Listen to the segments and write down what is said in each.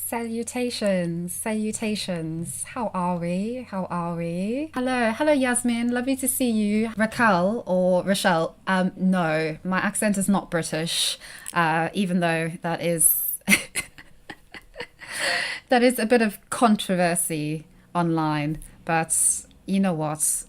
Salutations, salutations. How are we? How are we? Hello, Yasmin. Lovely to see you. Raquel or Rochelle. No, my accent is not British, even though that is that is a bit of controversy online. But you know what?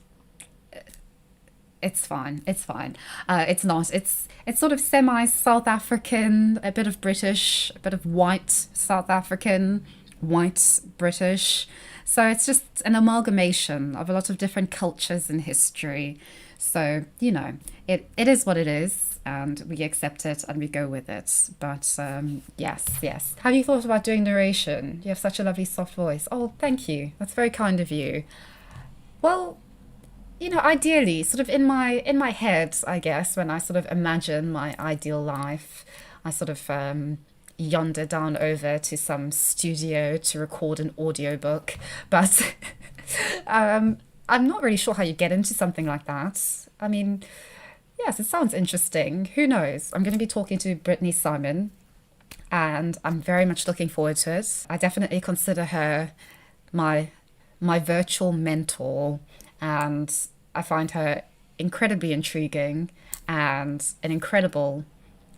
It's fine. It's fine. It's not. It's sort of semi South African, a bit of British, a bit of white South African, white British. So it's just an amalgamation of a lot of different cultures and history. So it is what it is, and we accept it and we go with it. But yes, yes. Have you thought about doing narration? You have such a lovely soft voice. Oh, thank you. That's very kind of you. Well, ideally, sort of in my head, I guess, when I sort of imagine my ideal life, I sort of yonder down over to some studio to record an audiobook. But I'm not really sure how you get into something like that. I mean, yes, it sounds interesting. Who knows? I'm going to be talking to Brittany Simon, and I'm very much looking forward to it. I definitely consider her my virtual mentor, and I find her incredibly intriguing and an incredible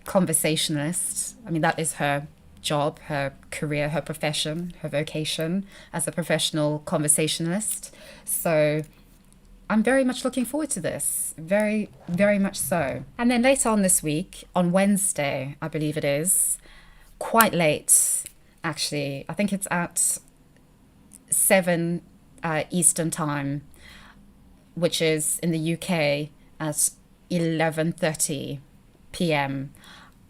conversationalist. I mean, that is her job, her career, her profession, her vocation as a professional conversationalist. So I'm very much looking forward to this. Very, very much so. And then later on this week, on Wednesday, I believe it is, quite late, actually. I think it's at 7 Eastern time, which is in the UK at 11:30 p.m.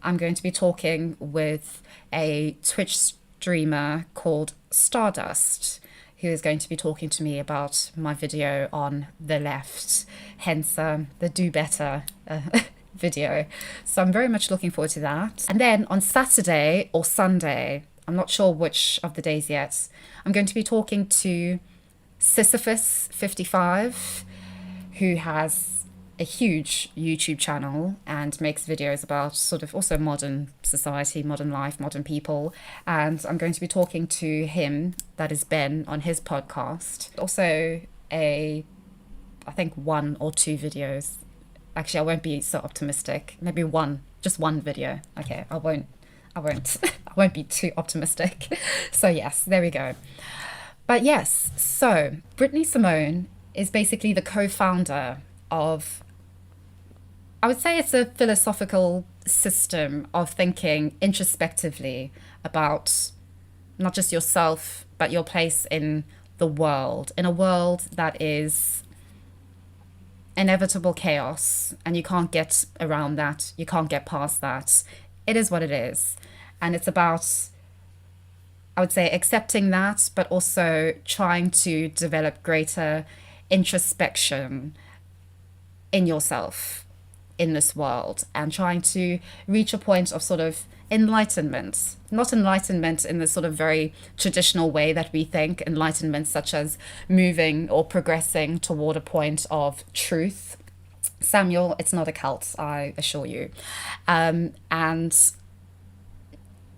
I'm going to be talking with a Twitch streamer called Stardust, who is going to be talking to me about my video on the left, hence the do better video. So I'm very much looking forward to that. And then on Saturday or Sunday, I'm not sure which of the days yet, I'm going to be talking to Sisyphus 55, who has a huge YouTube channel and makes videos about sort of also modern society, modern life, modern people. And I'm going to be talking to him, that is Ben, on his podcast. Also I think 1 or 2 videos. Actually, I won't be so optimistic. Maybe just one video. Okay, I won't I won't be too optimistic. So yes, there we go. But yes, so Brittany Simone is basically the co-founder of, I would say it's a philosophical system of thinking introspectively about not just yourself, but your place in the world, in a world that is inevitable chaos, and you can't get around that, you can't get past that. It is what it is. And it's about, I would say, accepting that, but also trying to develop greater introspection in yourself in this world, and trying to reach a point of sort of enlightenment. Not enlightenment in the sort of very traditional way that we think enlightenment, such as moving or progressing toward a point of truth. Samuel, it's not a cult, I assure you. And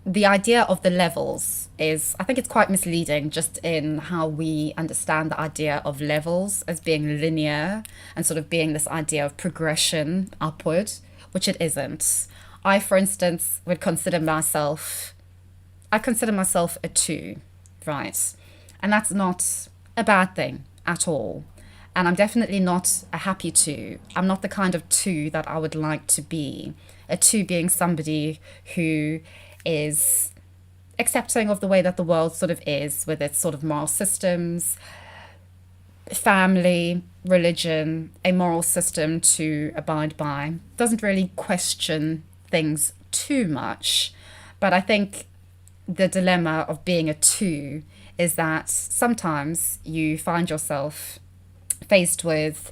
the idea of the levels is, I think it's quite misleading just in how we understand the idea of levels as being linear and sort of being this idea of progression upward, which it isn't. I, for instance, would consider myself a 2, right? And that's not a bad thing at all. And I'm definitely not a happy 2. I'm not the kind of 2 that I would like to be. A 2 being somebody who is accepting of the way that the world sort of is, with its sort of moral systems, family, religion, a moral system to abide by. Doesn't really question things too much. But I think the dilemma of being a 2 is that sometimes you find yourself faced with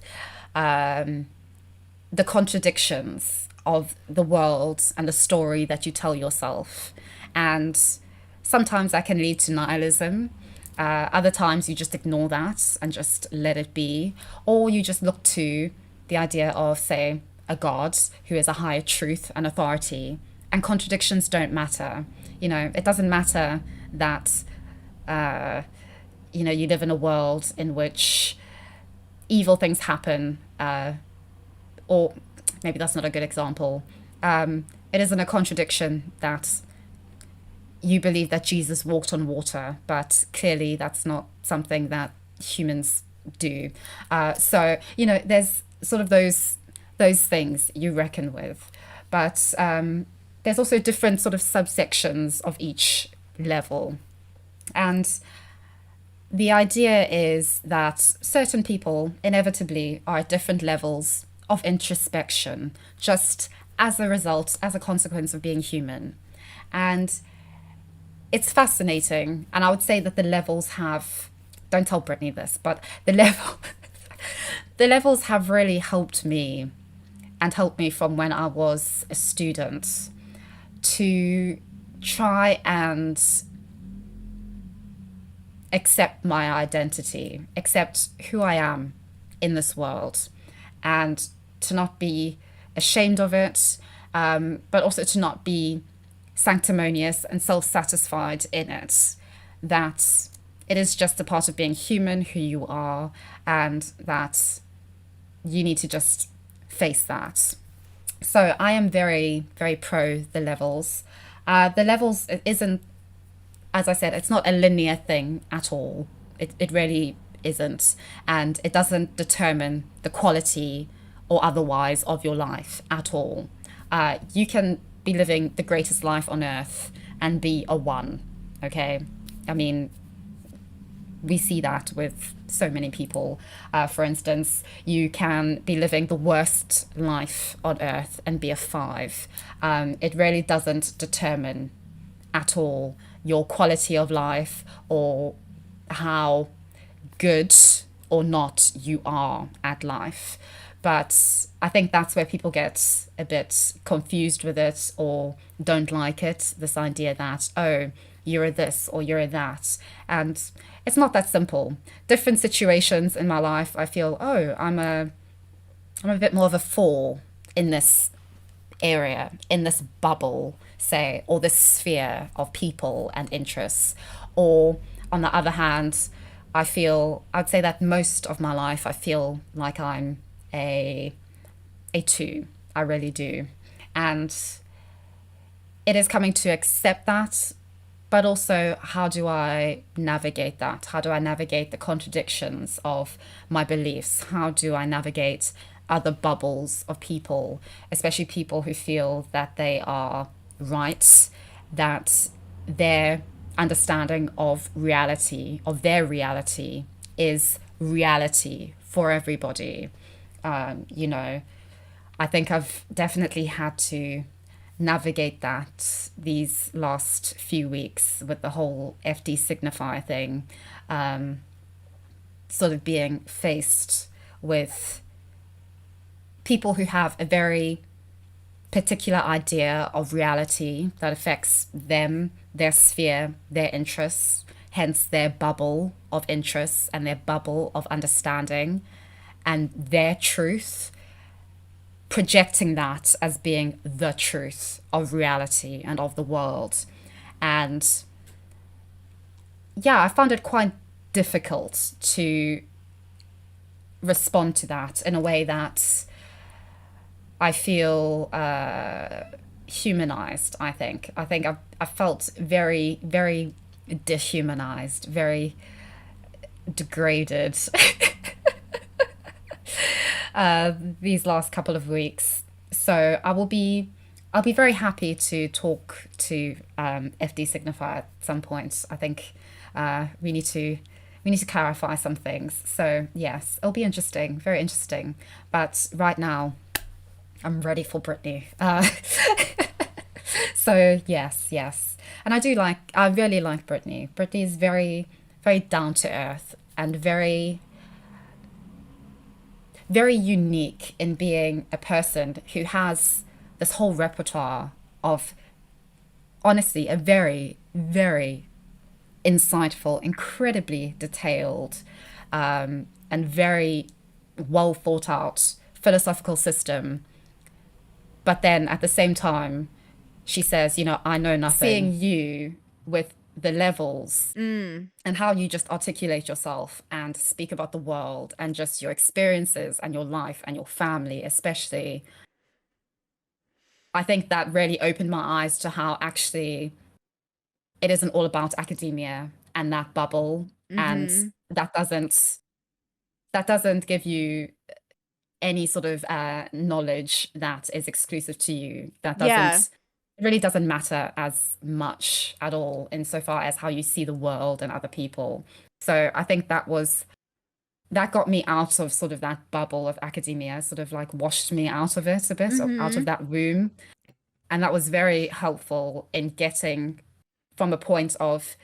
the contradictions of the world and the story that you tell yourself. And sometimes that can lead to nihilism. Other times you just ignore that and just let it be. Or you just look to the idea of, say, a God who is a higher truth and authority. And contradictions don't matter. it doesn't matter that, you live in a world in which evil things happen, or maybe that's not a good example. It isn't a contradiction that you believe that Jesus walked on water, but clearly that's not something that humans do. So, there's sort of those things you reckon with. But there's also different sort of subsections of each level. And the idea is that certain people inevitably are at different levels of introspection, just as a result, as a consequence of being human. And it's fascinating. And I would say that the levels have, don't tell Brittany this, but the levels have really helped me, and helped me from when I was a student, to try and accept my identity, accept who I am in this world, and to not be ashamed of it, but also to not be sanctimonious and self-satisfied in it, that it is just a part of being human, who you are, and that you need to just face that. So I am very, very pro the levels. The levels isn't, as I said, it's not a linear thing at all. It really isn't. And it doesn't determine the quality or otherwise of your life at all. You can be living the greatest life on earth and be a 1, okay? I mean, we see that with so many people. For instance, you can be living the worst life on earth and be a 5. It really doesn't determine at all your quality of life or how good or not you are at life. But I think that's where people get a bit confused with it or don't like it, this idea that, oh, you're a this or you're a that. And it's not that simple. Different situations in my life, I feel, oh, I'm a bit more of a 4 in this area, in this bubble, say, or this sphere of people and interests. Or on the other hand, I'd say that most of my life, I feel like I'm a 2. I really do. And it is coming to accept that, but also how do I navigate that? How do I navigate the contradictions of my beliefs? How do I navigate other bubbles of people, especially people who feel that they are right, that their understanding of reality, of their reality, is reality for everybody. I think I've definitely had to navigate that these last few weeks with the whole F.D signifier thing, sort of being faced with people who have a very particular idea of reality that affects them, their sphere, their interests, hence their bubble of interests and their bubble of understanding and their truth, projecting that as being the truth of reality and of the world. And yeah, I found it quite difficult to respond to that in a way that I feel humanized, I think. I felt very, very dehumanized, very degraded these last couple of weeks. So I'll be very happy to talk to F.D signifier at some point. I think we need to clarify some things. So yes, it'll be interesting, very interesting. But right now, I'm ready for Brittany. So yes. And I really like Brittany. Brittany is very, very down to earth and very, very unique in being a person who has this whole repertoire of, honestly, a very, very insightful, incredibly detailed, and very well thought out philosophical system. But then at the same time, she says, I know nothing. Seeing you with the levels Mm. and how you just articulate yourself and speak about the world and just your experiences and your life and your family, especially, I think that really opened my eyes to how actually it isn't all about academia and that bubble. And Mm-hmm. that doesn't give you any sort of knowledge that is exclusive to you. That Yeah. doesn't it really doesn't matter as much at all insofar as how you see the world and other people. So I think that got me out of sort of that bubble of academia, sort of like washed me out of it a bit, out of Mm-hmm. that room. And that was very helpful in getting from a point of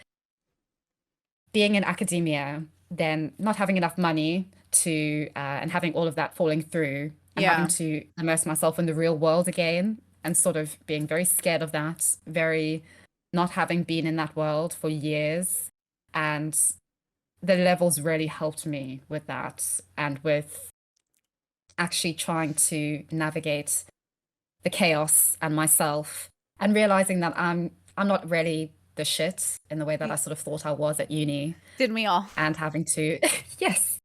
being in academia, then not having enough money to, and having all of that falling through and having Yeah. to immerse myself in the real world again and sort of being very scared of that, very not having been in that world for years. And the levels really helped me with that and with actually trying to navigate the chaos and myself and realizing that I'm not really the shit in the way that I sort of thought I was at uni Didn't we all? and having to yes,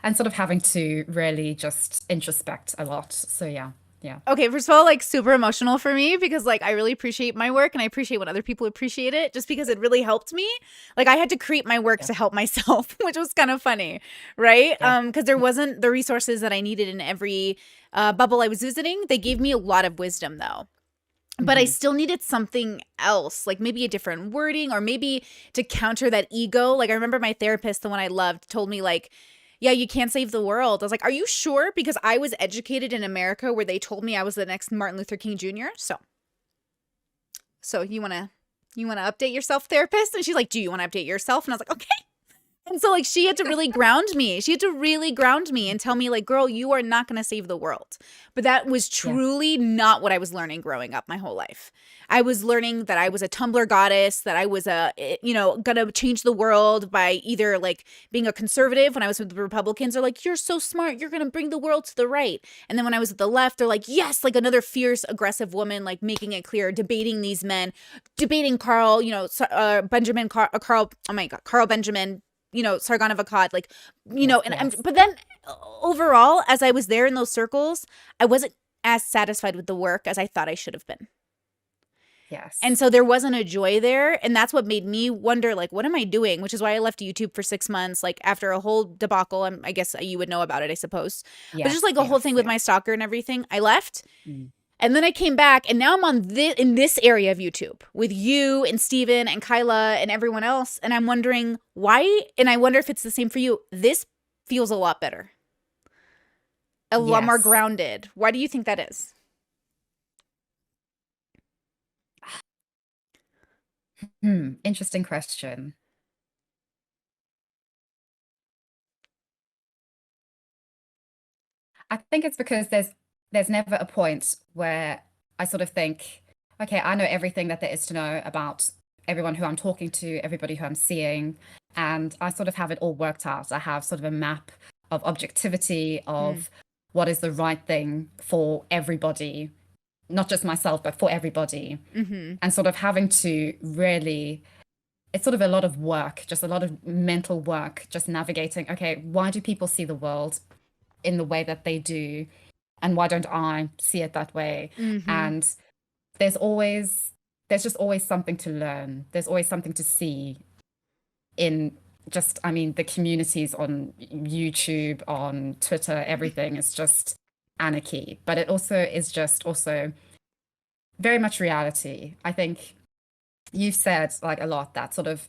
and sort of having to really just introspect a lot. So yeah, yeah, Okay, first of all, like super emotional for me because like I really appreciate my work and I appreciate when other people appreciate it just because it really helped me. Like I had to create my work yeah, to help myself, which was kind of funny, right? yeah. Because there wasn't the resources that I needed in every bubble I was visiting. They gave me a lot of wisdom though. But I Hmm. still needed something else, like maybe a different wording or maybe to counter that ego. Like I remember my therapist, the one I loved, told me like, yeah, you can't save the world. I was like, are you sure? Because I was educated in America where they told me I was the next Martin Luther King Jr. So you wanna update yourself, therapist? And she's like, do you want to update yourself? And I was like, okay. And so like she had to really ground me. She had to really ground me and tell me like, girl, you are not going to save the world. But that was Yeah, truly not what I was learning growing up my whole life. I was learning that I was a Tumblr goddess, that I was going to change the world by either like being a conservative when I was with the Republicans, they're like, you're so smart, you're going to bring the world to the right. And then when I was at the left, they're like, yes, like another fierce, aggressive woman, like making it clear, debating these men, debating Carl, Benjamin, Carl, oh my God, Carl Benjamin, Sargon of Akkad, like, yes, and yes, but then overall, as I was there in those circles, I wasn't as satisfied with the work as I thought I should have been. And yes. so there wasn't a joy there. And that's what made me wonder, like, what am I doing? Which is why I left YouTube for 6 months, like after a whole debacle. I guess you would know about it, I suppose. But just Yes, like a whole yes, thing with yes. my stalker and everything, I left. Mm. And then I came back, and now I'm on in this area of YouTube with you and Steven and Kyla and everyone else. And I'm wondering why, and I wonder if it's the same for you. This feels a lot better, a lot more Yes. grounded. Why do you think that is? Interesting question. I think it's because there's never a point where I sort of think, okay, I know everything that there is to know about everyone who I'm talking to, everybody who I'm seeing, and I sort of have it all worked out. I have sort of a map of objectivity Mm, of what is the right thing for everybody, not just myself, but for everybody. mm-hmm. And sort of having to really, it's sort of a lot of work, just a lot of mental work, just navigating, okay, why do people see the world in the way that they do? And why don't I see it that way? Mm-hmm. And there's always, there's just always something to learn. There's always something to see in just, I mean, the communities on YouTube, on Twitter, everything is just anarchy. But it also is just also very much reality. I think you've said like a lot that sort of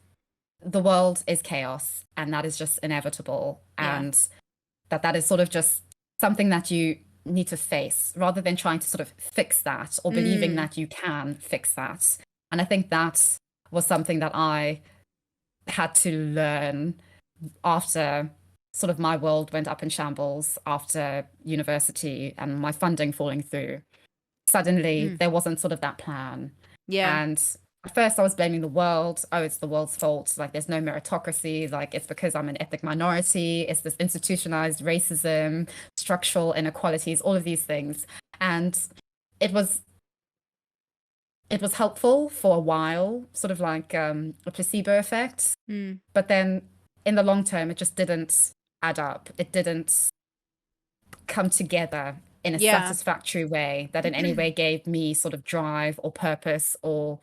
the world is chaos and that is just inevitable. Yeah. And that is sort of just something that you need to face rather than trying to sort of fix that or believing Mm, that you can fix that. And I think that was something that I had to learn after sort of my world went up in shambles after university and my funding falling through. Suddenly mm. there wasn't sort of that plan. Yeah. And at first I was blaming the world. Oh, it's the world's fault. Like there's no meritocracy. Like it's because I'm an ethnic minority. It's this institutionalized racism, structural inequalities, all of these things. And it was it was helpful for a while, sort of like a placebo effect. Mm. But then in the long term, it just didn't add up. It didn't come together in a Yeah. satisfactory way that in any way gave me sort of drive or purpose or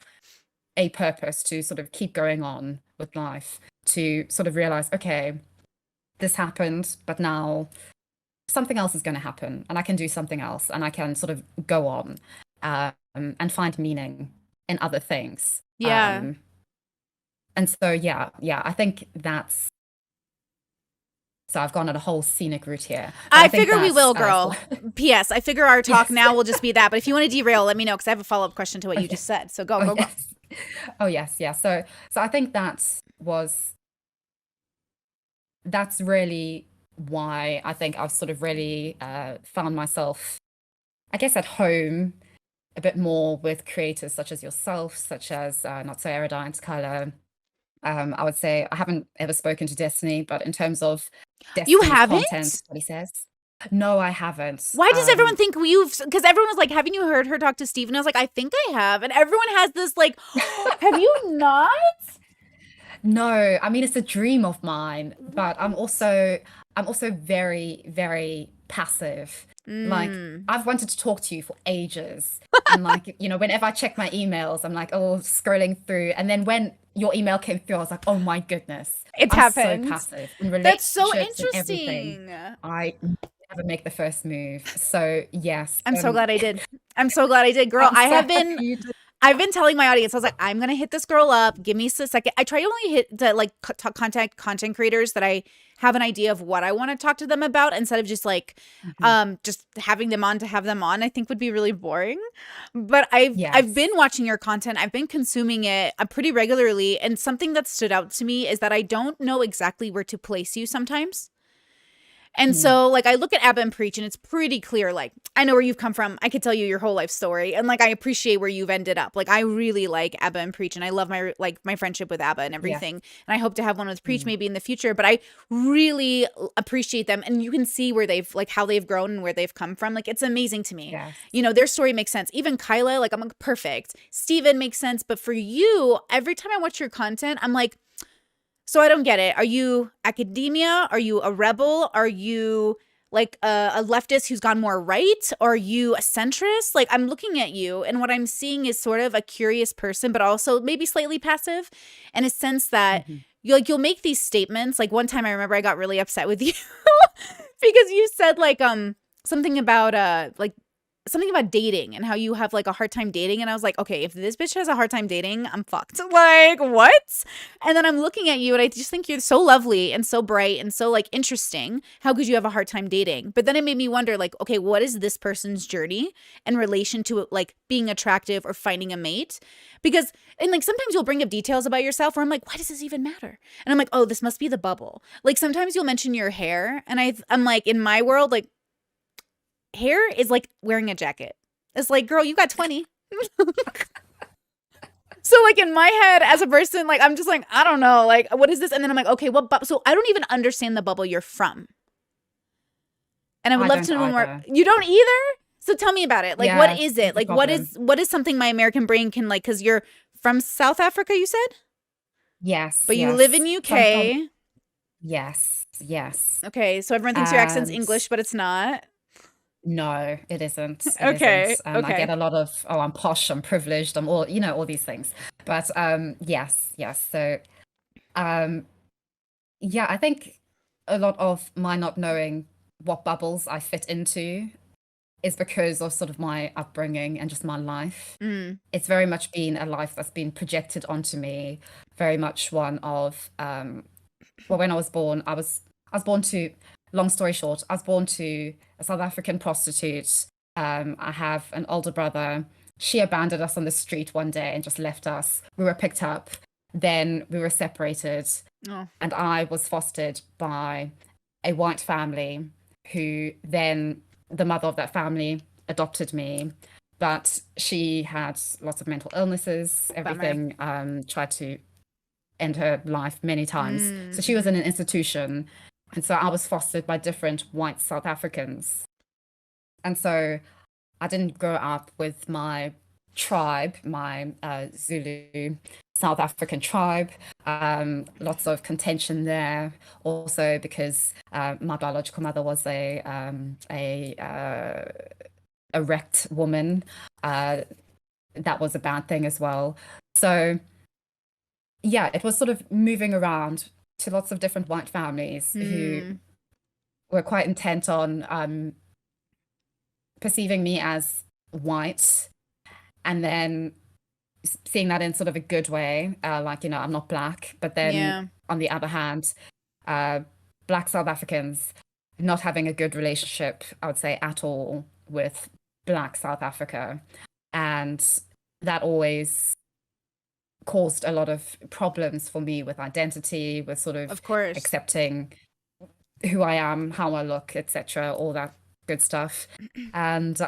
a purpose to sort of keep going on with life, to sort of realize, okay, this happened, but now something else is going to happen and I can do something else and I can sort of go on and find meaning in other things. Yeah. And so, yeah, I think that's, so I've gone on a whole scenic route here. But I think figure we that's, will, girl. P.S. I figure our talk yes. now will just be that. But if you want to derail, let me know because I have a follow-up question to what you just said. So go, Oh, go, go. yes. Oh, yes, yeah. So I think that's really why I think I've sort of really found myself, I guess, at home a bit more with creators such as yourself, such as Not So Erudite, Kyla. I would say I haven't ever spoken to Destiny, but in terms of You Destiny's content, haven't? what he says, no, I haven't. Why does everyone think because everyone was like, haven't you heard her talk to Steve? And I was like, I think I have. And everyone has this like, have you not? No, I mean it's a dream of mine, but I'm also very, very passive. Like Mm. I've wanted to talk to you for ages. And like, whenever I check my emails, I'm like, oh, scrolling through. And then when your email came through, I was like, oh my goodness, It's I'm so happened. passive in That's so relationships and everything. interesting. I never make the first move. So yes, I'm so glad I did. I'm so glad I did, girl. I'm so happy you did. I've been telling my audience, I was like, I'm gonna hit this girl up. Give me a second. I try to only hit the like contact content creators that I have an idea of what I want to talk to them about instead of just like just having them on to have them on. I think would be really boring. But I've been Yes. watching your content. I've been consuming it pretty regularly. And something that stood out to me is that I don't know exactly where to place you sometimes. And Mm, so, like, I look at Abba and Preach, and it's pretty clear, like, I know where you've come from. I could tell you your whole life story. And, like, I appreciate where you've ended up. Like, I really like Abba and Preach, and I love my friendship with Abba and yes. everything. And I hope to have one with Preach Mm, maybe in the future. But I really appreciate them. And you can see where they've, like, how they've grown and where they've come from. Like, it's amazing to me. yes. You know, their story makes sense. Even Kyla, like, I'm like, perfect. Steven makes sense. But for you, every time I watch your content, I'm like, so I don't get it. Are you academia? Are you a rebel? Are you like a leftist who's gone more right? Are you a centrist? Like I'm looking at you and what I'm seeing is sort of a curious person, but also maybe slightly passive in a sense that Mhm. you'll make these statements. Like one time I remember I got really upset with you because you said like something about something about dating and how you have like a hard time dating. And I was like, okay, if this bitch has a hard time dating, I'm fucked. Like, what? And then I'm looking at you and I just think you're so lovely and so bright and so like interesting. How could you have a hard time dating? But then it made me wonder, like, okay, what is this person's journey in relation to like being attractive or finding a mate? Because, and like sometimes you'll bring up details about yourself where I'm like, why does this even matter? And I'm like, oh, this must be the bubble. Like sometimes you'll mention your hair and I'm like, in my world, like, hair is like wearing a jacket. It's like, girl, you got 20. So like in my head as a person, like I'm just like, I don't know, like what is this? And then I'm like, okay, what so I don't even understand the bubble you're from. And I would I love don't to know more. either. You don't either? So tell me about it. Like what Yeah, is that's it? the Like problem. what is something my American brain can like, cause you're from South Africa, you said? Yes, But you live in yes. So I'm from, UK. yes, yes. Okay, so everyone thinks your accent's And English, but it's not. no, it isn't. It Okay, isn't. And I get okay. a lot of, oh, I'm posh, I'm privileged, I'm all these things. But yes, yes. So um yeah, I think a lot of my not knowing what bubbles I fit into is because of sort of my upbringing and just my life. Mm, It's very much been a life that's been projected onto me, very much one of well, when I was born, I was born to, long story short, I was born to a South African prostitute. I have an older brother. She abandoned us on the street one day and just left us. We were picked up. Then we were separated, oh, and I was fostered by a white family who then the mother of that family adopted me. But she had lots of mental illnesses, bummer. everything, tried to end her life many times. So she was Mm-hmm. in an institution. And so I was fostered by different white South Africans. And so I didn't grow up with my tribe, my Zulu South African tribe. Lots of contention there. Also because my biological mother was a erect woman. That was a bad thing as well. So yeah, it was sort of moving around to lots of different white families who were quite intent on perceiving me as white, and then seeing that in sort of a good way, like, I'm not black. But Yeah. then on the other hand, black South Africans not having a good relationship, I would say, at all with black South Africa. And that always caused a lot of problems for me with identity, with sort of Of course. accepting who I am, how I look, etc., all that good stuff. And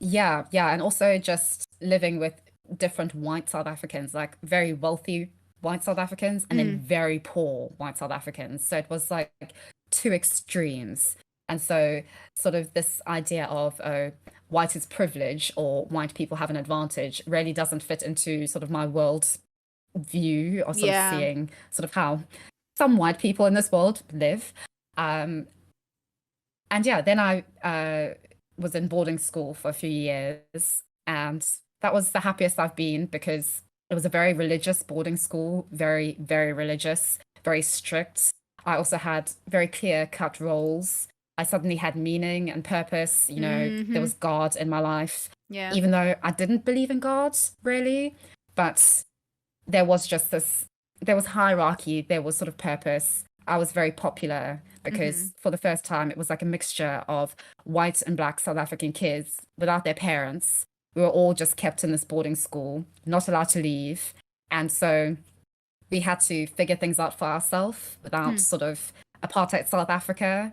yeah, and also just living with different white South Africans, like very wealthy white South Africans and then very poor white South Africans. So it was like two extremes. And so sort of this idea of white is privilege or white people have an advantage really doesn't fit into sort of my world view, or sort of seeing sort of how some white people in this world live. And yeah, then I was in boarding school for a few years, and that was the happiest I've been, because it was a very religious boarding school, very, very religious, very strict. I also had very clear-cut roles. I suddenly had meaning and purpose. There was God in my life, even though I didn't believe in God, really. But there was there was hierarchy, there was sort of purpose. I was very popular because for the first time, it was like a mixture of white and black South African kids without their parents. We were all just kept in this boarding school, not allowed to leave. And so we had to figure things out for ourselves without sort of apartheid South Africa.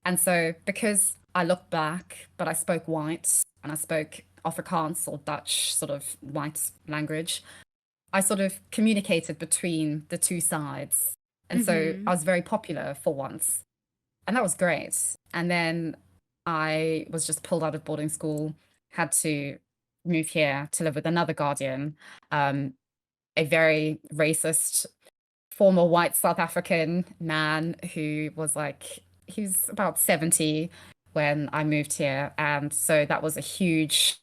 And so because I looked black, but I spoke white and I spoke Afrikaans or Dutch sort of white language, I sort of communicated between the two sides. And so I was very popular for once. And that was great. And then I was just pulled out of boarding school, had to move here to live with another guardian, a very racist former white South African man who was like, he was about 70 when I moved here. And so that was a huge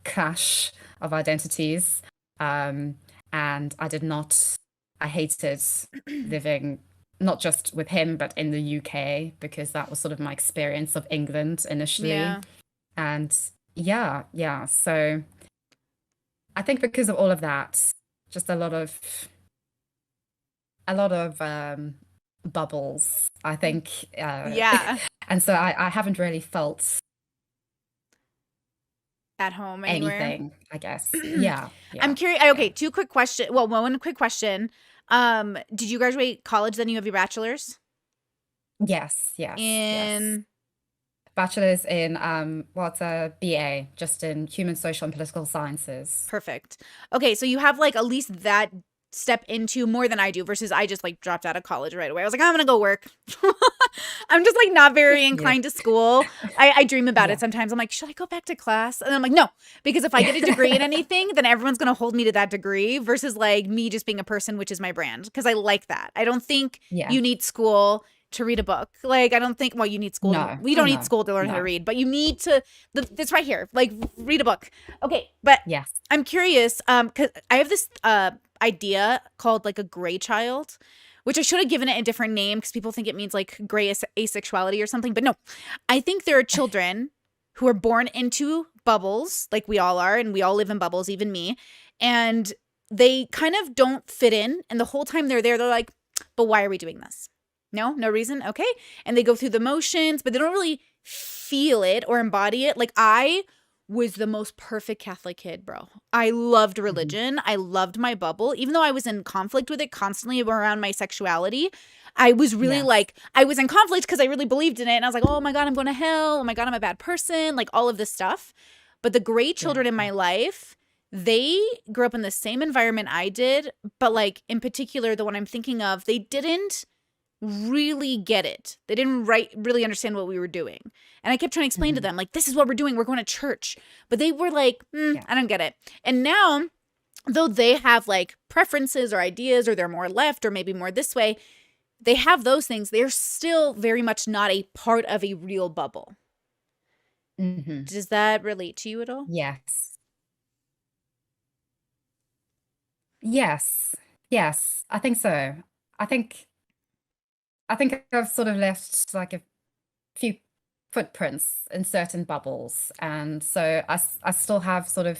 clash of identities. And I hated living not just with him, but in the UK, because that was sort of my experience of England initially. Yeah. And yeah. So I think because of all of that, just a lot of bubbles, I think. Yeah. And so I haven't really felt At home anywhere. anything, I guess. Yeah. I'm curious. Okay, two quick questions. Well, one quick question. Did you graduate college, then you have your bachelor's? Yes. In Bachelor's in it's a BA, just in human, social, and political sciences. Perfect. Okay, so you have like at least that step into more than I do, versus I just like dropped out of college right away. I was like, I'm gonna go work. I'm just like not very inclined to school. I dream about it sometimes. I'm like, should I go back to class? And I'm like, no, because if I get a degree in anything, then everyone's gonna hold me to that degree, versus like me just being a person, which is my brand, because I like that. I don't think you need school to read a book. Like, I don't think, well, you need school. No. We don't need school to learn how to read, but you need to, it's right here, like read a book. Okay. But yes, I'm curious, because I have this idea called like a gray child, which I should have given it a different name because people think it means like gray asexuality or something. But no, I think there are children who are born into bubbles, like we all are, and we all live in bubbles, even me. And they kind of don't fit in. And the whole time they're there, they're like, but why are we doing this? No reason. Okay. And they go through the motions, but they don't really feel it or embody it. Like, I was the most perfect Catholic kid, bro. I loved religion. I loved my bubble. Even though I was in conflict with it constantly around my sexuality, I was really like, I was in conflict because I really believed in it. And I was like, oh my God, I'm going to hell. Oh my God, I'm a bad person. Like all of this stuff. But the great children in my life, they grew up in the same environment I did. But like in particular, the one I'm thinking of, they didn't really get it. They didn't really understand what we were doing. And I kept trying to explain to them, like, this is what we're doing. We're going to church. But they were like, I don't get it. And now, though they have like preferences or ideas, or they're more left or maybe more this way, they have those things. They're still very much not a part of a real bubble. Does that relate to you at all? Yes. Yes. Yes. I think so. I think I've sort of left like a few footprints in certain bubbles, and so I still have sort of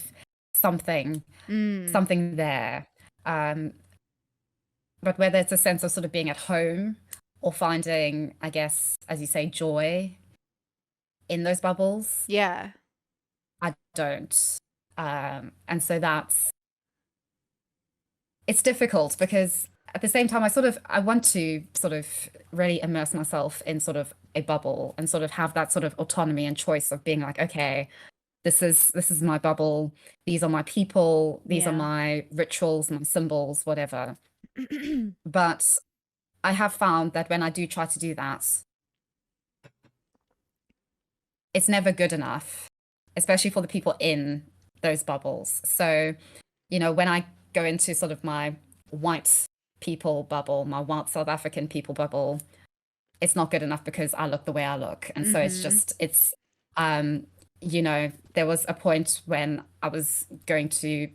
something there. But whether it's a sense of sort of being at home or finding, I guess, as you say, joy in those bubbles, Yeah. I don't. And so it's difficult because at the same time, I want to sort of really immerse myself in sort of a bubble and sort of have that sort of autonomy and choice of being like, okay, this is my bubble. These are my people. These are my rituals, my symbols, whatever. But I have found that when I do try to do that, it's never good enough, especially for the people in those bubbles. So, when I go into sort of my white people bubble, my white South African people bubble, it's not good enough because I look the way I look. And so there was a point when I was going to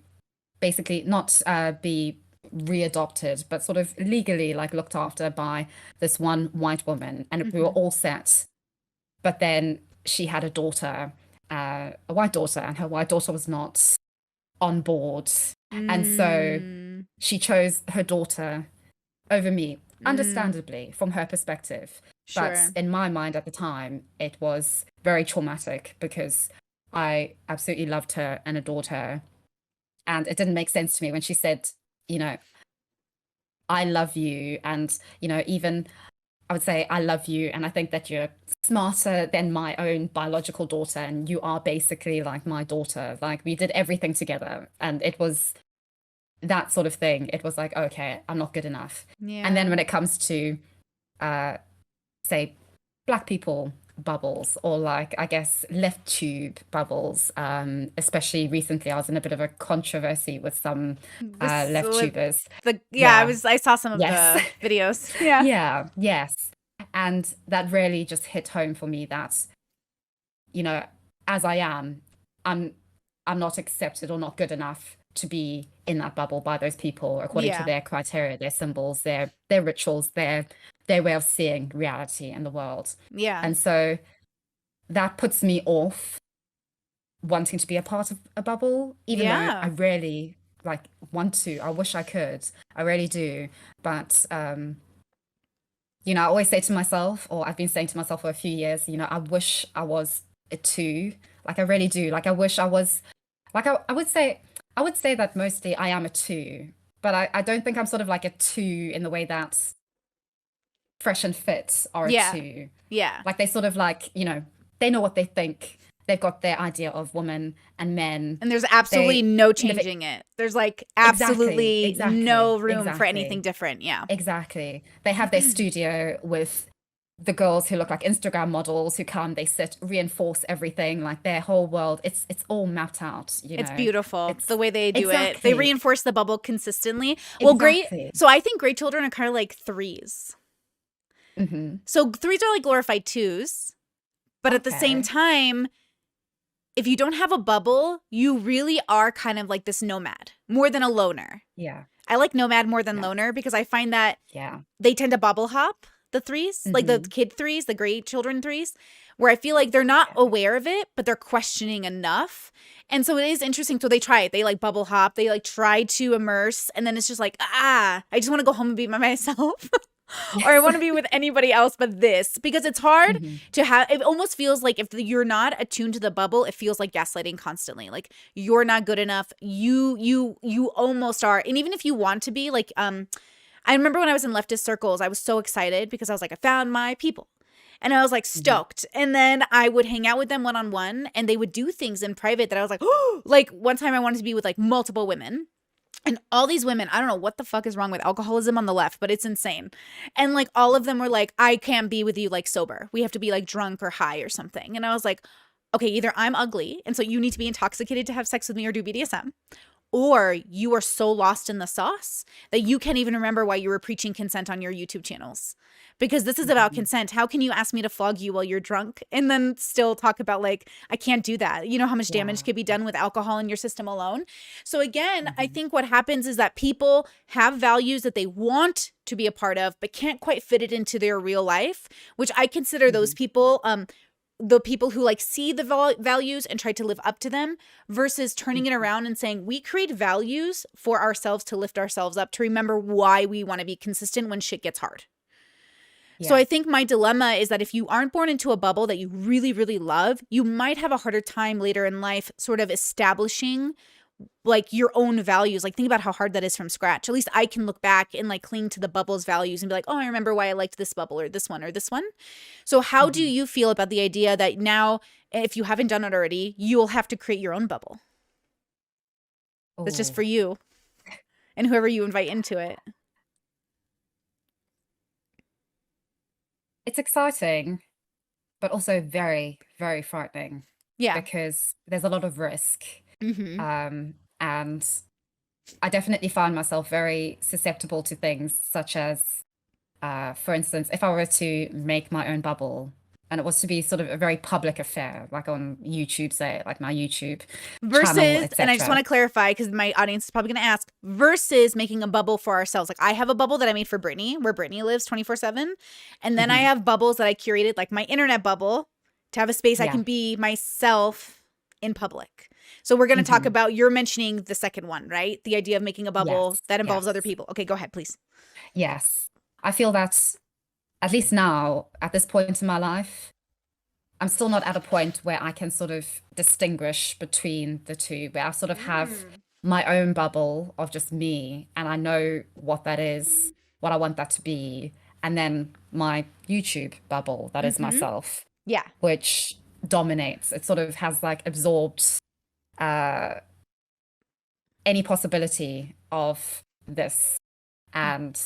basically not be readopted, but sort of legally like looked after by this one white woman, and we were all set. But then she had a daughter, a white daughter, and her white daughter was not on board. And so she chose her daughter over me, understandably, from her perspective. Sure. But in my mind at the time, it was very traumatic because I absolutely loved her and adored her. And it didn't make sense to me when she said, I love you. And, even I would say, I love you. And I think that you're smarter than my own biological daughter. And you are basically like my daughter. Like we did everything together. And it was that sort of thing. It was like, okay, I'm not good enough. Yeah. And then when it comes to, say, Black people bubbles, or like, I guess, left tube bubbles, especially recently, I was in a bit of a controversy with some left tubers. I saw some of the videos. Yes. And that really just hit home for me that, as I am, I'm not accepted or not good enough to be in that bubble by those people according to their criteria, their symbols, their rituals, their way of seeing reality and the world. Yeah. And so that puts me off wanting to be a part of a bubble, even though I really want to. I wish I could. I really do. But I always say to myself, or I've been saying to myself for a few years, I wish I was a 2. Like I really do. Like I wish I was like I would say that mostly I am a 2, but I don't think I'm sort of like a 2 in the way that Fresh and Fit are a 2. Yeah. Like they sort of like, they know what they think. They've got their idea of women and men. And there's absolutely no changing it. There's like absolutely no room for anything different. Yeah. Exactly. They have their studio with the girls who look like Instagram models who come, they sit, reinforce everything, like their whole world. It's all mapped out, It's beautiful. It's the way they do it. Exactly. They reinforce the bubble consistently. Well, great. So I think great children are kind of like 3s. So 3s are like glorified 2s. But at the same time, if you don't have a bubble, you really are kind of like this nomad more than a loner. Yeah. I like nomad more than loner because I find that they tend to bubble hop, the 3s, like the kid 3s, the great children 3s, where I feel like they're not aware of it, but they're questioning enough. And so it is interesting. So they try it. They like bubble hop. They like try to immerse. And then it's just like, I just want to go home and be by myself. Or I want to be with anybody else but this, because it's hard to have. It almost feels like if you're not attuned to the bubble, it feels like gaslighting constantly. Like you're not good enough. You almost are. And even if you want to be, like, I remember when I was in leftist circles, I was so excited because I was like, I found my people. And I was like stoked. And then I would hang out with them one-on-one, and they would do things in private that I was like, oh, like one time I wanted to be with like multiple women. And all these women, I don't know what the fuck is wrong with alcoholism on the left, but it's insane. And like all of them were like, I can't be with you like sober. We have to be like drunk or high or something. And I was like, okay, either I'm ugly and so you need to be intoxicated to have sex with me or do BDSM, or you are so lost in the sauce that you can't even remember why you were preaching consent on your YouTube channels. Because this is about consent. How can you ask me to flog you while you're drunk and then still talk about like, I can't do that. You know how much damage could be done with alcohol in your system alone. So again, I think what happens is that people have values that they want to be a part of, but can't quite fit it into their real life, which I consider those people, the people who like see the values and try to live up to them, versus turning it around and saying, we create values for ourselves to lift ourselves up, to remember why we want to be consistent when shit gets hard. So I think my dilemma is that if you aren't born into a bubble that you really, really love, you might have a harder time later in life sort of establishing like your own values. Like think about how hard that is from scratch. At least I can look back and like cling to the bubble's values and be like, oh, I remember why I liked this bubble or this one or this one. So how do you feel about the idea that now, if you haven't done it already, you will have to create your own bubble? That's just for you and whoever you invite into it. It's exciting, but also very, very frightening. Yeah. Because there's a lot of risk. And I definitely find myself very susceptible to things such as, for instance, if I were to make my own bubble and it was to be sort of a very public affair, like on YouTube, say, like my YouTube versus, channel, and I just want to clarify because my audience is probably going to ask, versus making a bubble for ourselves. Like I have a bubble that I made for Brittany, where Brittany lives 24/7. And then I have bubbles that I curated, like my internet bubble, to have a space I can be myself in public. So we're going to talk about, you're mentioning the second one, right? The idea of making a bubble that involves other people. Okay, go ahead, please. Yes. I feel that at least now, at this point in my life, I'm still not at a point where I can sort of distinguish between the two, where I sort of have my own bubble of just me, and I know what that is, what I want that to be, and then my YouTube bubble that is myself. Yeah. Which dominates. It sort of has like absorbed any possibility of this. And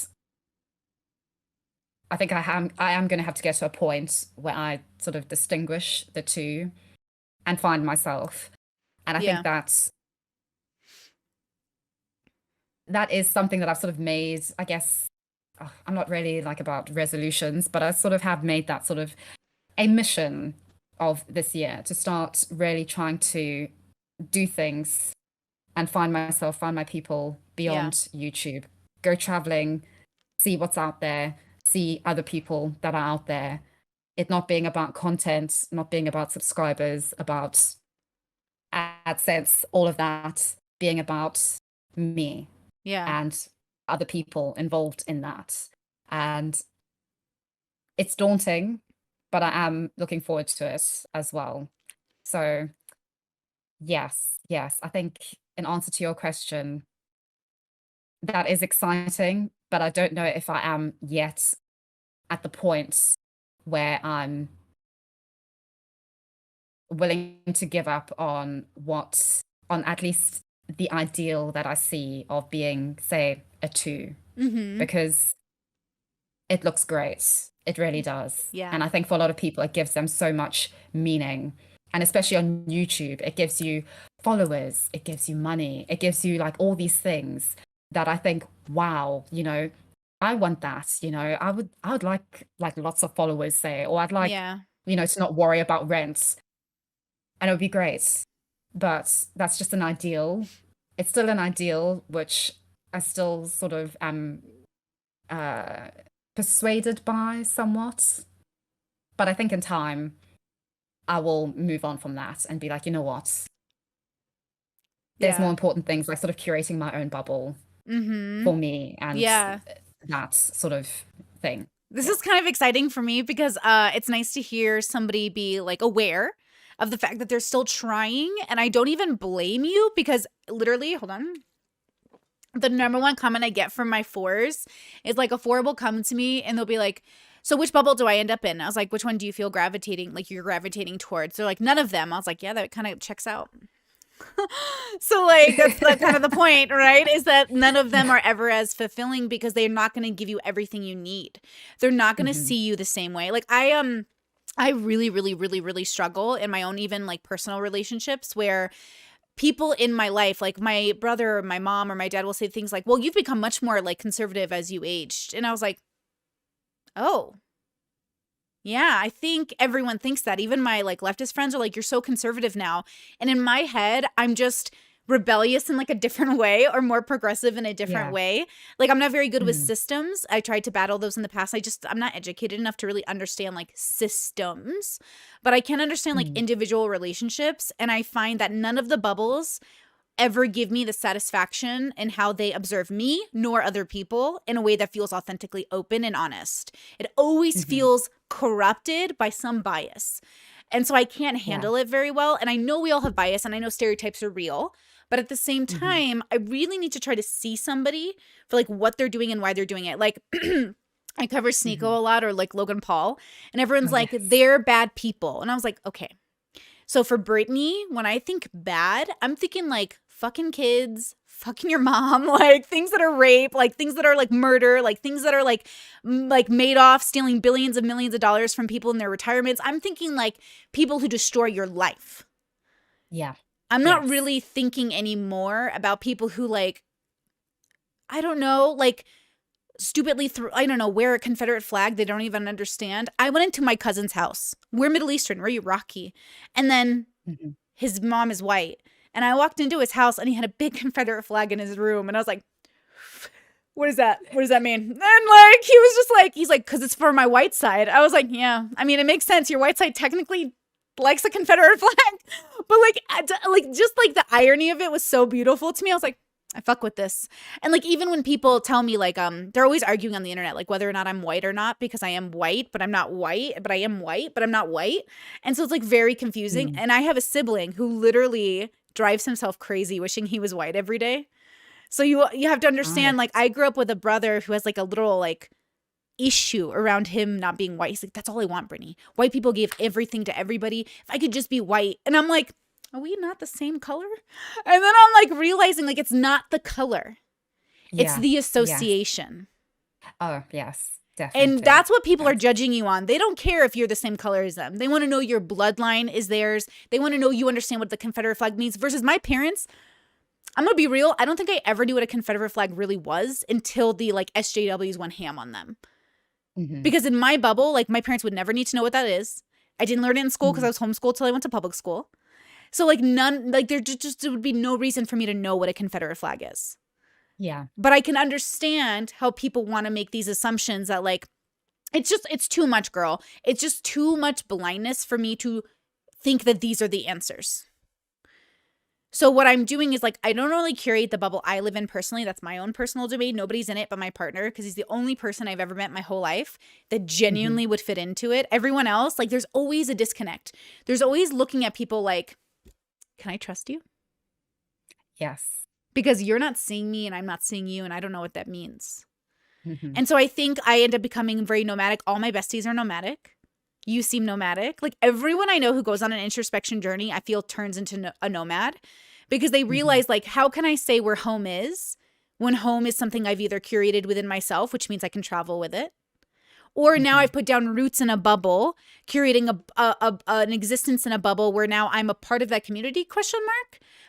I think I am going to have to get to a point where I sort of distinguish the two and find myself. And I think that is something that I've sort of made, I guess, I'm not really like about resolutions, but I sort of have made that sort of a mission of this year to start really trying to do things and find myself, find my people beyond YouTube, go traveling, see what's out there, see other people that are out there. It not being about content, not being about subscribers, about AdSense, all of that being about me and other people involved in that. And it's daunting, but I am looking forward to it as well. So yes, I think in answer to your question, that is exciting, but I don't know if I am yet at the point where I'm willing to give up on at least the ideal that I see of being, say, a 2, because it looks great. It really does. Yeah. And I think for a lot of people, it gives them so much meaning. And especially on YouTube, it gives you followers, it gives you money, it gives you like all these things that I think, wow, you know, I want that, you know, I would like lots of followers, say, or I'd like, you know, to not worry about rent. And it would be great. But that's just an ideal. It's still an ideal, which I still sort of am persuaded by somewhat. But I think in time, I will move on from that and be like, you know what? There's more important things, like sort of curating my own bubble for me and that sort of thing. This is kind of exciting for me because it's nice to hear somebody be like aware of the fact that they're still trying. And I don't even blame you, because literally, hold on, the number one comment I get from my 4s is like a 4 will come to me and they'll be like, so which bubble do I end up in? I was like, which one do you feel gravitating, like you're gravitating towards? They're like, none of them. I was like, yeah, that kind of checks out. So like that's the kind of the point, right? Is that none of them are ever as fulfilling because they're not going to give you everything you need. They're not going to see you the same way. Like I really, really, really, really struggle in my own even like personal relationships where people in my life, like my brother or my mom or my dad will say things like, well, you've become much more like conservative as you aged. And I was like, oh, yeah, I think everyone thinks that. Even my like leftist friends are like, you're so conservative now. And in my head, I'm just rebellious in like a different way or more progressive in a different way. Like I'm not very good with systems. I tried to battle those in the past. I'm not educated enough to really understand like systems, but I can understand like individual relationships. And I find that none of the bubbles ever give me the satisfaction in how they observe me nor other people in a way that feels authentically open and honest. It always feels corrupted by some bias. And so I can't handle it very well. And I know we all have bias and I know stereotypes are real. But at the same time, I really need to try to see somebody for like what they're doing and why they're doing it. Like I cover Sneeko a lot or like Logan Paul and everyone's like, they're bad people. And I was like, okay. So for Brittany, when I think bad, I'm thinking like fucking kids, fucking your mom, like things that are rape, like things that are like murder, like things that are like Madoff stealing billions of millions of dollars from people in their retirements. I'm thinking like people who destroy your life. Yeah. I'm not really thinking anymore about people who like, I don't know, like stupidly wear a Confederate flag they don't even understand. I went into my cousin's house. We're Middle Eastern, we're Iraqi. And then his mom is white. And I walked into his house and he had a big Confederate flag in his room. And I was like, what is that? What does that mean? And like, he was just like, he's like, because it's for my white side. I was like, yeah, I mean, it makes sense. Your white side technically likes the Confederate flag. But like, just like the irony of it was so beautiful to me. I was like, I fuck with this. And like, even when people tell me like, they're always arguing on the internet, like whether or not I'm white or not, because I am white, but I'm not white, but I am white, but I'm not white. And so it's like very confusing. And I have a sibling who literally drives himself crazy wishing he was white every day. So you have to understand, like I grew up with a brother who has like a little like issue around him not being white. He's like, that's all I want, Brittany. White people give everything to everybody. If I could just be white. And I'm like, are we not the same color? And then I'm like realizing like it's not the color. It's the association. Oh, yes, definitely. And that's what people are judging you on. They don't care if you're the same color as them. They want to know your bloodline is theirs. They want to know you understand what the Confederate flag means. Versus my parents, I'm going to be real. I don't think I ever knew what a Confederate flag really was until the like SJWs went ham on them. Because in my bubble, like my parents would never need to know what that is. I didn't learn it in school because I was homeschooled till I went to public school. So like there would be no reason for me to know what a Confederate flag is. Yeah. But I can understand how people want to make these assumptions that like, it's too much, girl. It's just too much blindness for me to think that these are the answers. So what I'm doing is like, I don't really curate the bubble I live in personally. That's my own personal domain. Nobody's in it but my partner because he's the only person I've ever met my whole life that genuinely would fit into it. Everyone else, like there's always a disconnect. There's always looking at people like, can I trust you? Yes. Because you're not seeing me and I'm not seeing you and I don't know what that means. And so I think I end up becoming very nomadic. All my besties are nomadic. You seem nomadic. Like everyone I know who goes on an introspection journey, I feel turns into a nomad because they realize like, how can I say where home is when home is something I've either curated within myself, which means I can travel with it. Or now I've put down roots in a bubble, curating an existence in a bubble where now I'm a part of that community, ?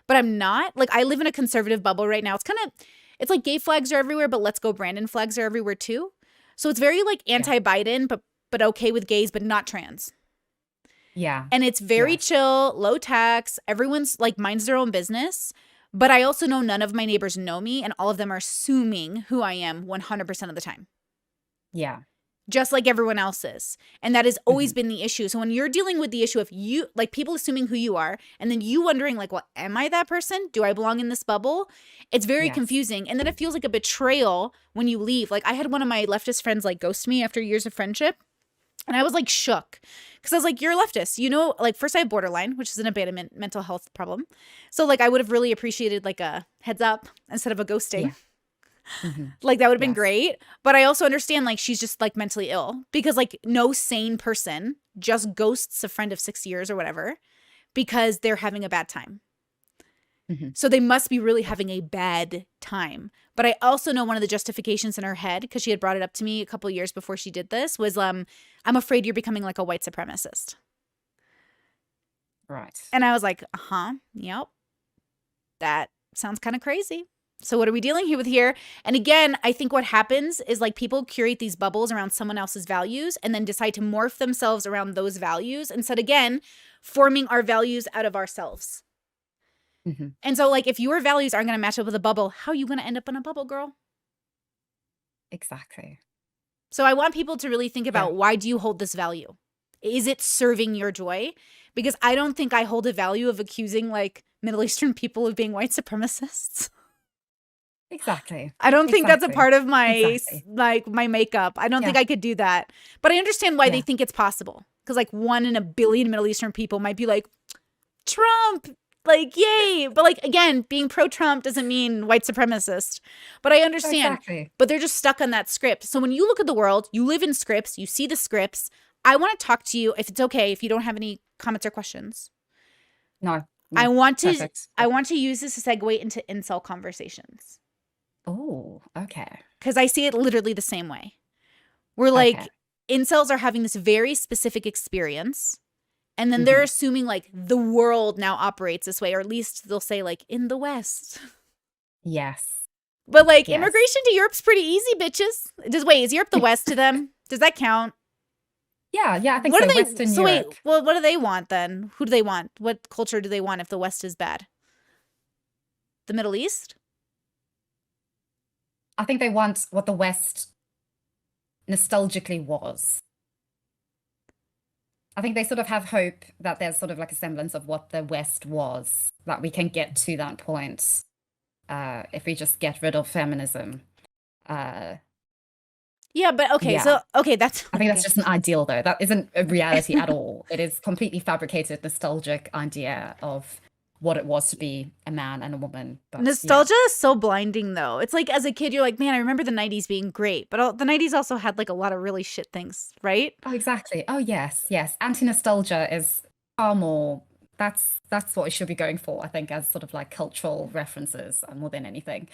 But I'm not. Like I live in a conservative bubble right now. It's like gay flags are everywhere, but let's go Brandon flags are everywhere too. So it's very like anti-Biden, but okay with gays, but not trans. Yeah. And it's very chill, low tax. Everyone's like minds their own business. But I also know none of my neighbors know me and all of them are assuming who I am 100% of the time. Yeah. Just like everyone else is. And that has always been the issue. So when you're dealing with the issue of you, like people assuming who you are, and then you wondering like, well, am I that person? Do I belong in this bubble? It's very confusing. And then it feels like a betrayal when you leave. Like I had one of my leftist friends like ghost me after years of friendship. And I was like shook because I was like, you're a leftist, you know, like first I have borderline, which is an abandonment mental health problem. So like I would have really appreciated like a heads up instead of a ghosting. Like that would have been great. But I also understand like she's just like mentally ill because like no sane person just ghosts a friend of 6 years or whatever because they're having a bad time. So they must be really having a bad time. But I also know one of the justifications in her head, because she had brought it up to me a couple of years before she did this, was I'm afraid you're becoming like a white supremacist. Right. And I was like, yep, that sounds kind of crazy. So what are we dealing with here? And again, I think what happens is like people curate these bubbles around someone else's values and then decide to morph themselves around those values instead, again, forming our values out of ourselves. And so like if your values aren't going to match up with a bubble, how are you going to end up in a bubble, girl? Exactly. So I want people to really think about, why do you hold this value? Is it serving your joy? Because I don't think I hold a value of accusing like Middle Eastern people of being white supremacists. Exactly. I don't think that's a part of my like my makeup. I don't think I could do that. But I understand why they think it's possible. Because like 1 in a billion Middle Eastern people might be like, Trump, like, yay. But like, again, being pro-Trump doesn't mean white supremacist. But I understand. But they're just stuck on that script. So when you look at the world, you live in scripts, you see the scripts. I want to talk to you, if it's okay, if you don't have any comments or questions. No. I want to use this to segue into incel conversations. Oh, okay. Because I see it literally the same way. We're like, incels are having this very specific experience. And then they're assuming like the world now operates this way, or at least they'll say like in the West. Yes. But like immigration to Europe's pretty easy, bitches. Is Europe the West to them? Does that count? Yeah, I think so. Western Europe. Wait, well, what do they want then? Who do they want? What culture do they want if the West is bad? The Middle East? I think they want what the West nostalgically was. I think they sort of have hope that there's sort of like a semblance of what the West was, that we can get to that point if we just get rid of feminism. Yeah, but okay, so that's... I think that's just an ideal, though. That isn't a reality at all. It is completely fabricated, nostalgic idea of what it was to be a man and a woman. But, nostalgia is so blinding, though. It's like, as a kid, you're like, man, I remember the 90s being great. But the 90s also had, like, a lot of really shit things, right? Oh, exactly. Oh, yes. Anti-nostalgia is far more... That's what we should be going for, I think, as sort of like cultural references more than anything.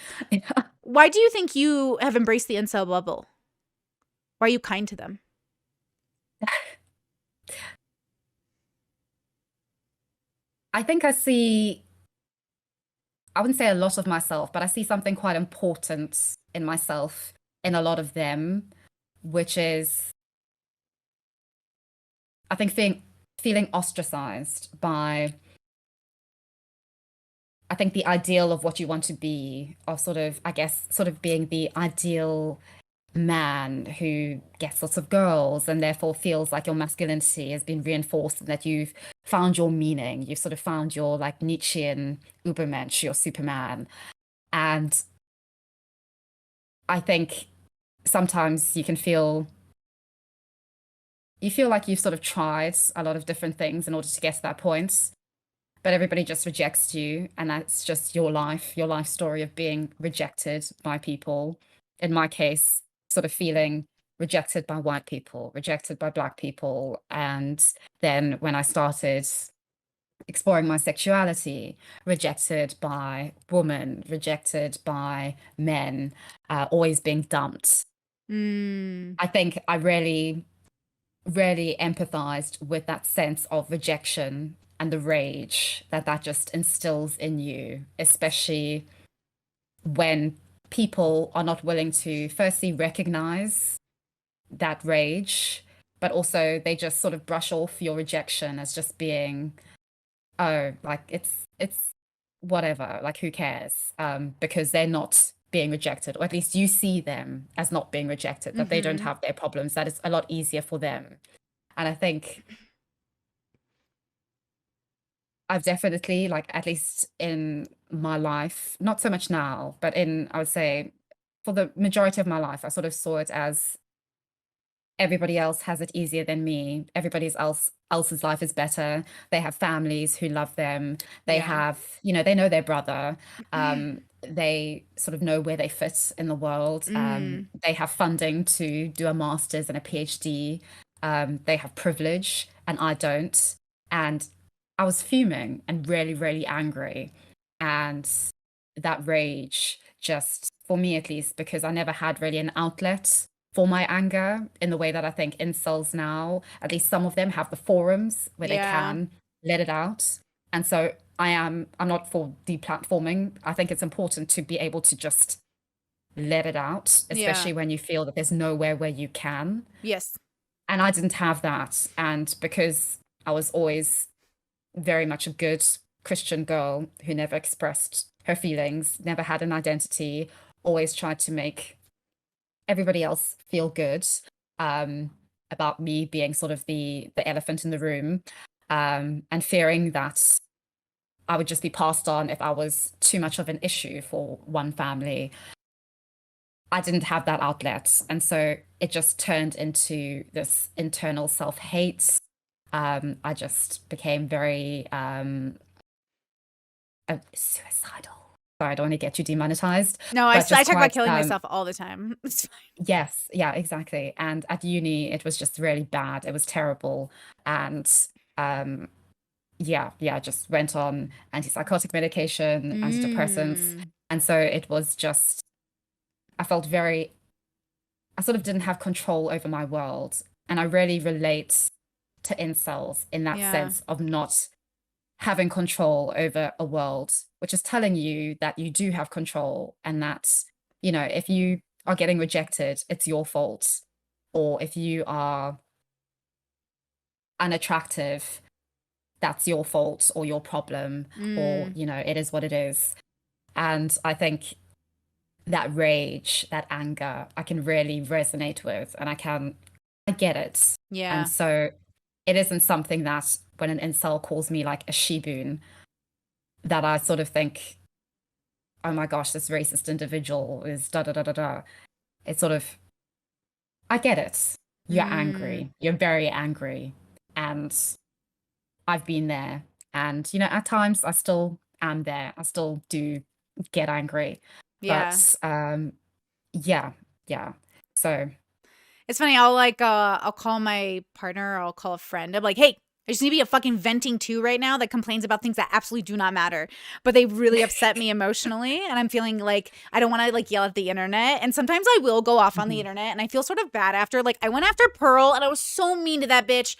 Why do you think you have embraced the incel bubble? Why are you kind to them? I think I wouldn't say a lot of myself, but I see something quite important in myself in a lot of them, which is, I think, feeling ostracized by, I think, the ideal of what you want to be, of sort of, I guess, sort of being the ideal man who gets lots of girls and therefore feels like your masculinity has been reinforced and that you've found your meaning. You've sort of found your like Nietzschean Ubermensch, your Superman. And I think sometimes you feel like you've sort of tried a lot of different things in order to get to that point, but everybody just rejects you. And that's just your life story of being rejected by people. In my case, sort of feeling rejected by white people, rejected by Black people. And then when I started exploring my sexuality, rejected by women, rejected by men, always being dumped. I think I really, really empathized with that sense of rejection and the rage that just instills in you, especially when people are not willing to firstly recognize that rage, but also they just sort of brush off your rejection as just being, oh, like it's whatever, like who cares, because they're not being rejected, or at least you see them as not being rejected, that they don't have their problems, that it's a lot easier for them. And I think I've definitely, like, at least in my life, not so much now, but I would say for the majority of my life, I sort of saw it as everybody else has it easier than me. Everybody else's life is better. They have families who love them. They have, they know their brother. They sort of know where they fit in the world. They have funding to do a master's and a PhD. They have privilege and I don't. And I was fuming and really, really angry. And that rage, just for me at least, because I never had really an outlet for my anger in the way that I think incels now, at least some of them have the forums where they Yeah. can let it out. And so I'm not for deplatforming. I think it's important to be able to just let it out, Yeah. especially when you feel that there's nowhere where you can. Yes. And I didn't have that. And because I was always very much a good Christian girl who never expressed her feelings, never had an identity, always tried to make everybody else feel good, about me being sort of the elephant in the room, and fearing that I would just be passed on if I was too much of an issue for one family. I didn't have that outlet. And so it just turned into this internal self-hate. I just became very suicidal. Sorry, I don't want to get you demonetized. No, I But just talk about quite, killing myself all the time. It's fine. yes, yeah, exactly. And at uni, it was just really bad. It was terrible. And um, yeah, just went on antipsychotic medication, antidepressants. Mm. And so it was just, I felt very, I sort of didn't have control over my world. And I really relate to incels in that Yeah. sense of not having control over a world, which is telling you that you do have control and that, if you are getting rejected, it's your fault. Or if you are unattractive, that's your fault or your problem, or, Mm. it is what it is. And I think that rage, that anger, I can really resonate with, and I get it. And Yeah. so it isn't something that when an incel calls me like a shibun, that I sort of think, oh my gosh, this racist individual is da da da da da. It's sort of, I get it. You're Mm. angry. You're very angry. And I've been there. And, at times I still am there. I still do get angry. Yeah. But yeah, yeah. So It's funny. I'll call my partner or I'll call a friend. I'm like, hey, I just need to be a fucking venting too right now that complains about things that absolutely do not matter, but they really upset me emotionally. And I'm feeling like I don't want to like yell at the internet. And sometimes I will go off on the mhm. internet and I feel sort of bad after. Like I went after Pearl and I was so mean to that bitch.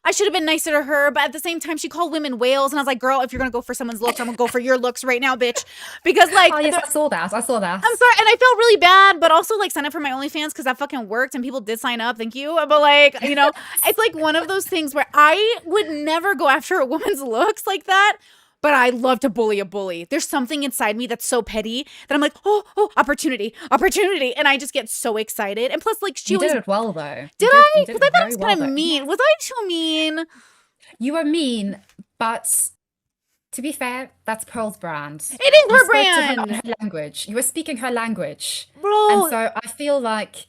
I should have been nicer to her, but at the same time, she called women whales. And I was like, girl, if you're going to go for someone's looks, I'm going to go for your looks right now, bitch. Because like, Oh yes, I saw that. I saw that. I'm sorry, and I felt really bad, but also like sign up for my OnlyFans because that fucking worked and people did sign up. Thank you. But like, it's like one of those things where I would never go after a woman's looks like that. But I love to bully a bully. There's something inside me that's so petty that I'm like, oh, opportunity, opportunity. And I just get so excited. And plus, like, she You always. did it well though. Did I? You did Because I it thought it very was well kind of though. mean. Yes. Was I too mean? You were mean, but to be fair, that's Pearl's brand. It is You her spoke to her on brand. her language. You were speaking her language. And Bro, so I feel like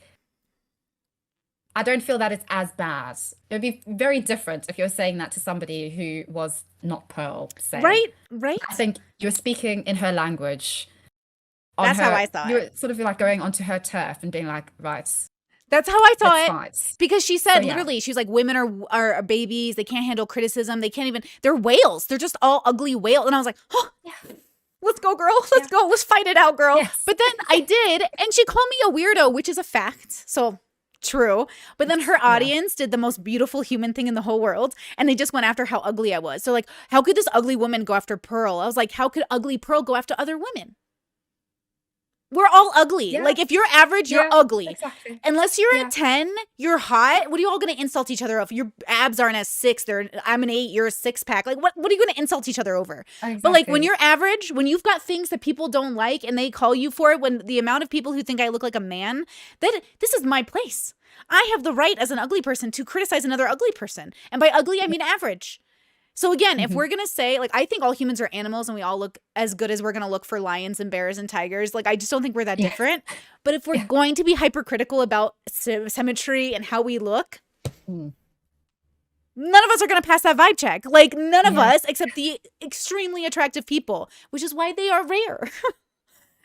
I don't feel that it's as bad. It would be very different if you're saying that to somebody who was not Pearl, say. right? Right? I think you're speaking in her language on That's how her, I saw it. you're sort of like going onto her turf and being like, right, That's how I saw let's it. fight. Because she So said yeah, literally, she was like, women are babies. They can't handle criticism. They can't even, they're whales. They're just all ugly whales. And I was like, oh, yeah, let's go, girl. Let's yeah, go. Let's fight it out, girl. yes, But then I did. And she called me a weirdo, which is a fact. So true. But then her yeah. audience did the most beautiful human thing in the whole world. And they just went after how ugly I was. So like, how could this ugly woman go after Pearl? I was like, how could ugly Pearl go after other women? We're all ugly. Yeah, Like if you're average, you're yeah, ugly. exactly. Unless you're a Yeah, 10, you're hot. What are you all gonna insult each other over? Your abs aren't a 6. I'm an 8, you're a 6-pack. Like what are you gonna insult each other over? But like when exactly. you're average, when you've got things that people don't like and they call you for it, when the amount of people who think I look like a man, that this is my place. I have the right as an ugly person to criticize another ugly person. And by ugly, I mean average. So again, if Mhm. we're going to say, like, I think all humans are animals and we all look as good as we're going to look for lions and bears and tigers. Like, I just don't think we're that Yes, different. But if we're yeah. going to be hypercritical about symmetry and how we look, Mm. none of us are going to pass that vibe check. Like, none of Yeah, us except the extremely attractive people, which is why they are rare.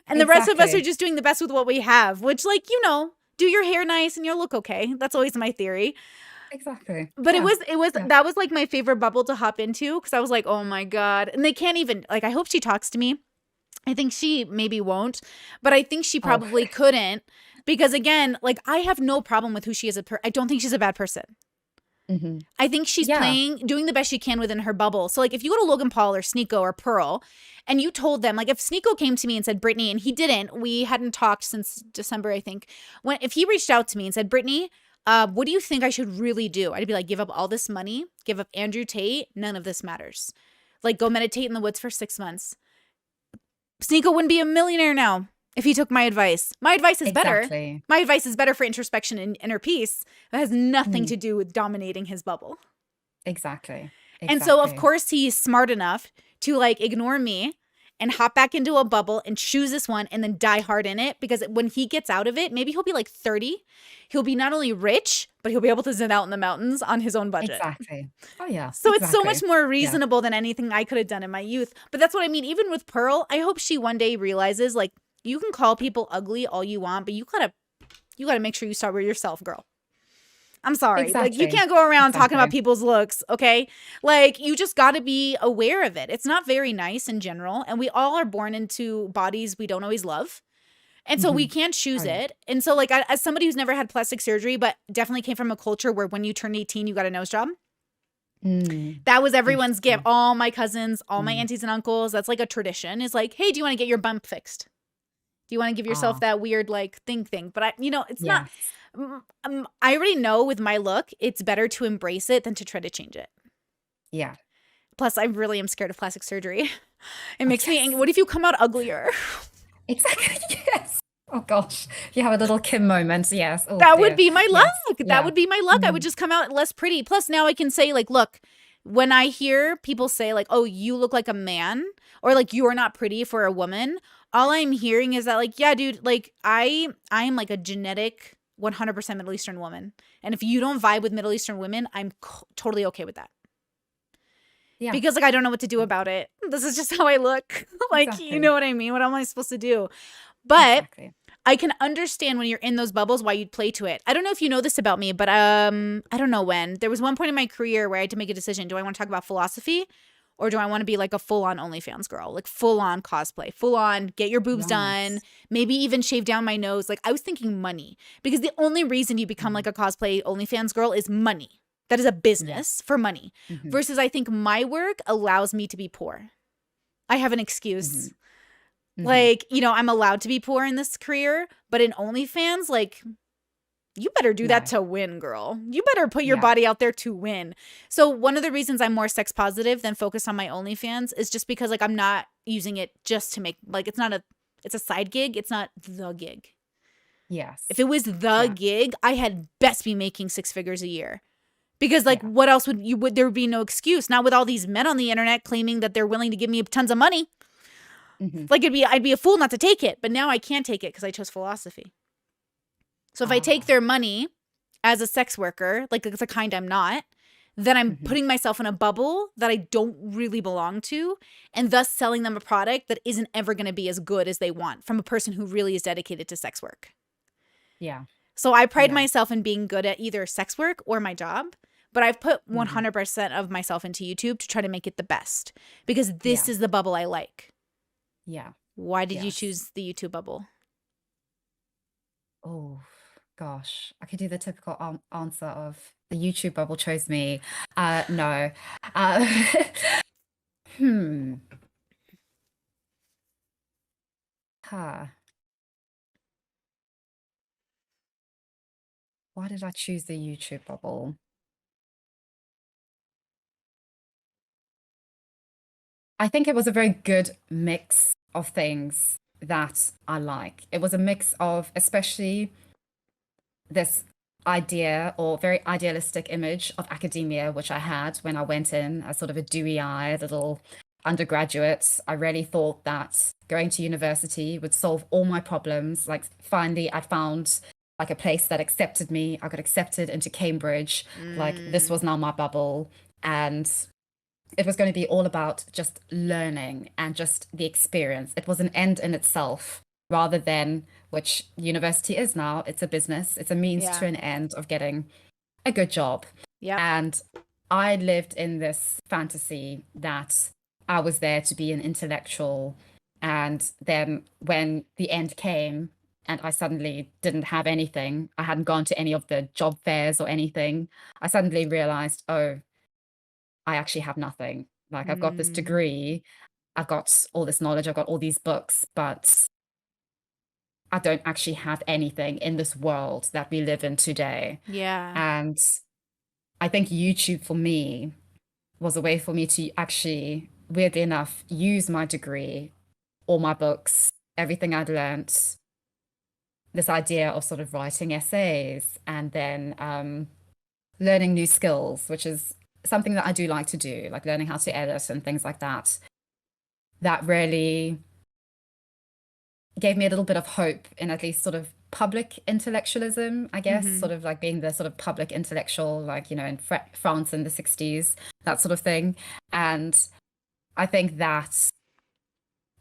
And the rest of us are exactly. just doing the best with what we have, which, like, do your hair nice and you'll look okay. That's always my theory. Exactly. But Yeah, yeah. that was like my favorite bubble to hop into because I was like, oh my God. And they can't even, like, I hope she talks to me I think she maybe won't, but I think she Oh, probably couldn't because again, like I have no problem with who she is. I don't think she's a bad person. hmm I think she's yeah, doing the best she can within her bubble. So like if you go to Logan Paul or Sneeko or Pearl and you told them, like if Sneeko came to me and said, Brittany, and he didn't, we hadn't talked since December, I think. If he reached out to me and said, Brittany, what do you think I should really do? I'd be like, give up all this money, give up Andrew Tate. None of this matters. Like go meditate in the woods for 6 months. Sneeko wouldn't be a millionaire now if he took my advice. My advice is better. exactly. My advice is better for introspection and inner peace. It has nothing Mm, to do with dominating his bubble. exactly. And so, of Exactly. course, he's smart enough to like ignore me and hop back into a bubble and choose this one and then die hard in it. Because when he gets out of it, maybe he'll be like 30. He'll be not only rich, but he'll be able to zen out in the mountains on his own budget. Exactly. Oh yeah, So it's so much exactly. more Yeah. reasonable than anything I could have done in my youth. But that's what I mean. Even with Pearl, I hope she one day realizes like you can call people ugly all you want, but you gotta make sure you start with yourself, girl. I'm sorry. Like you Exactly. can't go around talking about Exactly. people's looks, okay? Like you just got to be aware of it. It's not very nice in general, and we all are born into bodies we don't always love. And so we hmm can't Oh choose yeah. it. And so like as somebody who's never had plastic surgery but definitely came from a culture where when you turn 18 you got a nose job. Mm, That was everyone's gift. interesting. All my cousins, all my Mm. aunties and uncles, that's like a tradition. Is like, "Hey, do you want to get your bump fixed? Do you want to give yourself Ah, that weird like thing?" But it's not yes. I already know with my look, it's better to embrace it than to try to change it. Yeah. Plus, I really am scared of plastic surgery. It Oh makes me angry. yes. What if you come out uglier? Exactly. Yes. Oh gosh. You have a little Kim moment. Yes. Oh That would dear. be my luck. Yes. That Yeah. would be my luck. I would Mm. just come out less pretty. Plus, now I can say, like, look, when I hear people say, like, oh, you look like a man, or like you are not pretty for a woman, all I'm hearing is that, like, yeah, dude, like, I am like a genetic 100% Middle Eastern woman. And if you don't vibe with Middle Eastern women, I'm totally okay with that. Yeah. Because, like, I don't know what to do Yeah. about it. This is just how I look. Like, you Exactly. know what I mean? What am I supposed to do? But Exactly. I can understand when you're in those bubbles why you'd play to it. I don't know if you know this about me, but I don't know when. There was one point in my career where I had to make a decision. Do I want to talk about philosophy or do I want to be like a full-on OnlyFans girl? Like full-on cosplay, full-on get your boobs done, Yes. maybe even shave down my nose. Like I was thinking money because the only reason you become Mm. like a cosplay OnlyFans girl is money. That is a Yeah. business for money. hmm Versus I think my work allows me to be poor. I have an hmm excuse. hmm Like, I'm allowed to be poor in this career, but in OnlyFans, like, you better do that No. to win, girl. You better put your Yeah. body out there to win. So, one of the reasons I'm more sex positive than focused on my OnlyFans is just because, like, I'm not using it just to make, like, it's a side gig. It's not the gig. If Yes. it was the Yeah. gig, I had best be making 6 figures a year. Because like Yeah. what else there would be no excuse. Not with all these men on the internet claiming that they're willing to give me tons of money. hmm Like I'd be a fool not to take it, but now I can't take it because I chose philosophy. So if I take Ah. their money as a sex worker, like the kind I'm not, then I'm hmm putting myself in a bubble that I don't really belong to, and thus selling them a product that isn't ever going to be as good as they want from a person who really is dedicated to sex work. Yeah. So I pride Yeah. myself in being good at either sex work or my job, but I've put hmm 100% of myself into YouTube to try to make it the best because this Yeah. is the bubble I like. Yeah. Why did you Yes. choose the YouTube bubble? Oh gosh. I could do the typical answer of the YouTube bubble chose me. No. Uh, hmm. Huh. Why did I choose the YouTube bubble? I think it was a very good mix of things that I like. It was a mix of especially this idea or very idealistic image of academia, which I had when I went in as sort of a dewy-eyed little undergraduate. I really thought that going to university would solve all my problems. Like finally, I found like a place that accepted me. I got accepted into Cambridge. Like this Mm, was now my bubble. And it was going to be all about just learning and just the experience. It was an end in itself rather than, which university is now, it's a business, it's a means to yeah. an end of getting a good job. Yep. And I lived in this fantasy that I was there to be an intellectual And then when the end came and I suddenly didn't have anything, I hadn't gone to any of the job fairs or anything, I suddenly realized, oh, I actually have nothing. Like, I've got this Mm. degree, I've got all this knowledge, I've got all these books, but I don't actually have anything in this world that we live in today. Yeah. And I think YouTube for me was a way for me to actually, weirdly enough, use my degree, all my books, everything I'd learnt, this idea of sort of writing essays and then learning new skills, which is something that I do like to do, like learning how to edit and things like that. That really gave me a little bit of hope in at least sort of public intellectualism, I guess, Mm-hmm. sort of like being the sort of public intellectual, like, you know, in France in the 60s, that sort of thing. And I think that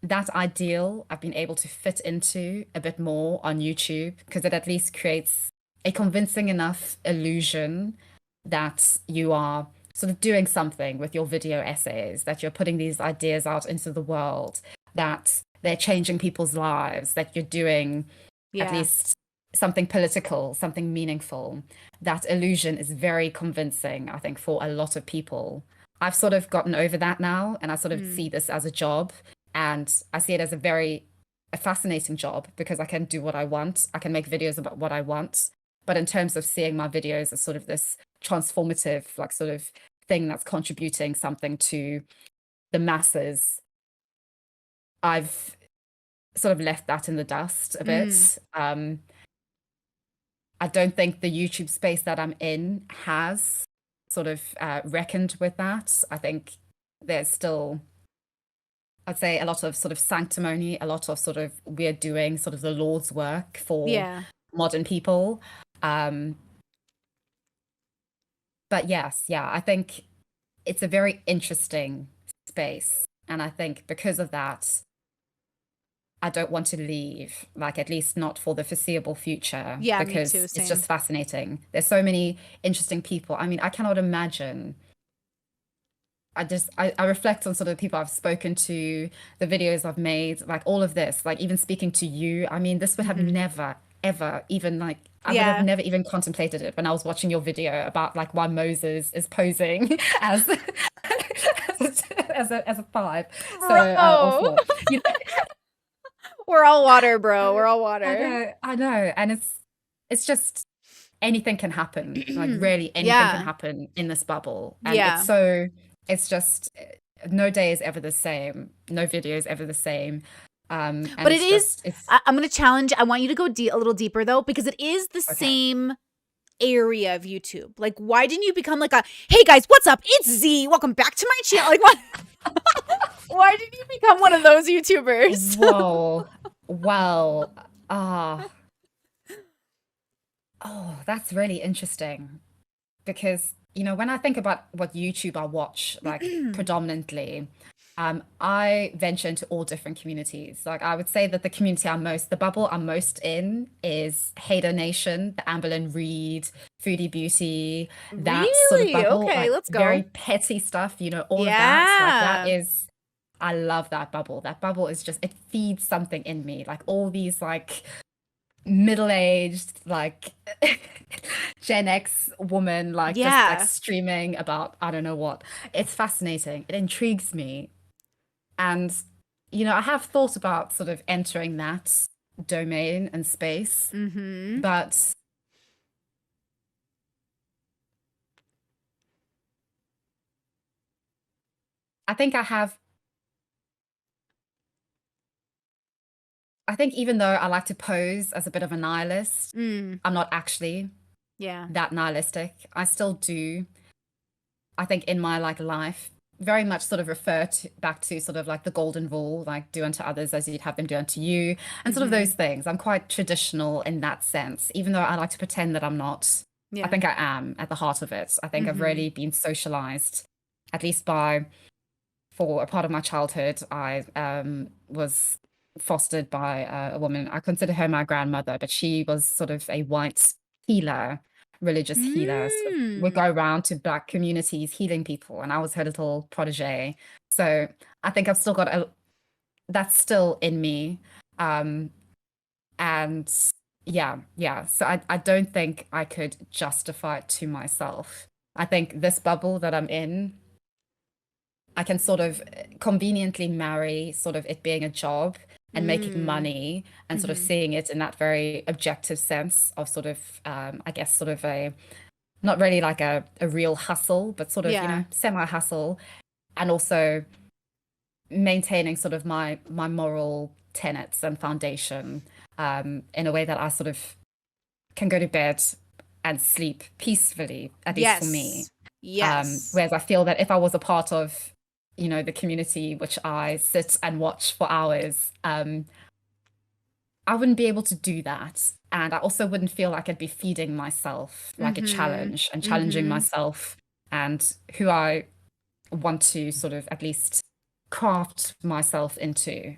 that ideal I've been able to fit into a bit more on YouTube because it at least creates a convincing enough illusion that you are sort of doing something with your video essays, that you're putting these ideas out into the world, that they're changing people's lives, that you're doing at Yeah. least something political, something meaningful. That illusion is very convincing, I think, for a lot of people. I've sort of gotten over that now, and I sort of Mm. see this as a job, and I see it as a fascinating job because I can do what I want. I can make videos about what I want. But in terms of seeing my videos as sort of this transformative, like sort of thing that's contributing something to the masses, I've sort of left that in the dust a Mm. bit. I don't think the YouTube space that I'm in has sort of reckoned with that. I think there's still, I'd say, a lot of sort of sanctimony, a lot of sort of we're doing sort of the Lord's work for Yeah. modern people. Um, but yes, yeah, I think it's a very interesting space. And I think because of that, I don't want to leave, like at least not for the foreseeable future, Yeah, me too. because it's Same. just fascinating. There's so many interesting people. I mean, I cannot imagine. I reflect on sort of the people I've spoken to, the videos I've made, like all of this, like even speaking to you. I mean, this would have Mm-hmm. never, ever even like I would have Yeah. never even contemplated it when I was watching your video about like why Moses is posing as as a five. So or Bro. four. You know, We're all water, bro. We're all I water. know, I know. And it's just anything can happen. Like really anything can Yeah. happen in this bubble. And Yeah. it's just no day is ever the same. No video is ever the same. And But it it's is, just it's I'm going to challenge, I want you to go a little deeper though, because it is the okay. same area of YouTube. Like, why didn't you become like a, hey guys, what's up? It's Z. Welcome back to my channel. Like, what? Why didn't you become one of those YouTubers? Whoa. Well, ah. Oh, that's really interesting because, you know, when I think about what YouTube I watch, like predominantly, I venture into all different communities. Like I would say that the bubble I'm most in is Hater Nation, the Amberlyn Reed, Foodie Beauty, that sort of Really? bubble, Okay, like let's very go. petty stuff, you know, all of that. Like that Yeah. is, I love that bubble. That bubble is just, it feeds something in me. Like all these like middle-aged like Gen X woman like just like Yeah. streaming about I don't know what. It's fascinating. It intrigues me. And you know, I have thought about sort of entering that domain and space, Mm-hmm. but I think I think even though I like to pose as a bit of a nihilist, Mm. I'm not actually Yeah. that nihilistic. I still do I think in my like life very much sort of refer to back to sort of like the golden rule, like do unto others as you'd have them do unto you, and sort of Mm-hmm. those things. I'm quite traditional in that sense, even though I like to pretend that I'm not. I Yeah. think I am at the heart of it. I think I've Mm-hmm. really been socialized, at least by for a part of my childhood. I was fostered by a woman. I consider her my grandmother, but she was sort of a white healer, religious healer. Sort of would Mm. go around to black communities healing people, and I was her little protege. So I think I've still got that's still in me. Um, and yeah. So I don't think I could justify it to myself. I think this bubble that I'm in, I can sort of conveniently marry sort of it being a job and making Mm. money and sort of Mm-hmm. seeing it in that very objective sense of sort of, I guess, sort of a not really like a real hustle, but sort of, Yeah. semi hustle, and also maintaining sort of my moral tenets and foundation in a way that I sort of can go to bed and sleep peacefully, at least for me. Yes. Yes. Whereas I feel that if I was a part of, the community which I sit and watch for hours, I wouldn't be able to do that. And I also wouldn't feel like I'd be feeding myself like a Mm-hmm. challenge and challenging Mm-hmm. myself and who I want to sort of at least craft myself into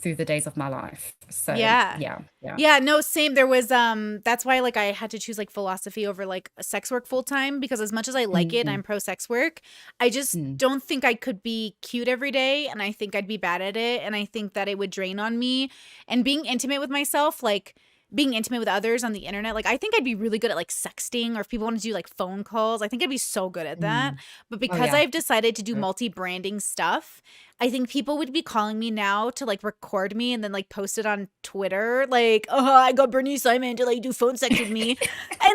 through the days of my life. So Yeah. yeah. Yeah, no, same. There was that's why like I had to choose like philosophy over like sex work full time because as much as I like it, Mm, I'm pro sex work. I just mm, don't think I could be cute every day and I think I'd be bad at it and I think that it would drain on me. And being intimate with myself, like being intimate with others on the internet, like I think I'd be really good at like sexting or if people want to do like phone calls, I think I'd be so good at that. mm. But Oh because yeah. I've decided to do Good. multi-branding stuff, I think people would be calling me now to like record me and then like post it on Twitter. Like, oh, I got Brittany Simon to like do phone sex with me. And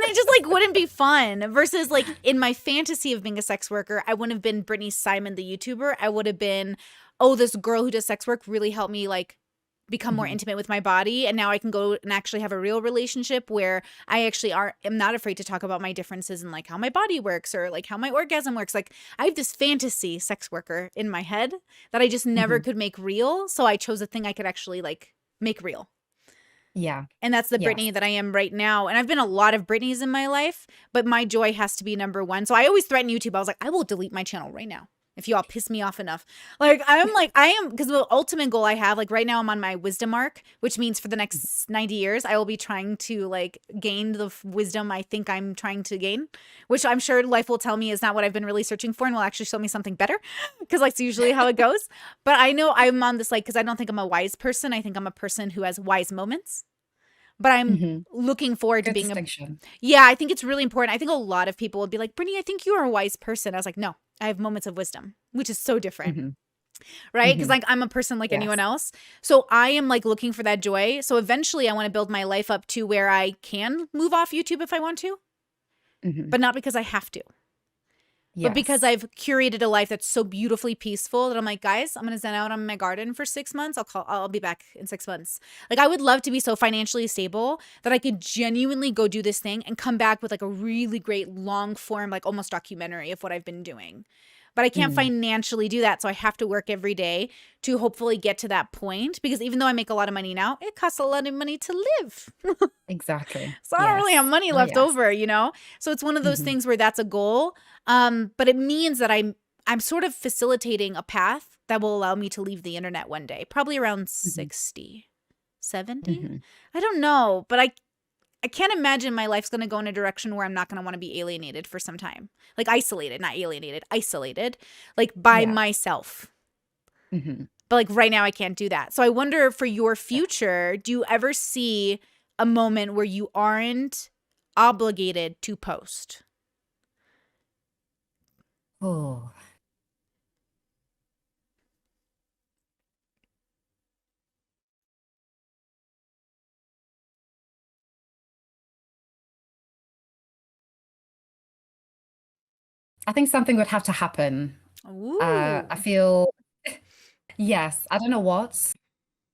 it just like wouldn't be fun. Versus like in my fantasy of being a sex worker, I wouldn't have been Brittany Simon, the YouTuber. I would have been, oh, this girl who does sex work really helped me like become more Mhm, intimate with my body and now I can go and actually have a real relationship where I actually am not afraid to talk about my differences and like how my body works or like how my orgasm works. Like I have this fantasy sex worker in my head that I just never mhm. could make real, so I chose a thing I could actually like make real. Yeah. And that's the Yes. Brittany that I am right now. And I've been a lot of Britneys in my life, but my joy has to be number one. So I always threaten YouTube. I was like, I will delete my channel right now if you all piss me off enough. Like, I am, because the ultimate goal I have, like right now I'm on my wisdom arc, which means for the next 90 years, I will be trying to like gain the wisdom I think I'm trying to gain, which I'm sure life will tell me is not what I've been really searching for and will actually show me something better because that's usually how it goes. But I know I'm on this, like, because I don't think I'm a wise person. I think I'm a person who has wise moments, but I'm Mhm. looking forward to Good being a, distinction. yeah, I think it's really important. I think a lot of people would be like, Brittany, I think you are a wise person. I was like, no, I have moments of wisdom, which is so different, Mhm, right? Because mhm. like I'm a person like anyone Yes. else. So I am like looking for that joy. So eventually I want to build my life up to where I can move off YouTube if I want to, Mhm. but not because I have to. But because Yes. I've curated a life that's so beautifully peaceful that I'm like, guys, I'm gonna zen out on my garden for 6 months. I'll be back in 6 months. Like I would love to be so financially stable that I could genuinely go do this thing and come back with like a really great long form, like almost documentary of what I've been doing. But I can't Mm. financially do that. So I have to work every day to hopefully get to that point. Because even though I make a lot of money now, it costs a lot of money to live. Exactly. So I don't really have Yes. money Oh left yes. over, you know? So it's one of those Mhm, things where that's a goal. But it means that I'm sort of facilitating a path that will allow me to leave the internet one day, probably around mhm, 60, 70. mhm. I don't know, but I can't imagine my life's going to go in a direction where I'm not going to want to be alienated for some time. Like isolated, not alienated, isolated, like by Yeah. myself. Mhm. But like right now I can't do that. So I wonder for your future, do you ever see a moment where you aren't obligated to post? Oh, I think something would have to happen. I Ooh. feel, yes, I don't know what,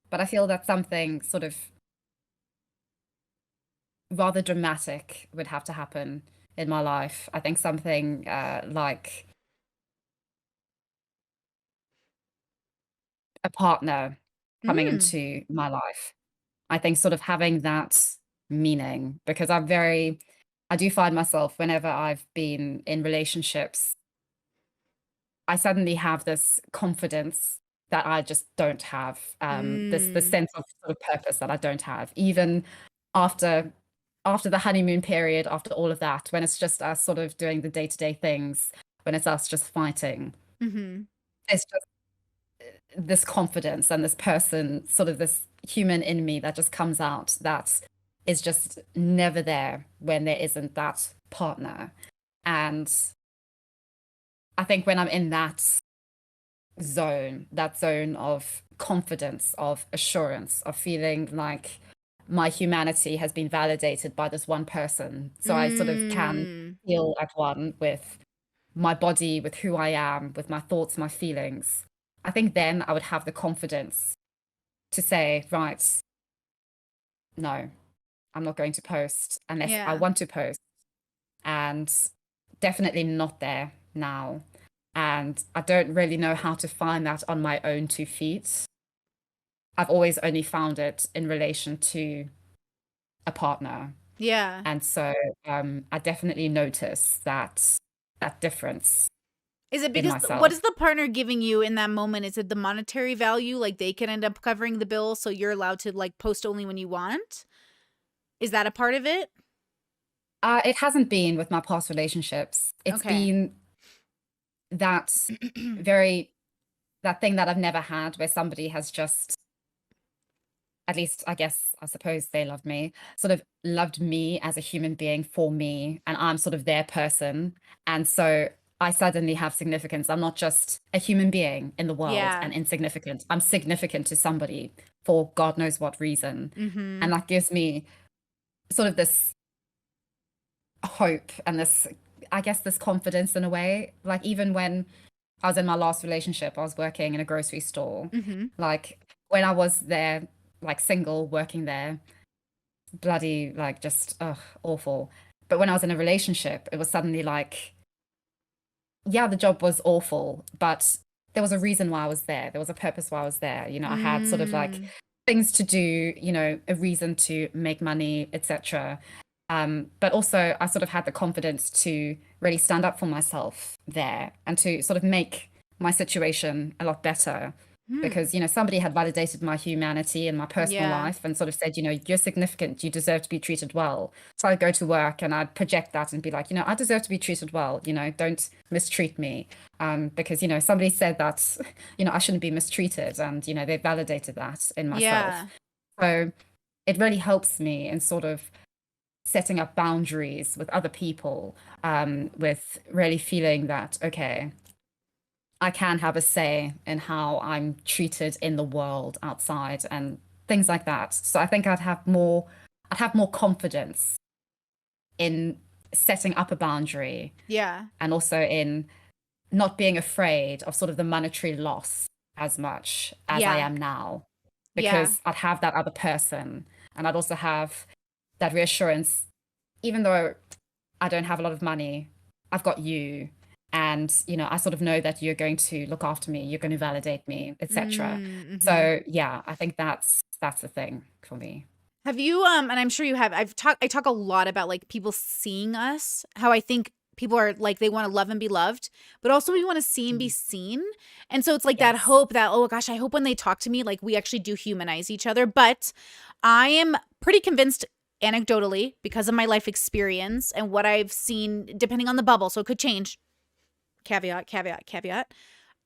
but I feel that something sort of rather dramatic would have to happen in my life. I think something like a partner coming Mm. into my life. I think sort of having that meaning because I do find myself whenever I've been in relationships, I suddenly have this confidence that I just don't have, this Mm. sense of sort of purpose that I don't have, even after the honeymoon period, after all of that, when it's just us sort of doing the day-to-day things, when it's us just fighting. Mhm. It's just this confidence and this person, sort of this human in me that just comes out that is just never there when there isn't that partner. And I think when I'm in that zone of confidence, of assurance, of feeling like my humanity has been validated by this one person. So I sort of can Mm. feel at one with my body, with who I am, with my thoughts, my feelings. I think then I would have the confidence to say, right, no, I'm not going to post unless I Yeah. want to post. And definitely not there now. And I don't really know how to find that on my own 2 feet. I've always only found it in relation to a partner. Yeah. And so I definitely notice that difference Is it in because what myself. is the partner giving you in that moment? Is it the monetary value? Like they can end up covering the bill, so you're allowed to like post only when you want? Is that a part of it? It hasn't been with my past relationships. It's Okay. been that very, that thing that I've never had where somebody has just, at least I guess, I suppose they love me, sort of loved me as a human being for me, and I'm sort of their person. And so I suddenly have significance. I'm not just a human being in the world Yeah. and insignificant. I'm significant to somebody for God knows what reason. Mm-hmm. And that gives me sort of this hope and this, I guess, this confidence in a way. Like even when I was in my last relationship, I was working in a grocery store. Mm-hmm. Like when I was there, like single, working there, bloody, like just awful. But when I was in a relationship, it was suddenly like, yeah, the job was awful, but there was a reason why I was there. There was a purpose why I was there. You know, I had sort of like Mm. things to do, you know, a reason to make money, etc. But also I sort of had the confidence to really stand up for myself there and to sort of make my situation a lot better Hmm. because, you know, somebody had validated my humanity and my personal Yeah. life and sort of said, you know, you're significant, you deserve to be treated well. So I'd go to work and I'd project that and be like, you know, I deserve to be treated well, you know, don't mistreat me. Because, you know, somebody said that, you know, I shouldn't be mistreated and, you know, they validated that in myself. Yeah. So it really helps me in sort of setting up boundaries with other people, with really feeling that, okay, I can have a say in how I'm treated in the world outside and things like that. So I think I'd have more confidence in setting up a boundary Yeah. and also in not being afraid of sort of the monetary loss as much as I Yeah. am now, Yeah. because I'd have that other person and I'd also have that reassurance, even though I don't have a lot of money, I've got you. And, you know, I sort of know that you're going to look after me, you're going to validate me, etc. Mm-hmm. So yeah, I think that's the thing for me. Have you and I'm sure you have, I talk a lot about like people seeing us, how I think people are like they want to love and be loved, but also we want to see and be Mm. seen. And so it's like that Yes. hope that, oh gosh, I hope when they talk to me like we actually do humanize each other. But I am pretty convinced anecdotally because of my life experience and what I've seen depending on the bubble, so it could change. Caveat, caveat, caveat.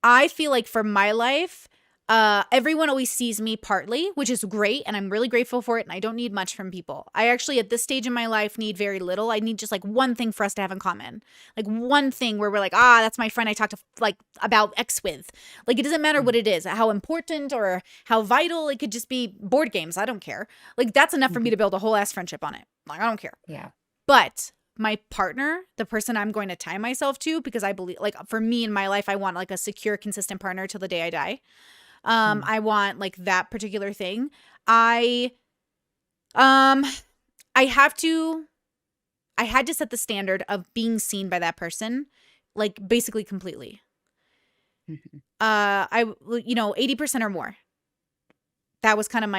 I feel like for my life, everyone always sees me partly, which is great. And I'm really grateful for it. And I don't need much from people. I actually, at this stage in my life, need very little. I need just like one thing for us to have in common. Like one thing where we're like, ah, that's my friend I talked to like about X with. Like it doesn't matter what Mm. it is, how important or how vital. It could just be board games. I don't care. Like that's enough for me Mhm. to build a whole ass friendship on it. Like I don't care. Yeah. But my partner, the person I'm going to tie myself to, because I believe, like for me in my life, I want like a secure, consistent partner till the day I die. Mm. I want like that particular thing. I um I have to I had to set the standard of being seen by that person like basically completely. Mhm. I 80% or more. That was kind of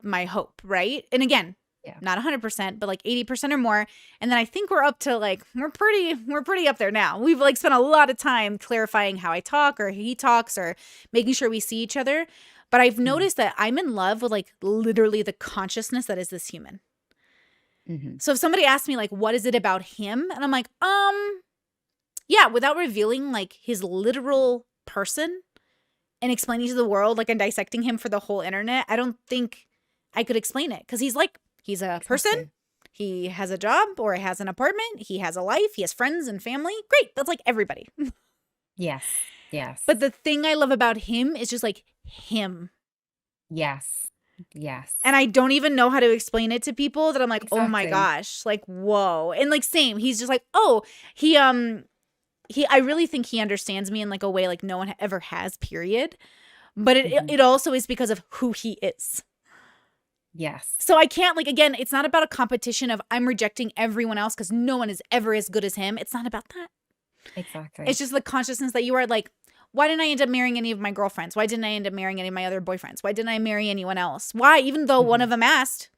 my hope, right? And again, Yeah. not 100%, but like 80% or more. And then I think we're up to like we're pretty up there now. We've like spent a lot of time clarifying how I talk or he talks or making sure we see each other. But I've Mm. noticed that I'm in love with like literally the consciousness that is this human. Mhm. So if somebody asks me like what is it about him? And I'm like, yeah, without revealing like his literal person, and explaining to the world, like, and dissecting him for the whole internet, I don't think I could explain it, because he's a person. Exactly. He has a job or has an apartment. He has a life. He has friends and family. Great. That's like everybody. Yes. Yes. But the thing I love about him is just like him. Yes. Yes. And I don't even know how to explain it to people, that I'm like, oh my Exactly. gosh, like, whoa. And like, same. He's just like, oh, I really think he understands me in like a way like no one ever has, period. But it also is because of who he is. Yes. So I can't, like, again, it's not about a competition of I'm rejecting everyone else because no one is ever as good as him. It's not about that. Exactly. It's just the consciousness that you are like, why didn't I end up marrying any of my girlfriends? Why didn't I end up marrying any of my other boyfriends? Why didn't I marry anyone else? Why? Even though one of them asked.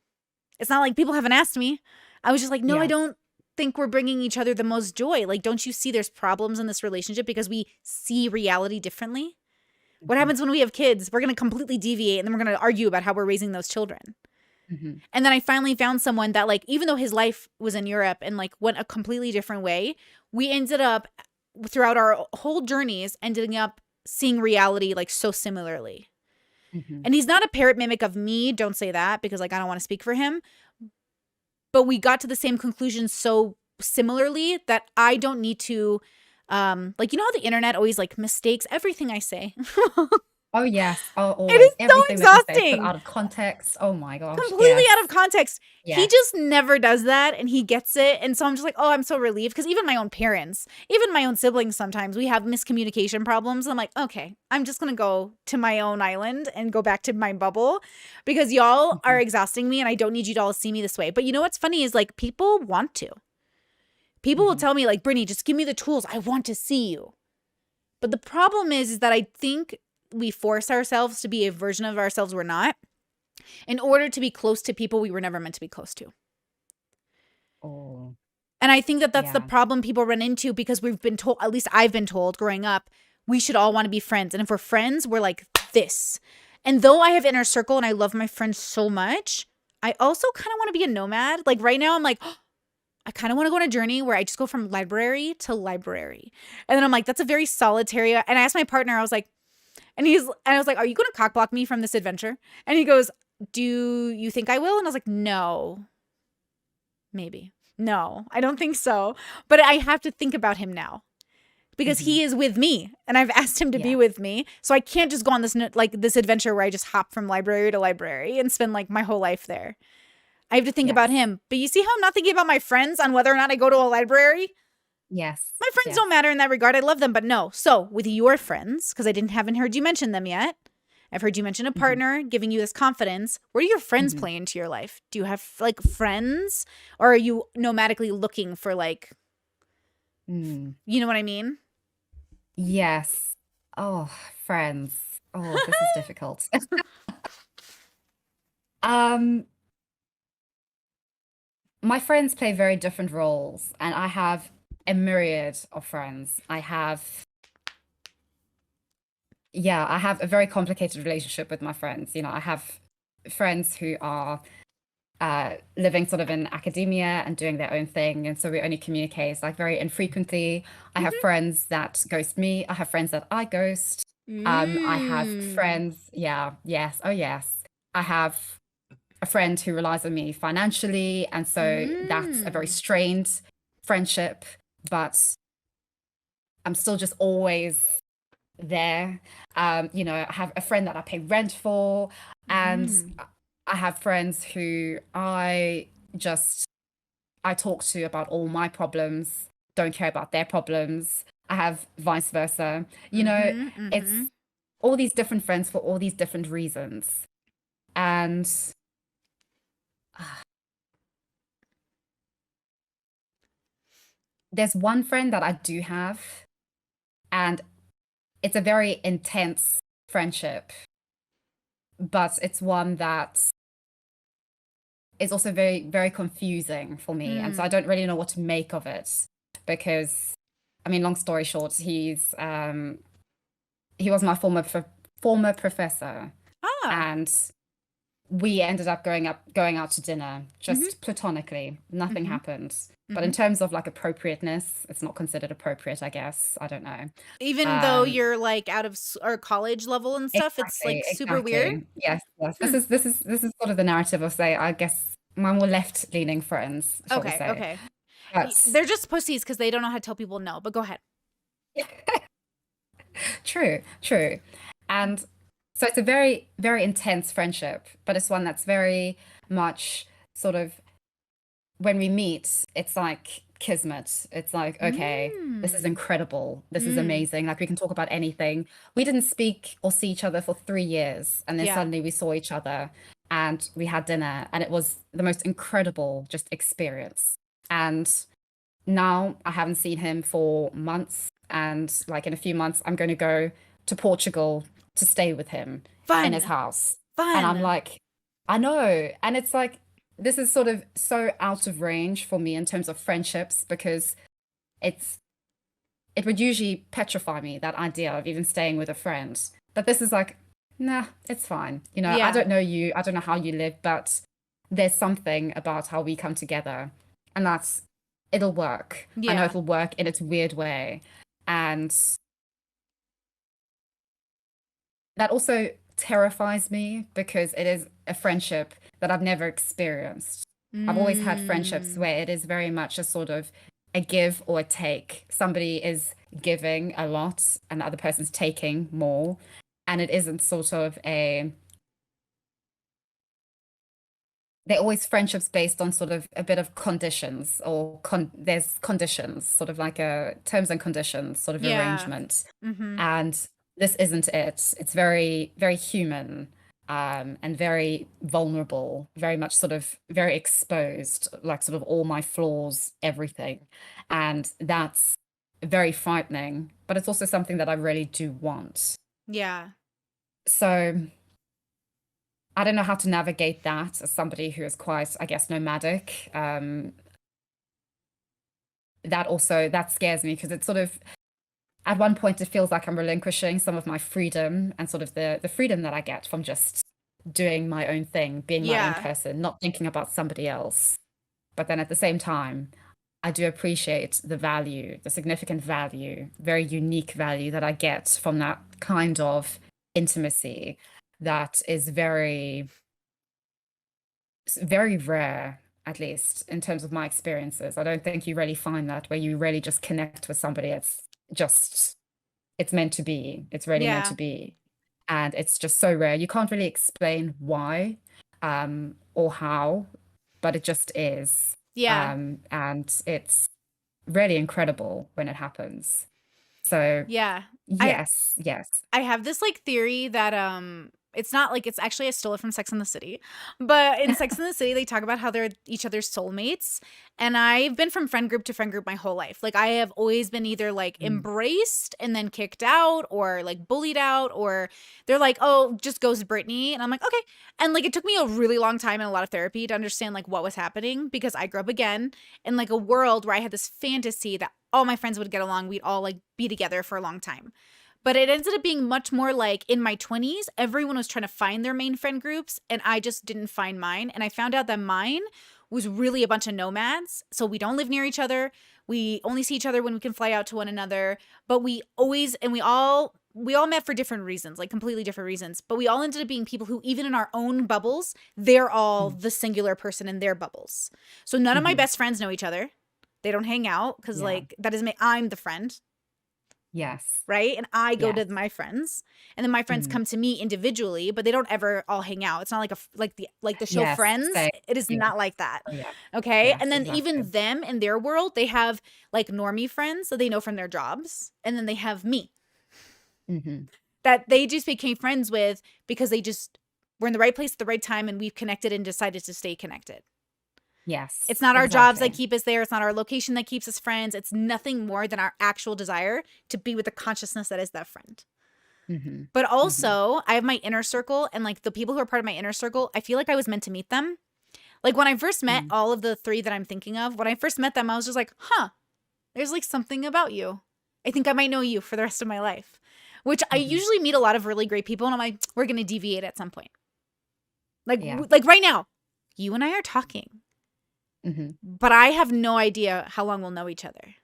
It's not like people haven't asked me. I was just like, no, I don't think we're bringing each other the most joy. Like, don't you see there's problems in this relationship because we see reality differently? What happens when we have kids? We're going to completely deviate, and then we're going to argue about how we're raising those children. And then I finally found someone that, like, even though his life was in Europe and like went a completely different way, we ended up throughout our whole journeys ending up seeing reality like so similarly. And he's not a parrot mimic of me. Don't say that, because like I don't want to speak for him. But we got to the same conclusion so similarly that I don't need to, like, you know how the internet always like mistakes everything I say. Oh yes. Oh, always. It is so Everything that you say is exhausting. put out of context. Oh my gosh. Completely out of context. Yes. He just never does that, and he gets it. And so I'm just like, oh, I'm so relieved, because even my own parents, even my own siblings, sometimes we have miscommunication problems. I'm like, okay, I'm just gonna go to my own island and go back to my bubble, because y'all are exhausting me, and I don't need you to all see me this way. But you know what's funny is, like, people want to. People will tell me, like, Brittany, just give me the tools. I want to see you. But the problem is that I think we force ourselves to be a version of ourselves we're not, in order to be close to people we were never meant to be close to. Oh. And I think that that's the problem people run into, because we've been told, at least I've been told growing up, we should all want to be friends. And if we're friends, we're like this. And though I have inner circle and I love my friends so much, I also kind of want to be a nomad. Like right now I'm like, oh, I kind of want to go on a journey where I just go from library to library. And then I'm like, that's a very solitary. And I asked my partner, I was like, and I was like, are you going to cockblock me from this adventure? And he goes, do you think I will? And I was like, no, maybe. No, I don't think so. But I have to think about him now, because he is with me and I've asked him to be with me. So I can't just go on this adventure where I just hop from library to library and spend like my whole life there. I have to think about him. But you see how I'm not thinking about my friends on whether or not I go to a library? Yes. My friends don't matter in that regard. I love them, but no. So with your friends, because I haven't heard you mention them yet. I've heard you mention a partner giving you this confidence. Where do your friends play into your life? Do you have like friends, or are you nomadically looking for like, you know what I mean? Yes. Oh, friends. Oh, this is difficult. My friends play very different roles, and I have a myriad of friends. I have a very complicated relationship with my friends. You know, I have friends who are living sort of in academia and doing their own thing, and so we only communicate like very infrequently. I have friends that ghost me. I have friends that I ghost. I have friends, yes, oh yes. I have a friend who relies on me financially, and so that's a very strained friendship, but I'm still just always there. You know, I have a friend that I pay rent for, and I have friends who I talk to about all my problems, don't care about their problems. I have vice versa. You know, it's all these different friends for all these different reasons. And there's one friend that I do have, and it's a very intense friendship, but it's one that is also very, very confusing for me. And so I don't really know what to make of it, because, I mean, long story short, he was my former professor. And we ended up going out to dinner Mm-hmm. just platonically. Nothing Mm-hmm. happened. But Mm-hmm. in terms of like appropriateness, it's not considered appropriate, I guess. I don't know. Even though Um, you're like out of or college level and stuff, it's exactly, like super weird. exactly. Yes, yes. Hmm. This is sort of the narrative of, say, I guess, my more left-leaning friends, shall we Okay, say. okay. But They're just pussies because they don't know how to tell people no, but go ahead. true, true. And so it's a very, very intense friendship, but it's one that's very much sort of, when we meet, it's like kismet. It's like, okay, this is Mm. incredible. This is Mm. amazing. Like, we can talk about anything. We didn't speak or see each other for 3 years, and then Yeah. suddenly we saw each other and we had dinner, and it was the most incredible just experience. And now I haven't seen him for months, and like in a few months, I'm going to go to Portugal to stay with him in his Fun. house. And I'm Fun. like, I know. And it's like, this is sort of so out of range for me in terms of friendships, because it's it would usually petrify me, that idea of even staying with a friend. But this is like, nah, it's fine. I Yeah. don't know you, I don't know how you live, but there's something about how we come together, and it'll work. I know Yeah. it'll work in its weird way. And that also terrifies me because it is a friendship that I've never experienced. I've always had friendships Mm. where it is very much a sort of a give or a take. Somebody is giving a lot and the other person's taking more. And it isn't sort of they're always friendships based on sort of a bit of conditions, or there's conditions, sort of like a terms and conditions sort of Yeah. arrangement. Mm-hmm. And this isn't it. It's very, very human, and very vulnerable, very much sort of very exposed, like sort of all my flaws, everything. And that's very frightening, but it's also something that I really do want. Yeah. So I don't know how to navigate that as somebody who is quite, I guess, nomadic. That scares me, because it's sort of, at one point it feels like I'm relinquishing some of my freedom, and sort of the freedom that I get from just doing my own thing, being my own Yeah. person, not thinking about somebody else. But then at the same time, I do appreciate the value, the significant value, very unique value that I get from that kind of intimacy that is very, very rare, at least in terms of my experiences. I don't think you really find that, where you really just connect with somebody. Just, it's meant to be. It's really meant Yeah. to be. And it's just so rare. You can't really explain why, or how, but it just is. Yeah. And it's really incredible when it happens. So Yeah. I yes, yes. I have this like theory that it's not like, it's actually, I stole it from Sex and the City. But in Sex and the City they talk about how they're each other's soulmates. And I've been from friend group to friend group my whole life. Like I have always been either like Mm, embraced and then kicked out, or like bullied out, or they're like, "Oh, just goes Brittany." And I'm like, "Okay." And like it took me a really long time and a lot of therapy to understand like what was happening, because I grew up again in like a world where I had this fantasy that all my friends would get along, we'd all like be together for a long time. But it ended up being much more like in my 20s, everyone was trying to find their main friend groups, and I just didn't find mine. And I found out that mine was really a bunch of nomads. So we don't live near each other. We only see each other when we can fly out to one another. But we always, and we all met for different reasons, like completely different reasons. But we all ended up being people who, even in our own bubbles, they're all mm, the singular person in their bubbles. So none of my mhm. best friends know each other. They don't hang out because, Yeah. like, that doesn't make, I'm the friend, Yes. right? And I go Yes. to my friends, and then my friends Mm. come to me individually, but they don't ever all hang out. It's not like like the show Yes. Friends. Same. It is Yeah. not like that. Oh, yeah. Okay? Yes, And then even exactly. them in their world, they have like normie friends that they know from their jobs, and then they have me Hmm. that they just became friends with because they just were in the right place at the right time, and we've connected and decided to stay connected. It's Yes, not our jobs that exactly. keep us there. It's not our location that keeps us friends. It's nothing more than our actual desire to be with the consciousness that is that friend. Hmm. But Hmm. also, I have my inner circle, and like the people who are part of my inner circle, I feel like I was meant to meet them. Like when I first met Mm. all of the three that I'm thinking of, when I first met them, I was just like, huh, there's like something about you. I think I might know you for the rest of my life, which I Hmm. usually meet a lot of really great people, and I'm like, we're going to deviate at some point. Like, Yeah. like right now, you and I are talking, Hmm. but I have no idea how long we'll know each other.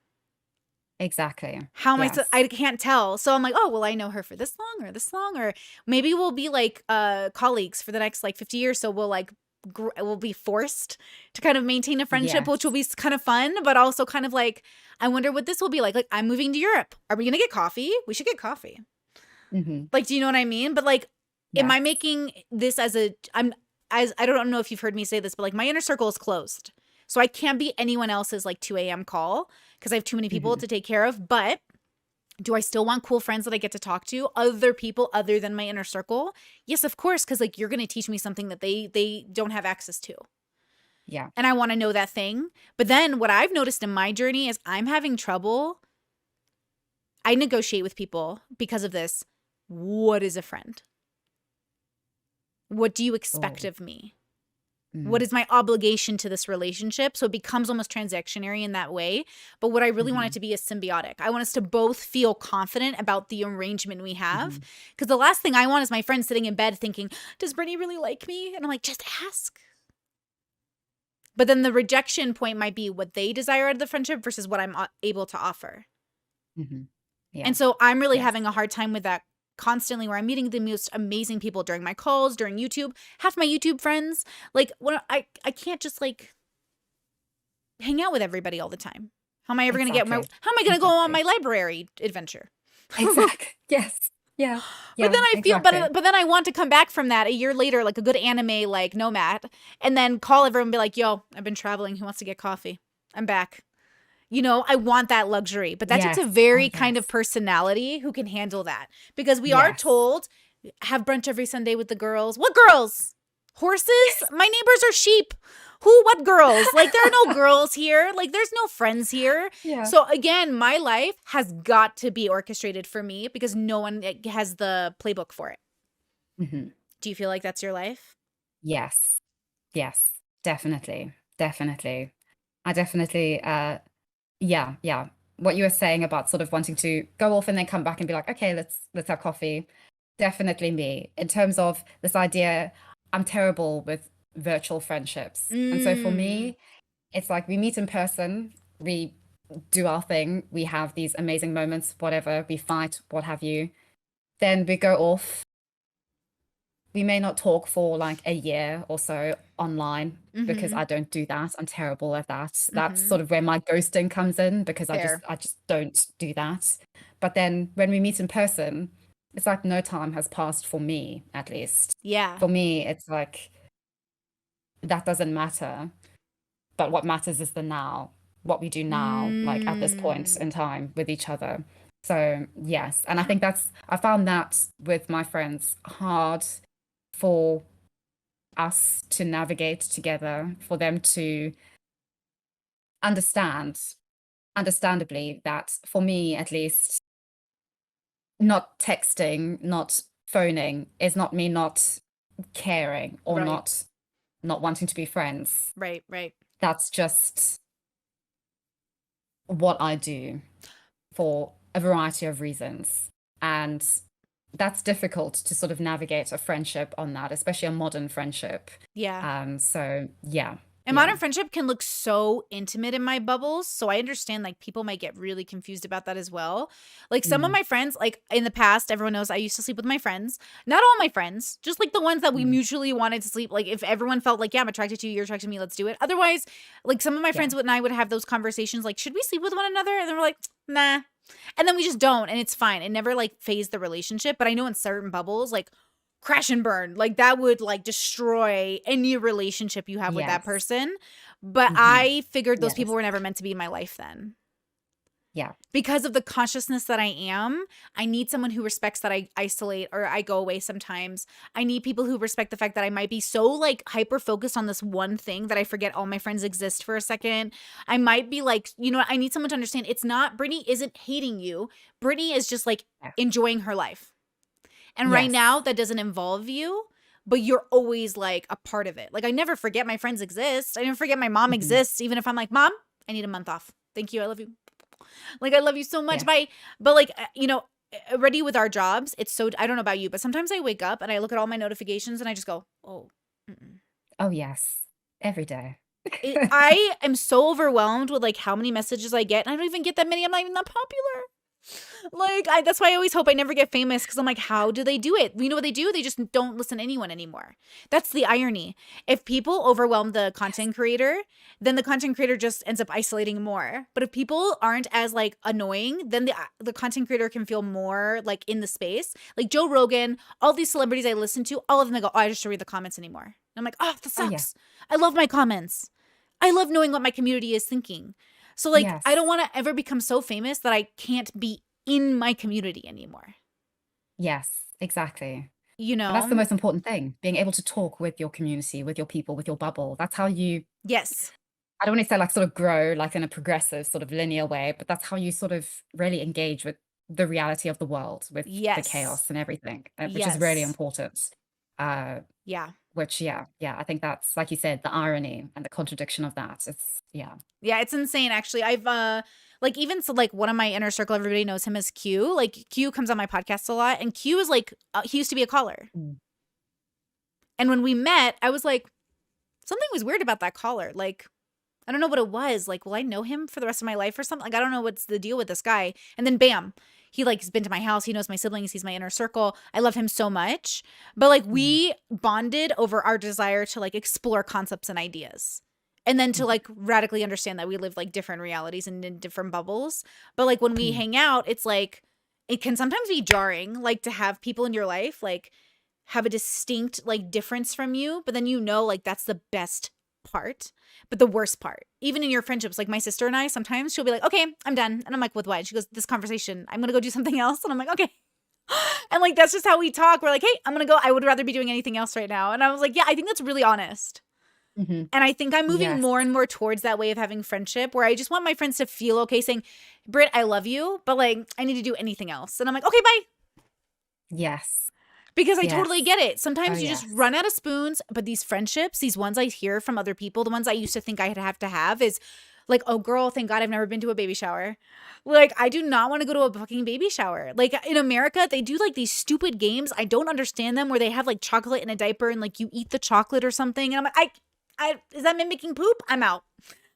Exactly. How am Yes. I can't tell. So I'm like, oh, will I know her for this long, or maybe we'll be like colleagues for the next like 50 years. So we'll like we'll be forced to kind of maintain a friendship, which will Yes. be kind of fun, but also kind of like, I wonder what this will be like. Like, I'm moving to Europe. Are we gonna get coffee? We should get coffee. Hmm. Like, do you know what I mean? But like, am Yes. I making this as a I don't know if you've heard me say this, but like my inner circle is closed. So I can't be anyone else's like 2 a.m. call because I have too many people Hmm. to take care of. But do I still want cool friends that I get to talk to? Other people other than my inner circle? Yes, of course, because like you're gonna teach me something that they don't have access to. Yeah. And I want to know that thing. But then what I've noticed in my journey is I'm having trouble. I negotiate with people because of this. What is a friend? What do you expect Oh. of me? What Mm. is my obligation to this relationship? So it becomes almost transactionary in that way. But what I really want it Hmm. to be is symbiotic. I want us to both feel confident about the arrangement we have. Hmm. Because the last thing I want is my friend sitting in bed thinking, does Brittany really like me? And I'm like, just ask. But then the rejection point might be what they desire out of the friendship versus what I'm able to offer. Hmm. Yeah. And so I'm really Yes. having a hard time with that constantly, where I'm meeting the most amazing people during my calls, during YouTube. Half my YouTube friends, like, when I can't just like hang out with everybody all the time. How am I ever going to get Exactly. how am I going to go on Exactly. my library adventure? Exactly. Yes. Yeah. But Yeah. then I feel, Exactly. but then I want to come back from that a year later, like a good anime, like Nomad, and then call everyone and be like, yo, I've been traveling. Who wants to get coffee? I'm back. You know, I want that luxury, but that takes a Yes. Oh, very kind of yes. personality who can handle that, because we are Yes. told, have brunch every Sunday with the girls. What girls? Horses? Yes. My neighbors are sheep. Who, what girls? Like, there are no girls here. Like, there's no friends here. Yeah. So again, my life has got to be orchestrated for me because no one has the playbook for it. Hmm. Do you feel like that's your life? Yes. Yes. Definitely. Definitely. I definitely, yeah, yeah. What you were saying about sort of wanting to go off and then come back and be like, okay, let's have coffee. Definitely me. In terms of this idea, I'm terrible with virtual friendships. And so for Mm, me, it's like we meet in person, we do our thing, we have these amazing moments, whatever, we fight, what have you. Then we go off. We may not talk for like a year or so online because mm-hmm. I don't do that. I'm terrible at that. That's Mm-hmm. sort of where my ghosting comes in because Fair. I just don't do that. But then when we meet in person, it's like no time has passed for me, at least. Yeah. For me, it's like that doesn't matter. But what matters is the now, what we do now, like at this point Mm. in time with each other. So, yes. And I think I found that with my friends hard for us to navigate together, for them to understandably, that for me at least, not texting, not phoning is not me not caring or Right. not wanting to be friends. Right. Right. That's just what I do for a variety of reasons. And that's difficult to sort of navigate a friendship on that, especially a modern friendship. Yeah. So yeah, And yeah. modern friendship can look so intimate in my bubbles. So I understand like people might get really confused about that as well. Like some of Mm, my friends, like in the past, everyone knows I used to sleep with my friends. Not all my friends, just like the ones that we mm, mutually wanted to sleep. Like if everyone felt like, yeah, I'm attracted to you, you're attracted to me, let's do it. Otherwise, like some of my yeah. friends and I would have those conversations like, should we sleep with one another? And then we're like, nah. And then we just don't. And it's fine. It never like phased the relationship. But I know in certain bubbles, like crash and burn, like that would like destroy any relationship you have with that Yes. person. But Hmm. I figured those people Yes. were never meant to be in my life then. Yeah. Because of the consciousness that I am, I need someone who respects that I isolate or I go away sometimes. I need people who respect the fact that I might be so like hyper focused on this one thing that I forget all my friends exist for a second. I might be like, you know, I need someone to understand it's not, Brittany isn't hating you. Brittany is just like Yeah. enjoying her life. And right now, Yes. that doesn't involve you, but you're always like a part of it. Like, I never forget my friends exist. I never forget my mom Hmm. exists, even if I'm like, Mom, I need a month off. Thank you. I love you. Like, I love you so much. Yeah. Bye. But, like, you know, already with our jobs, it's so, I don't know about you, but sometimes I wake up and I look at all my notifications and I just go, oh. Mm-mm. Oh, yes. Every day. I am so overwhelmed with like how many messages I get. And I don't even get that many. I'm not even that popular. Like, that's why I always hope I never get famous, because I'm like, how do they do it? You know what they do? They just don't listen to anyone anymore. That's the irony. If people overwhelm the content creator, then the content creator just ends up isolating more. But if people aren't as like annoying, then the content creator can feel more like in the space. Like Joe Rogan, all these celebrities I listen to, all of them, they go, oh, I just don't read the comments anymore. And I'm like, oh, that Oh, yeah. sucks. I love my comments. I love knowing what my community is thinking. So like, Yes. I don't want to ever become so famous that I can't be in my community anymore. Yes, exactly. You And that's the know? most important thing, being able to talk with your community, with your people, with your bubble. That's how you, Yes. I don't want to say like sort of grow like in a progressive sort of linear way, but that's how you sort of really engage with the reality of the world, with the Yes. chaos and everything, which is really Yes. important. Uh, Yeah. which, yeah, I think that's, like you said, the irony and the contradiction of that. It's, yeah. Yeah, it's insane actually. I've like even so like one of my inner circle, everybody knows him as Q. Like Q comes on my podcast a lot, and Q is like he used to be a caller. Mm. And when we met, I was like, something was weird about that caller. Like, I don't know what it was. Like, will I know him for the rest of my life or something? Like, I don't know what's the deal with this guy. And then bam, he like has been to my house. He knows my siblings. He's my inner circle. I love him so much. But like Mm. we bonded over our desire to like explore concepts and ideas. And then to Mm. like radically understand that we live like different realities and in different bubbles. But like when we Mm. hang out, it's like it can sometimes be jarring, like to have people in your life like have a distinct like difference from you, but then you know like that's the best part. But the worst part, even in your friendships, like my sister and I, sometimes she'll be like, okay, I'm done. And I'm like, with what? And she goes, this conversation, I'm going to go do something else. And I'm like, okay. And like, that's just how we talk. We're like, hey, I'm going to go. I would rather be doing anything else right now. And I was like, yeah, I think that's really honest. Mhm. And I think I'm moving Yes. more and more towards that way of having friendship where I just want my friends to feel okay saying, Britt, I love you, but like, I need to do anything else. And I'm like, okay, bye. Yes. Because I Yes. totally get it. Sometimes Oh, you just yes. run out of spoons, but these friendships, these ones I hear from other people, the ones I used to think I'd have to have is like, oh girl, thank God I've never been to a baby shower. Like, I do not want to go to a fucking baby shower. Like in America, they do like these stupid games. I don't understand them where they have like chocolate in a diaper and like you eat the chocolate or something. And I'm like, is that mimicking poop? I'm out.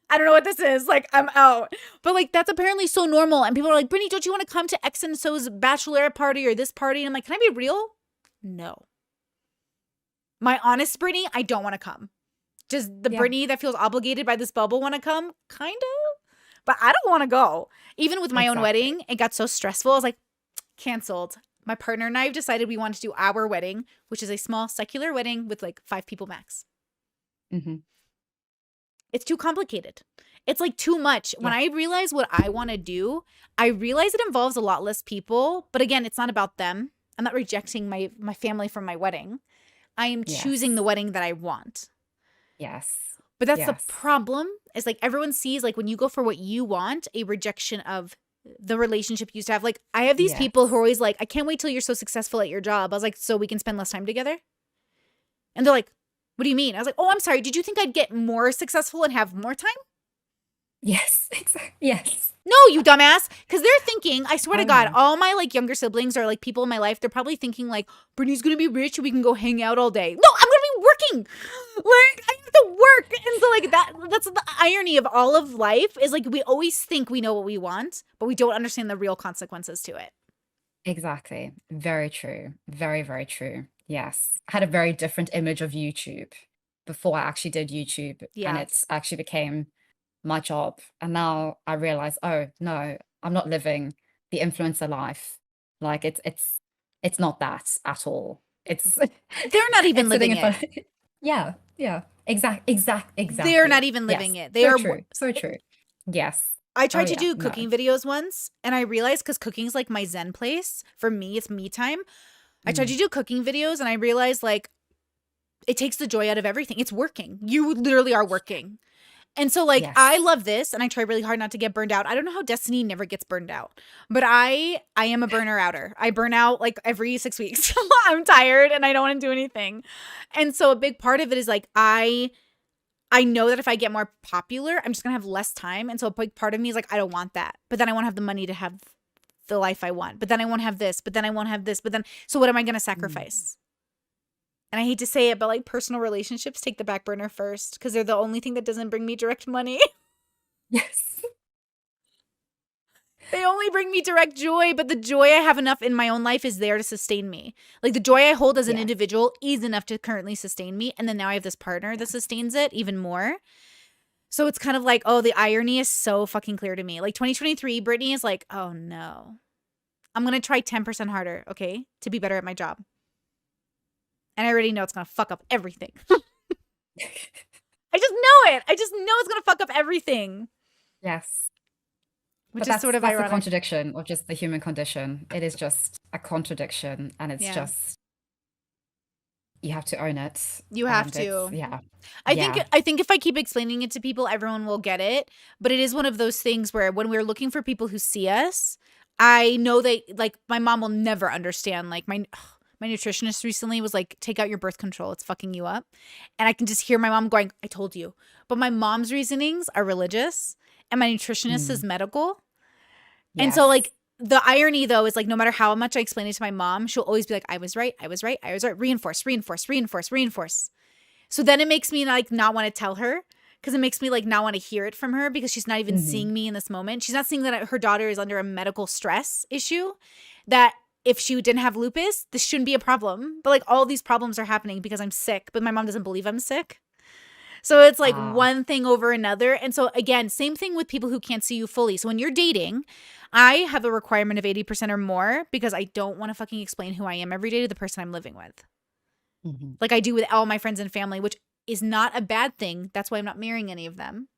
I don't know what this is. Like, I'm out. But like, that's apparently so normal. And people are like, Brittany, don't you want to come to X and so's bachelorette party or this party? And I'm like, can I be real? No. My honest Brittany, I don't want to come. Does the Yeah. Brittany that feels obligated by this bubble want to come? Kind of. But I don't want to go. Even with my own Exactly. wedding, it got so stressful. I was like, canceled. My partner and I have decided we want to do our wedding, which is a small secular wedding with like 5 people max. Mhm. It's too complicated. It's like too much. When Yeah. I realize what I want to do, I realize it involves a lot less people. But again, it's not about them. I'm not rejecting my family from my wedding. I am choosing the Yes. wedding that I want. Yes. But that's the Yes. problem, is like everyone sees like when you go for what you want, a rejection of the relationship you used to have. Like I have these people who are Yes. always like, I can't wait till you're so successful at your job. I was like, so we can spend less time together? And they're like, what do you mean? I was like, oh, I'm sorry. Did you think I'd get more successful and have more time? Yes. Exactly. Yes. No, you dumbass. Because they're thinking, I swear to Oh, God, yeah. all my like younger siblings or like people in my life, they're probably thinking like, Brittany's going to be rich and we can go hang out all day. No, I'm going to be working. Like, I have to work. And so like that's the irony of all of life is like we always think we know what we want, but we don't understand the real consequences to it. Exactly. Very true. Very, very true. Yes. I had a very different image of YouTube before I actually did YouTube, and Yeah. it actually became my job. And now I realize, oh no, I'm not living the influencer life. Like it's not that at all. It's They're not even it's sitting living in it. front. Yeah, yeah. Exactly. They're not even Yes. living it. They So are. true. So true. Yes. I Oh tried to yeah. do No. cooking videos once, and I realized because cooking's like my zen place. For me, it's me time. I tried Mm. to do cooking videos, and I realized like it takes the joy out of everything. It's working. You literally are working. And so like I Yes. love this, and I try really hard not to get burned out. I don't know how Destiny never gets burned out, but I am a burner outer. I burn out like every 6 weeks. I'm tired and I don't want to do anything. And so a big part of it is like I know that if I get more popular, I'm just gonna have less time. And so a big part of me is like, I don't want that. But then I won't have the money to have the life I want. But then I won't have this. But then I won't have this. But then, so what am I gonna Mm. sacrifice? And I hate to say it, but like personal relationships take the back burner first because they're the only thing that doesn't bring me direct money. Yes. They only bring me direct joy, but the joy I have enough in my own life is there to sustain me. Like the joy I hold as an Yeah. individual is enough to currently sustain me. And then now I have this partner that sustains it even more. So it's kind of like, oh, the irony is so fucking clear to me. Like 2023, Brittany is like, oh no, I'm going to try 10% harder, okay, to be better at my job. And I already know it's going to fuck up everything. I just know it. I just know it's going to fuck up everything. Yes. Which But is sort of that's the ironic. contradiction of just the human condition. It is just a contradiction, and it's Yeah. just you have to own it. You have And it's to. yeah. I Yeah. think if I keep explaining it to people, everyone will get it. But it is one of those things where when we're looking for people who see us, I know they like my mom will never understand. Like my nutritionist recently was like, take out your birth control. It's fucking you up. And I can just hear my mom going, I told you. But my mom's reasonings are religious and my nutritionist is Mm. medical. And so Yes. like the irony though is like no matter how much I explain it to my mom, she'll always be like, I was right, I was right, I was right. Reinforce, reinforce, reinforce, reinforce. So then it makes me like not want to tell her because it makes me like not want to hear it from her because she's not even Hmm. seeing me in this moment. She's not seeing that her daughter is under a medical stress issue that if she didn't have lupus, this shouldn't be a problem. But like all these problems are happening because I'm sick, but my mom doesn't believe I'm sick. So it's like Ah. one thing over another. And so again, same thing with people who can't see you fully. So when you're dating, I have a requirement of 80% or more because I don't want to fucking explain who I am every day to the person I'm living with. Mhm. Like I do with all my friends and family, which is not a bad thing. That's why I'm not marrying any of them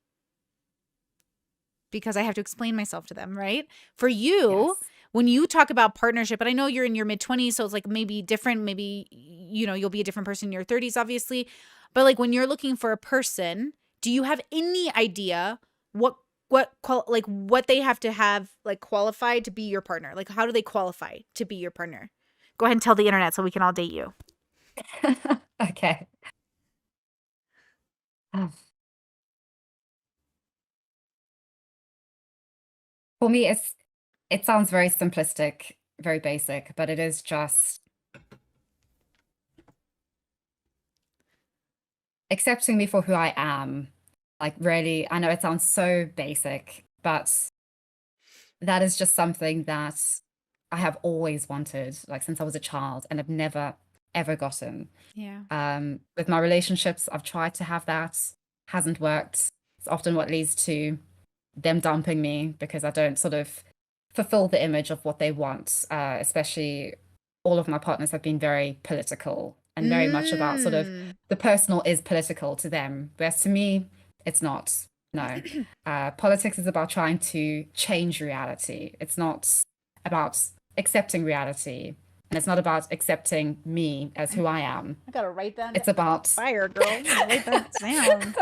because I have to explain myself to them, right? For you, Yes. when you talk about partnership, and I know you're in your mid 20s, so it's like maybe different, maybe you'll be a different person in your 30s obviously. But like when you're looking for a person, do you have any idea what they have to have like qualified to be your partner? Like how do they qualify to be your partner? Go ahead and tell the internet so we can all date you. Okay. Ah. For me, it sounds very simplistic, very basic, but it is just accepting me for who I am. Like really, I know it sounds so basic, but that is just something that I have always wanted, like since I was a child, and have never ever gotten. Yeah. With my relationships, I've tried to have that, hasn't worked. It's often what leads to them dumping me because I don't sort of fulfill the image of what they want. Especially all of my partners have been very political and very much about sort of Mm. the personal is political to them, whereas to me, it's not. No. Politics is about trying to change reality. It's not about accepting reality. And it's not about accepting me as who I am. I gotta write that It's about fire, girl. Write that down.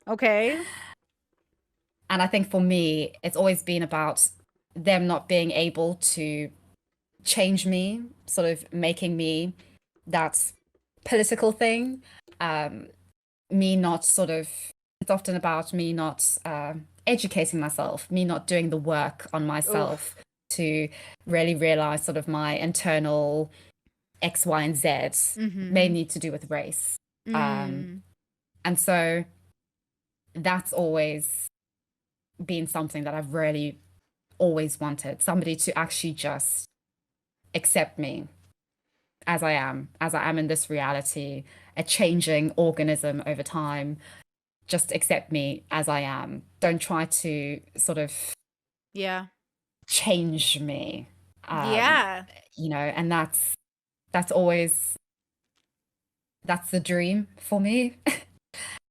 Okay. And I think for me, it's always been about them not being able to change me, sort of making me that political thing. Um, me not sort of, it's often about me not educating myself, me not doing the work on myself Oof. to really realize sort of my internal X, Y, and Z, Mm-hmm. mainly to do with race. Um, Mm. and so that's always been something that I've really always wanted somebody to actually just accept me as I am in this reality, a changing organism over time. Just accept me as I am. Don't try to sort of Yeah. change me. Um, Yeah. and that's always that's the dream for me.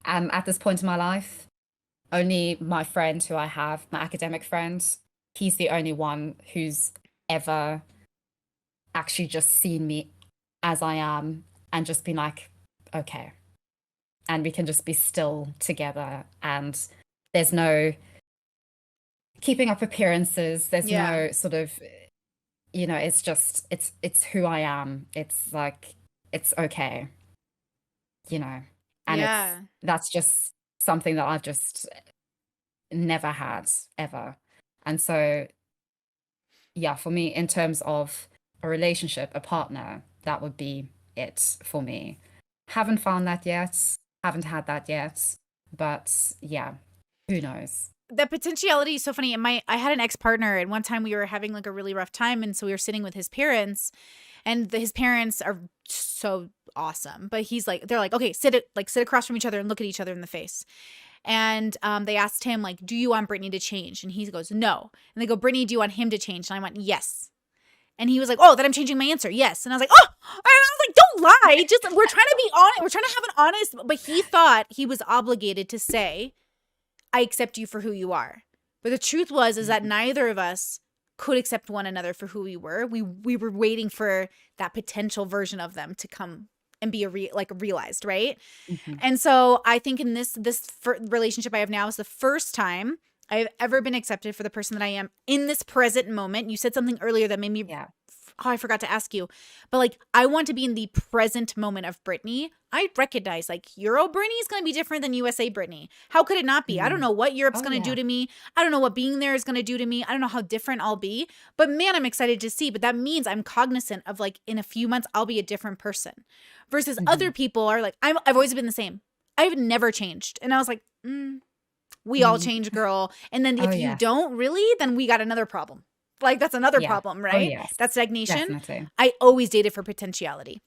At this point in my life, only my friend who I have, my academic friend, he's the only one who's ever actually just seen me as I am and just been like, okay. And we can just be still together. And there's no keeping up appearances. There's Yeah. no sort of, it's just, it's who I am. It's like, it's okay, you know, and Yeah. that's just something that I've just never had ever. And so, yeah, for me, in terms of a relationship, a partner, that would be it for me. Haven't found that yet. Haven't had that yet. But yeah, who knows? That potentiality is so funny. I had an ex-partner, and one time we were having like a really rough time, and so we were sitting with his parents, and his parents are so awesome. But they're like, okay, sit across from each other and look at each other in the face. And they asked him, like, do you want Brittany to change? And he goes, no. And they go, Brittany, do you want him to change? And I went, yes. And he was like, oh, then I'm changing my answer. Yes. And I was like, oh, and I was like, don't lie. Just, we're trying to be honest. We're trying to have an honest, but he thought he was obligated to say, I accept you for who you are. But the truth is that neither of us could accept one another for who we were. We were waiting for that potential version of them to come and be realized, right? Mm-hmm. And so I think in this relationship I have now is the first time I've ever been accepted for the person that I am in this present moment. You said something earlier that made me, Yeah. oh, I forgot to ask you, but like, I want to be in the present moment of Brittany. I recognize like Euro Brittany is going to be different than USA Brittany. How could it not be? I don't know what Europe's going to do to me. I don't know what being there is going to do to me. I don't know how different I'll be, but man, I'm excited to see. But that means I'm cognizant of like, in a few months, I'll be a different person versus other people are like, I've always been the same. I've never changed. And I was like, we all change, girl. And then if you don't really, then we got another problem. Like that's another problem, right? Oh, yes. That's stagnation. Definitely. I always dated for potentiality.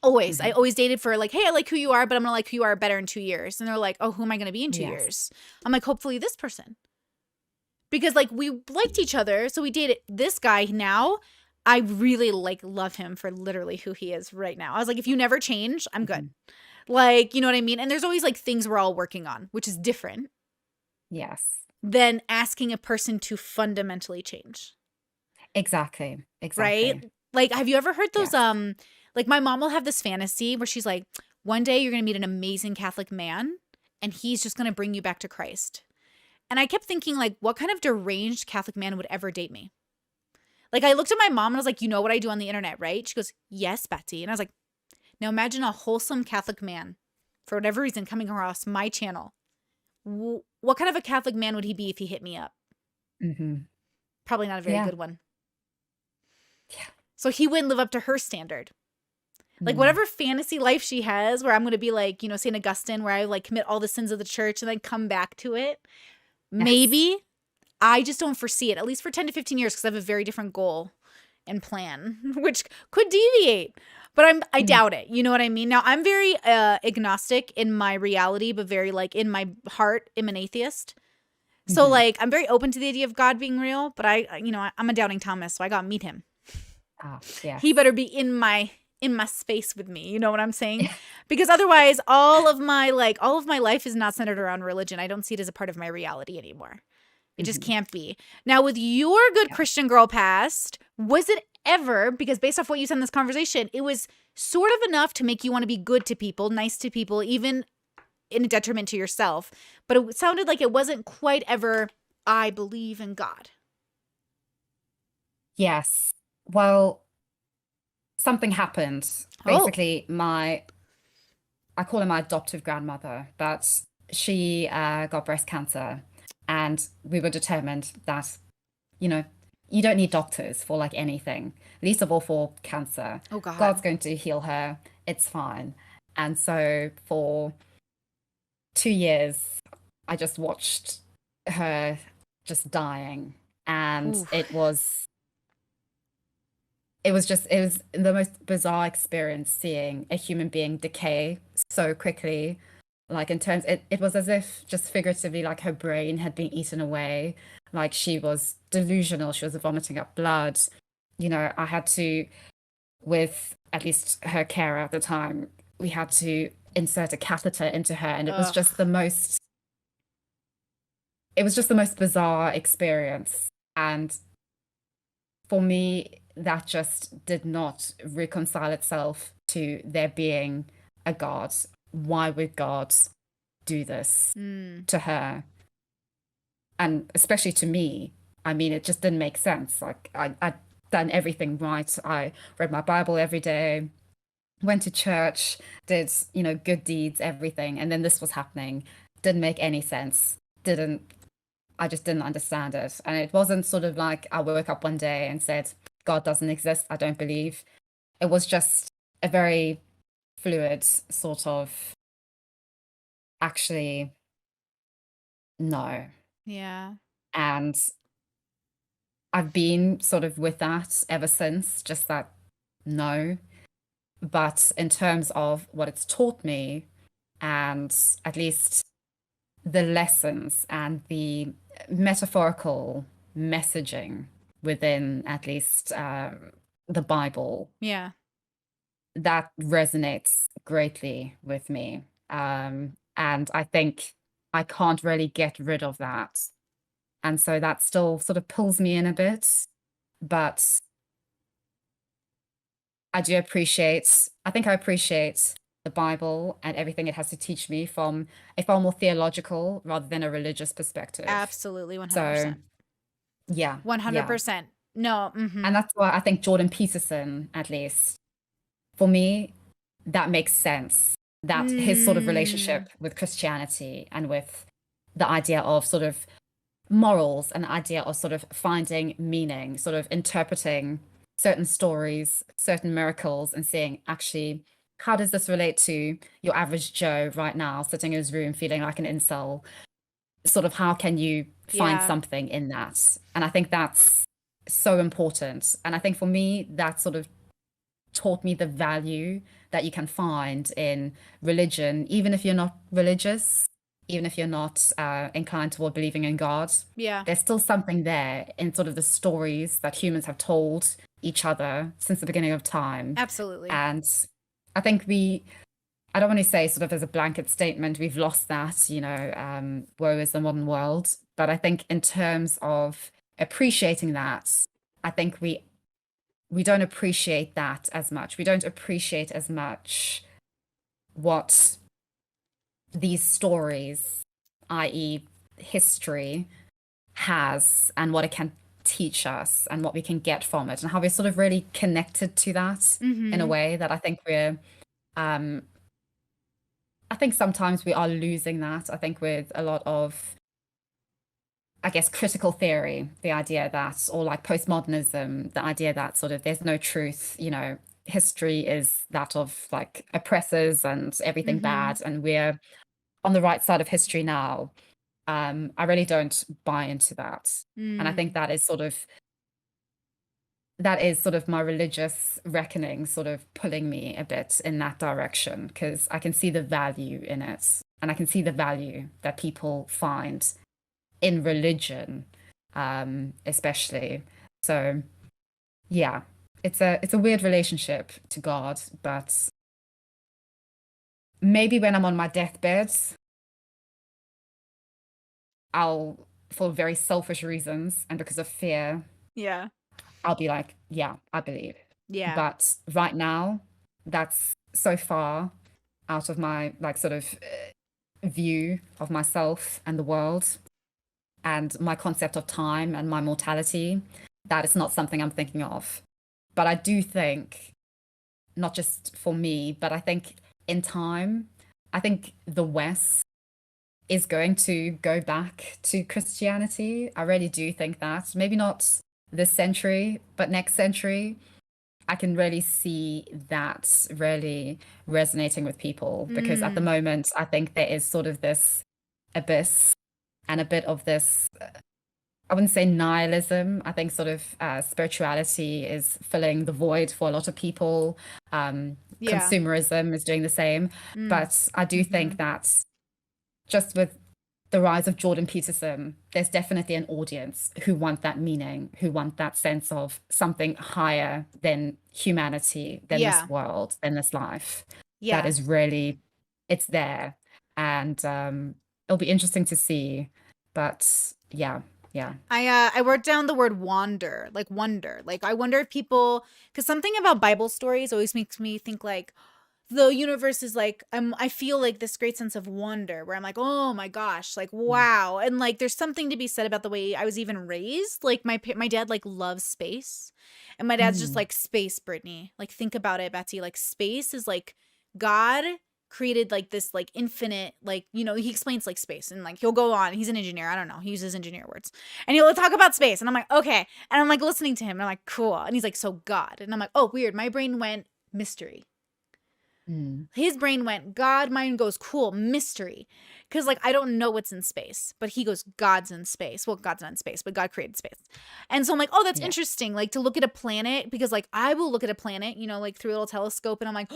Always. I always dated for like, hey, I like who you are, but I'm going to like who you are better in 2 years. And they're like, oh, who am I going to be in 2 years? I'm like, hopefully this person. Because like we liked each other. So we dated this guy now. I really like love him for literally who he is right now. I was like, if you never change, I'm good. Like, you know what I mean? And there's always like things we're all working on, which is different. Yes. Than asking a person to fundamentally change. Exactly. Right? Like, have you ever heard those, like my mom will have this fantasy where she's like, one day you're going to meet an amazing Catholic man and he's just going to bring you back to Christ. And I kept thinking like, what kind of deranged Catholic man would ever date me? Like I looked at my mom and I was like, you know what I do on the internet, right? She goes, yes, Betsy. And I was like, now imagine a wholesome Catholic man for whatever reason coming across my channel. What kind of a Catholic man would he be if he hit me up? Probably not a very good one. Yeah. So he wouldn't live up to her standard. Like whatever fantasy life she has where I'm going to be like, you know, St. Augustine, where I like commit all the sins of the church and then come back to it. Maybe. I just don't foresee it, at least for 10 to 15 years, because I have a very different goal and plan, which could deviate. But I doubt it. You know what I mean? Now, I'm very agnostic in my reality, but very like in my heart, I'm an atheist. So like I'm very open to the idea of God being real, but I'm a doubting Thomas, so I got to meet him. Yeah. He better be in my space with me. You know what I'm saying? Because otherwise all of my life is not centered around religion. I don't see it as a part of my reality anymore. It just can't be. Now, with your good Christian girl past, was it ever, because based off what you said in this conversation, it was sort of enough to make you want to be good to people, nice to people, even in a detriment to yourself. But it sounded like it wasn't quite ever, I believe in God. Yes. Well, something happened. Basically, I call her my adoptive grandmother, but she got breast cancer. And we were determined that, you don't need doctors for like anything, least of all for cancer. Oh, God. God's going to heal her. It's fine. And so for 2 years, I just watched her just dying. And it was the most bizarre experience seeing a human being decay so quickly. Like in terms, it was as if just figuratively, like her brain had been eaten away. Like she was delusional. She was vomiting up blood. I had to, with at least her carer at the time, we had to insert a catheter into her. And it was just the most bizarre experience. And for me, that just did not reconcile itself to there being a God. Why would God do this to her? And especially to me, I mean, it just didn't make sense. Like I'd done everything right. I read my Bible every day, went to church, did, good deeds, everything. And then this was happening. Didn't make any sense. I just didn't understand it. And it wasn't sort of like I woke up one day and said, God doesn't exist. I don't believe. It was just a very fluid sort of actually no. Yeah. And I've been sort of with that ever since, just that no. But in terms of what it's taught me, and at least the lessons and the metaphorical messaging within at least the Bible, Yeah. that resonates greatly with me. And I think I can't really get rid of that. And so that still sort of pulls me in a bit. But I think I appreciate the Bible and everything it has to teach me from a far more theological rather than a religious perspective. Absolutely. So 100%. yeah, yeah. 100%. No. And Mm-hmm. that's why I think Jordan Peterson, at least for me, that makes sense. That his sort of Mm. relationship with Christianity and with the idea of sort of morals and the idea of sort of finding meaning, sort of interpreting certain stories, certain miracles, and seeing actually how does this relate to your average Joe right now, sitting in his room feeling like an incel? Sort of how can you find Yeah. something in that? And I think that's so important. And I think for me, that sort of taught me the value that you can find in religion, even if you're not religious, even if you're not inclined toward believing in God. Yeah. There's still something there in sort of the stories that humans have told each other since the beginning of time. Absolutely. And I think I don't want to say sort of as a blanket statement, we've lost that, woe is the modern world. But I think in terms of appreciating that, I think we don't appreciate that as much. We don't appreciate as much what these stories, i.e., history, has and what it can teach us and what we can get from it, and how we're sort of really connected to that in a Mm-hmm. way that I think um, I think sometimes we are losing that. I think with a lot of, I guess, critical theory, the idea that, or like postmodernism, the idea that sort of there's no truth, history is that of like oppressors and everything Mm-hmm. bad, and we're on the right side of history now. I really don't buy into that. And I think Mm. that is sort of my religious reckoning sort of pulling me a bit in that direction because I can see the value in it. And I can see the value that people find in religion, especially. So yeah, it's a weird relationship to God, but maybe when I'm on my deathbed, I'll, for very selfish reasons and because of fear, Yeah. I'll be like, yeah, I believe. Yeah. But right now, that's so far out of my like sort of view of myself and the world and my concept of time and my mortality, that is not something I'm thinking of. But I do think, not just for me, but I think in time, I think the West is going to go back to Christianity. I really do think that. Maybe not this century, but next century. I can really see that really resonating with people because at the Mm. moment, I think there is sort of this abyss and a bit of this, I wouldn't say nihilism. I think sort of spirituality is filling the void for a lot of people. Yeah. Consumerism is doing the same. Mm. But I do Mm-hmm. think that just with the rise of Jordan Peterson, there's definitely an audience who want that meaning, who want that sense of something higher than humanity, than this Yeah. world, than this life. That Yeah. is really, it's there. And it'll be interesting to see. But yeah, yeah. I wrote down the word wander, like wonder. Like I wonder if people, because something about Bible stories always makes me think like the universe is like I feel like this great sense of wonder where I'm like, oh my gosh, like wow. And like there's something to be said about the way I was even raised. Like my dad like loves space. And my dad's just Mm, like space, Brittany. Like think about it, Betsy. Like space is like God created like this like infinite like he explains like space and like he'll go on, he's an engineer, I don't know, he uses engineer words, and he'll talk about space and I'm like okay, and I'm like listening to him and I'm like cool, and he's like so God, and I'm like oh weird, my brain went mystery. Mm. His brain went God, mine goes cool, mystery. Because like I don't know what's in space, but he goes God's in space. Well, God's not in space, but God created space. And so I'm like, oh, that's Yeah. interesting. Like to look at a planet, because like I will look at a planet, you know, like through a little telescope, and I'm like,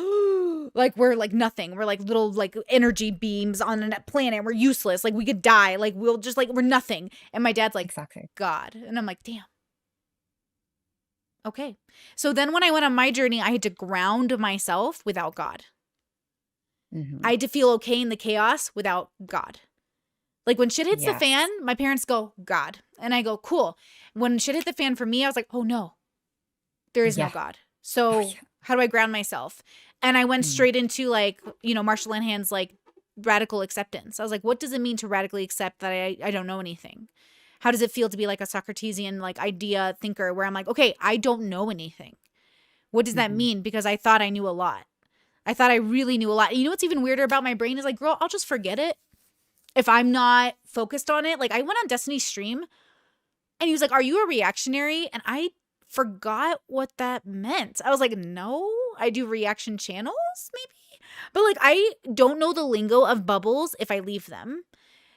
like we're like nothing. We're like little like energy beams on a planet. We're useless. Like we could die. Like we'll just like we're nothing. And my dad's like, Exactly. God. And I'm like, damn. Okay. So then when I went on my journey, I had to ground myself without God. Mm-hmm. I had to feel okay in the chaos without God. Like when shit hits the Yes. fan, my parents go, God. And I go, cool. When shit hit the fan for me, I was like, oh no, there is no Yeah. God. So Oh, yeah. how do I ground myself? And I went Mm. straight into like, you know, Marshall Lanhan's like radical acceptance. I was like, what does it mean to radically accept that I don't know anything? How does it feel to be like a Socratesian like idea thinker where I'm like, okay, I don't know anything. What does that Mhm. mean? Because I thought I knew a lot. I thought I really knew a lot. And you know what's even weirder about my brain is like, girl, I'll just forget it if I'm not focused on it. Like I went on Destiny's stream and he was like, are you a reactionary? And I forgot what that meant. I was like, no, I do reaction channels maybe. But like I don't know the lingo of bubbles if I leave them.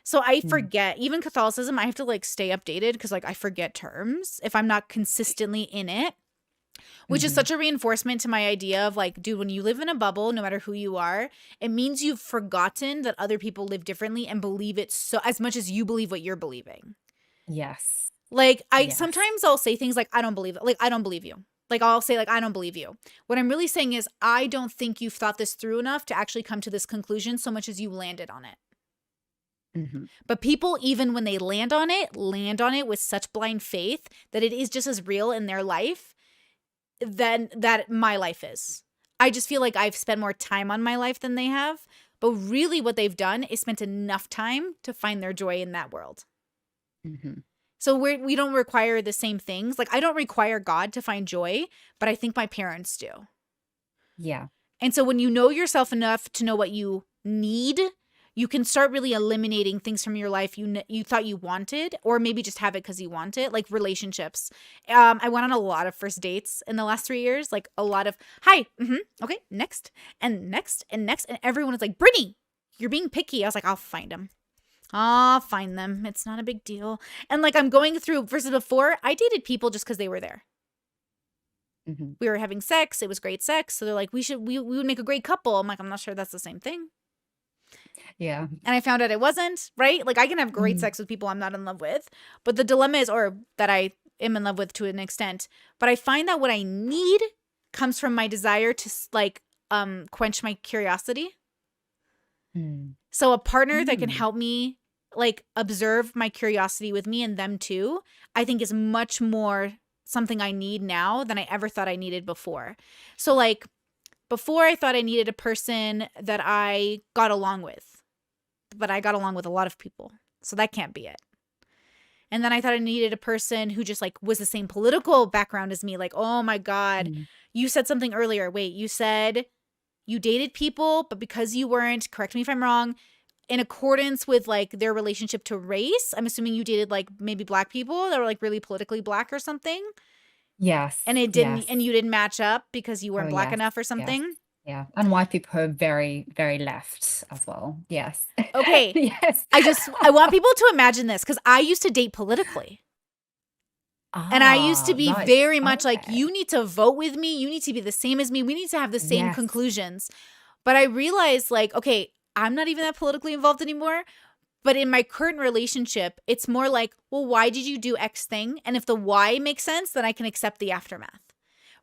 So I forget, even Catholicism, I have to like stay updated because like I forget terms if I'm not consistently in it, which is such a reinforcement to my idea of like, dude, when you live in a bubble, no matter who you are, it means you've forgotten that other people live differently and believe it so as much as you believe what you're believing. Yes. Like Yes. sometimes I'll say things like, I don't believe it. Like, I don't believe you. Like I'll say like, I don't believe you. What I'm really saying is I don't think you've thought this through enough to actually come to this conclusion so much as you landed on it. Mhm. But people, even when they land on it with such blind faith that it is just as real in their life than that my life is. I just feel like I've spent more time on my life than they have. But really what they've done is spent enough time to find their joy in that world. Mhm. So we don't require the same things. Like I don't require God to find joy, but I think my parents do. Yeah. And so when you know yourself enough to know what you need, you can start really eliminating things from your life you thought you wanted, or maybe just have it because you want it, like relationships. I went on a lot of first dates in the last 3 years, like a lot of, hi, okay, next, and next, and next. And everyone was like, Brittany, you're being picky. I was like, I'll find them. I'll find them. It's not a big deal. And like I'm going through, versus before, I dated people just because they were there. Mhm. We were having sex. It was great sex. So they're like, we would make a great couple. I'm like, I'm not sure that's the same thing. Yeah. And I found out it wasn't, right? Like I can have great Mm. sex with people I'm not in love with, but the dilemma is, or that I am in love with to an extent, but I find that what I need comes from my desire to like quench my curiosity. Mm. So a partner that can help me like observe my curiosity with me and them too, I think is much more something I need now than I ever thought I needed before. So like before I thought I needed a person that I got along with, but I got along with a lot of people. So that can't be it. And then I thought I needed a person who just like was the same political background as me. Like, oh my God, you said something earlier. Wait, you said you dated people, but because you weren't, correct me if I'm wrong, in accordance with like their relationship to race, I'm assuming you dated like maybe Black people that were like really politically Black or something. Yes. And it didn't, Yes. and you didn't match up because you weren't Oh, Black yes. enough or Yes. something. Yeah. And white people are very, very left as well. Yes. Okay. Yes. I want people to imagine this because I used to date politically. And I used to be Right. very much like, Okay. you need to vote with me. You need to be the same as me. We need to have the same Yes. conclusions. But I realized like, okay, I'm not even that politically involved anymore. But in my current relationship, it's more like, well, why did you do X thing? And if the why makes sense, then I can accept the aftermath.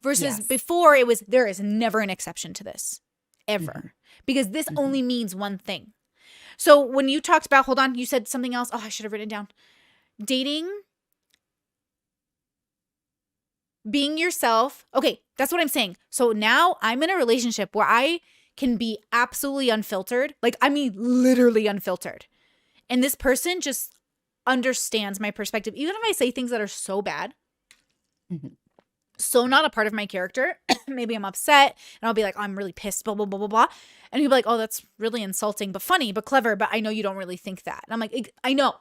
Versus Yes. before it was, there is never an exception to this, ever. Because this only means one thing. So when you talked about, hold on, you said something else. Oh, I should have written it down. Dating, being yourself. Okay, that's what I'm saying. So now I'm in a relationship where I can be absolutely unfiltered. Like, I mean, literally unfiltered. And this person just understands my perspective. Even if I say things that are so bad, so not a part of my character, maybe I'm upset and I'll be like, oh, I'm really pissed, blah, blah, blah, blah, blah. And he'll be like, oh, that's really insulting, but funny, but clever. But I know you don't really think that. And I'm like, I know,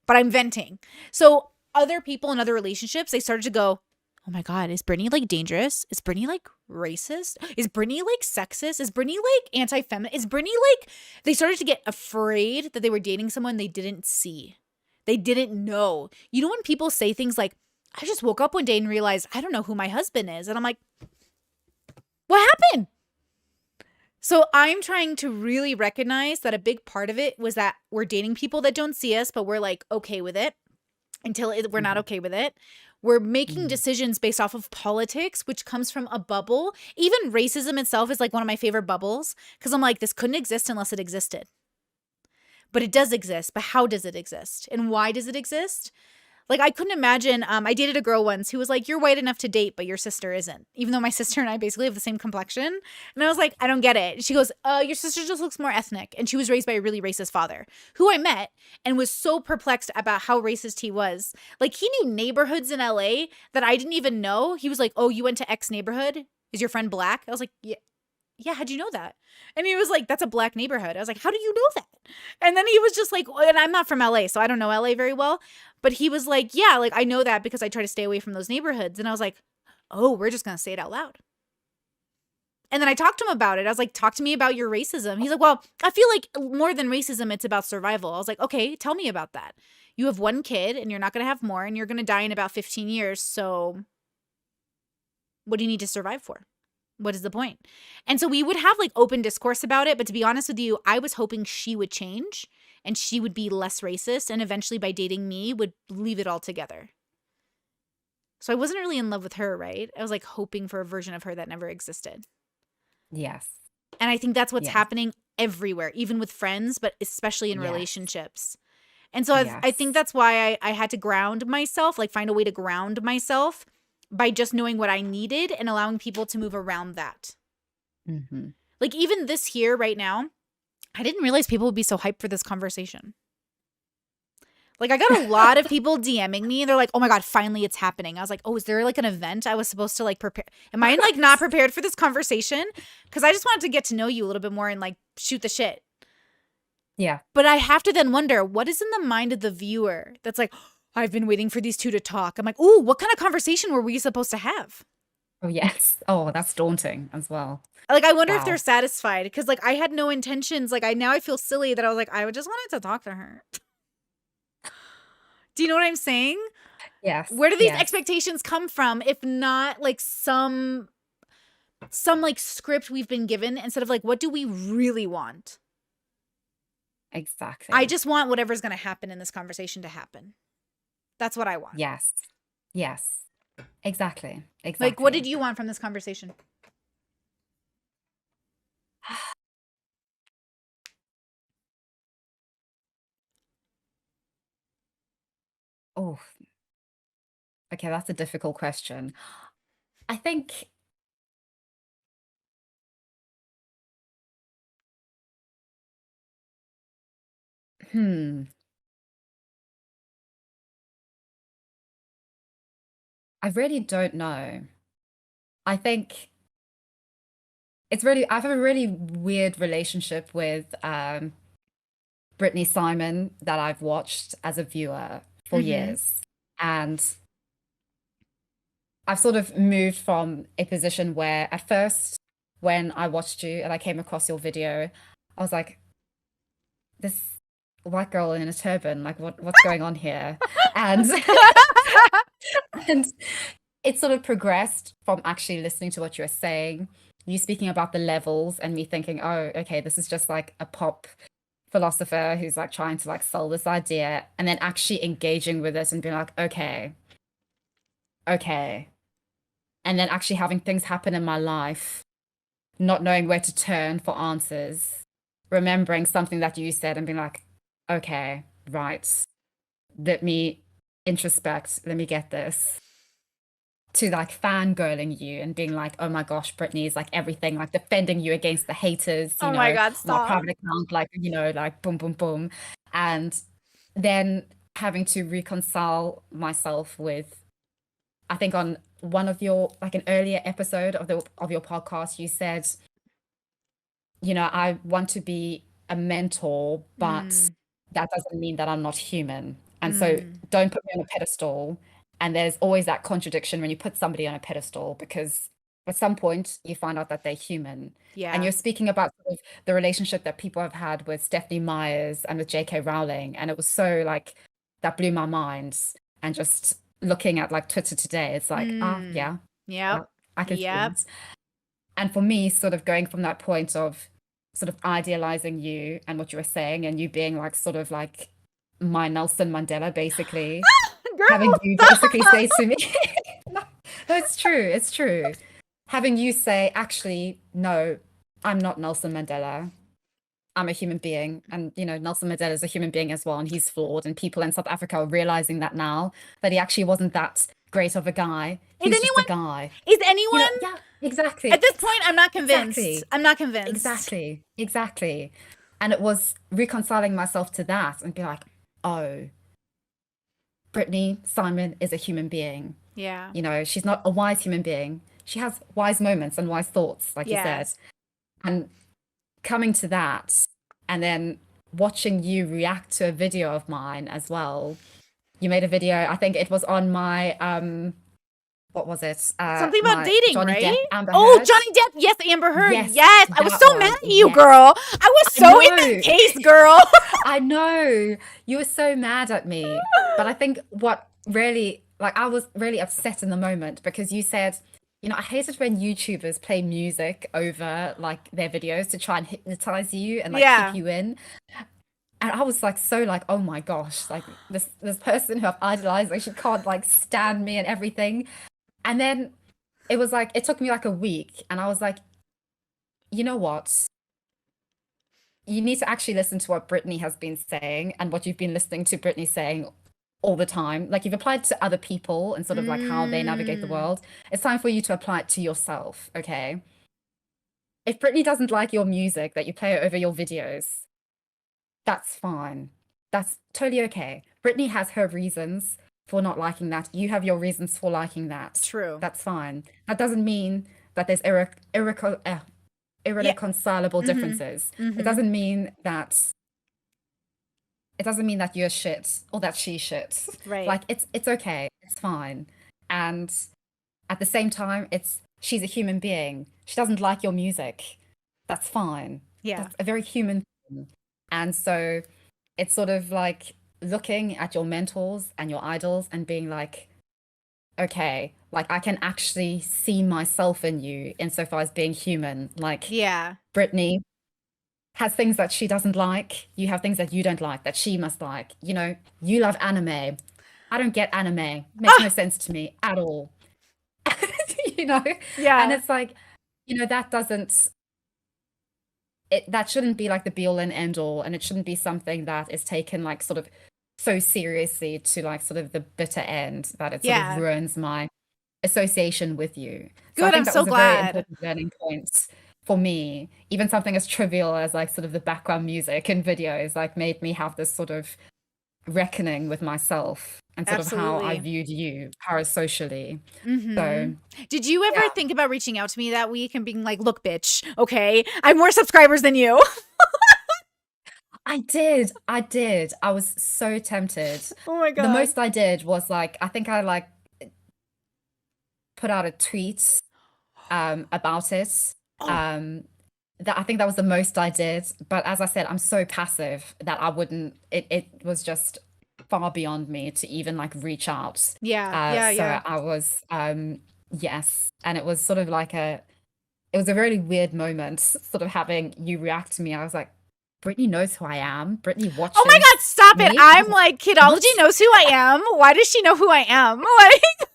but I'm venting. So other people in other relationships, they started to go, oh my God, is Brittany like dangerous? Is Brittany like racist? Is Brittany like sexist? Is Brittany like anti-feminist? Is Brittany like, they started to get afraid that they were dating someone they didn't see. They didn't know. You know, when people say things like, I just woke up one day and realized I don't know who my husband is. And I'm like, what happened? So I'm trying to really recognize that a big part of it was that we're dating people that don't see us, but we're like okay with it until we're not Mhm. okay with it. We're making Mhm. decisions based off of politics, which comes from a bubble. Even racism itself is like one of my favorite bubbles because I'm like, this couldn't exist unless it existed. But it does exist. But how does it exist? And why does it exist? Like, I couldn't imagine. I dated a girl once who was like, you're white enough to date, but your sister isn't. Even though my sister and I basically have the same complexion. And I was like, I don't get it. She goes, your sister just looks more ethnic. And she was raised by a really racist father who I met and was so perplexed about how racist he was. Like, he knew neighborhoods in LA that I didn't even know. He was like, oh, you went to X neighborhood? Is your friend black? I was like, yeah. Yeah, how'd you know that? And he was like, that's a black neighborhood. I was like, how do you know that? And then he was just like, and I'm not from LA, so I don't know LA very well. But he was like, yeah, like I know that because I try to stay away from those neighborhoods. And I was like, oh, we're just going to say it out loud. And then I talked to him about it. I was like, talk to me about your racism. He's like, well, I feel like more than racism, it's about survival. I was like, okay, tell me about that. You have one kid and you're not going to have more and you're going to die in about 15 years. So what do you need to survive for? What is the point? And so we would have like open discourse about it. But to be honest with you, I was hoping she would change and she would be less racist. And eventually by dating me would leave it all together. So I wasn't really in love with her, right? I was like hoping for a version of her that never existed. Yes. And I think that's what's Yes. happening everywhere, even with friends, but especially in Yes. relationships. And so I Yes. think that's why I had to ground myself, like find a way to ground myself by just knowing what I needed and allowing people to move around that. Mhm. Like even this here right now, I didn't realize people would be so hyped for this conversation. Like I got a lot of people DMing me and they're like, oh my God, finally it's happening. I was like, oh, is there like an event I was supposed to like prepare? Am I like not prepared for this conversation? Because I just wanted to get to know you a little bit more and like shoot the shit. Yeah. But I have to then wonder, what is in the mind of the viewer that's like, I've been waiting for these two to talk. I'm like, ooh, what kind of conversation were we supposed to have? Oh, yes. Oh, that's daunting as well. Like, I wonder if Wow. they're satisfied because, like, I had no intentions. Like, I feel silly that I was like, I just wanted to talk to her. Do you know what I'm saying? Yes. Where do these Yes. expectations come from if not like some like script we've been given instead of like, what do we really want? Exactly. I just want whatever's going to happen in this conversation to happen. That's what I want. Yes. Yes. Exactly. Exactly. Like, what did you want from this conversation? Oh, okay, that's a difficult question. I think hmm. I really don't know. I think I have a really weird relationship with Brittany Simon that I've watched as a viewer for years. And I've sort of moved from a position where at first when I watched you and I came across your video, I was like, this white girl in a turban, like what's going on here? And and it sort of progressed from actually listening to what you were saying, you speaking about the levels and me thinking, oh, okay, this is just like a pop philosopher who's like trying to like sell this idea, and then actually engaging with it and being like, okay. And then actually having things happen in my life, not knowing where to turn for answers, remembering something that you said and being like, okay, right, let me introspect, let me get this. To like fangirling you and being like, oh my gosh, Brittany is like everything, like defending you against the haters, Oh my God, on our stop. private account, like, like boom, boom, boom. And then having to reconcile myself with, I think on one of your, like an earlier episode of your podcast, you said, I want to be a mentor, but that doesn't mean that I'm not human. And so don't put me on a pedestal And there's always that contradiction when you put somebody on a pedestal, because at some point you find out that they're human. And Yeah. you're speaking about sort of the relationship that people have had with Stephanie Myers and with J.K. Rowling. And it was so like, that blew my mind. And just looking at like Twitter today, it's like, yeah, Yep. I can see Yep. it. And for me, sort of going from that point of sort of idealizing you and what you were saying, and you being like sort of like my Nelson Mandela, basically, having Girl. you basically say to me, no, it's true, it's true. Having you say, actually, no, I'm not Nelson Mandela. I'm a human being. And, you know, Nelson Mandela is a human being as well, and he's flawed. And people in South Africa are realizing that now, that he actually wasn't that great of a guy. He's just a guy. Is anyone? You know, yeah, exactly. At this point, I'm not convinced. Exactly. I'm not convinced. Exactly. And it was reconciling myself to that and be like, oh, Brittany Simon is a human being. Yeah. You know, she's not a wise human being. She has wise moments and wise thoughts, like you said. And coming to that, and then watching you react to a video of mine as well. You made a video, I think it was on my what was it? Something about dating, Johnny right? Depp, Amber Oh, Heard. Johnny Depp. Yes, Amber Heard. Yes, Yes. I was that so one. mad at you, Yes. girl. I was so in know. that case, girl. I know. You were so mad at me. But I think what really, like, I was really upset in the moment because you said, you know, I hate it when YouTubers play music over like their videos to try and hypnotize you and like keep you in. And I was like, so like, oh my gosh, like this person who I've idolized, like she can't like stand me and everything. And then it was like, it took me like a week, and I was like, you know what? You need to actually listen to what Brittany has been saying and what you've been listening to Brittany saying all the time. Like, you've applied to other people and sort of like how they navigate the world. It's time for you to apply it to yourself, okay? If Brittany doesn't like your music that you play over your videos, that's fine. That's totally okay. Brittany has her reasons for not liking that. You have your reasons for liking that. True. That's fine. That doesn't mean that there's irreconcilable differences. It doesn't mean that you're shit or that she's shit. Right. Like, it's okay. It's fine. And at the same time, she's a human being. She doesn't like your music. That's fine. Yeah. That's a very human thing. And so it's sort of like looking at your mentors and your idols and being like, okay, like I can actually see myself in you insofar as being human. Like, Brittany has things that she doesn't like. You have things that you don't like that she must like. You know, you love anime. I don't get anime. It makes no sense to me at all. You know? Yeah. And it's like, you know, that shouldn't be like the be all and end all, and it shouldn't be something that is taken like sort of so seriously to like sort of the bitter end that it sort of ruins my association with you. So I think that was a very important learning point for me. Even something as trivial as like sort of the background music and videos like made me have this sort of reckoning with myself and sort of how I viewed you parasocially. So did you ever think about reaching out to me that week and being like, look, bitch, okay, I have more subscribers than you? I did. I was so tempted. Oh my God. The most I did was like, I think I like put out a tweet about it. That I think that was the most I did. But as I said, I'm so passive that I wouldn't, it was just far beyond me to even like reach out. So I was, yes. And it was sort of like it was a really weird moment, sort of having you react to me. I was like, Brittany knows who I am. Brittany watches. Oh my God, stop it. I'm like, Kidology knows who I am. Why does she know who I am? Like,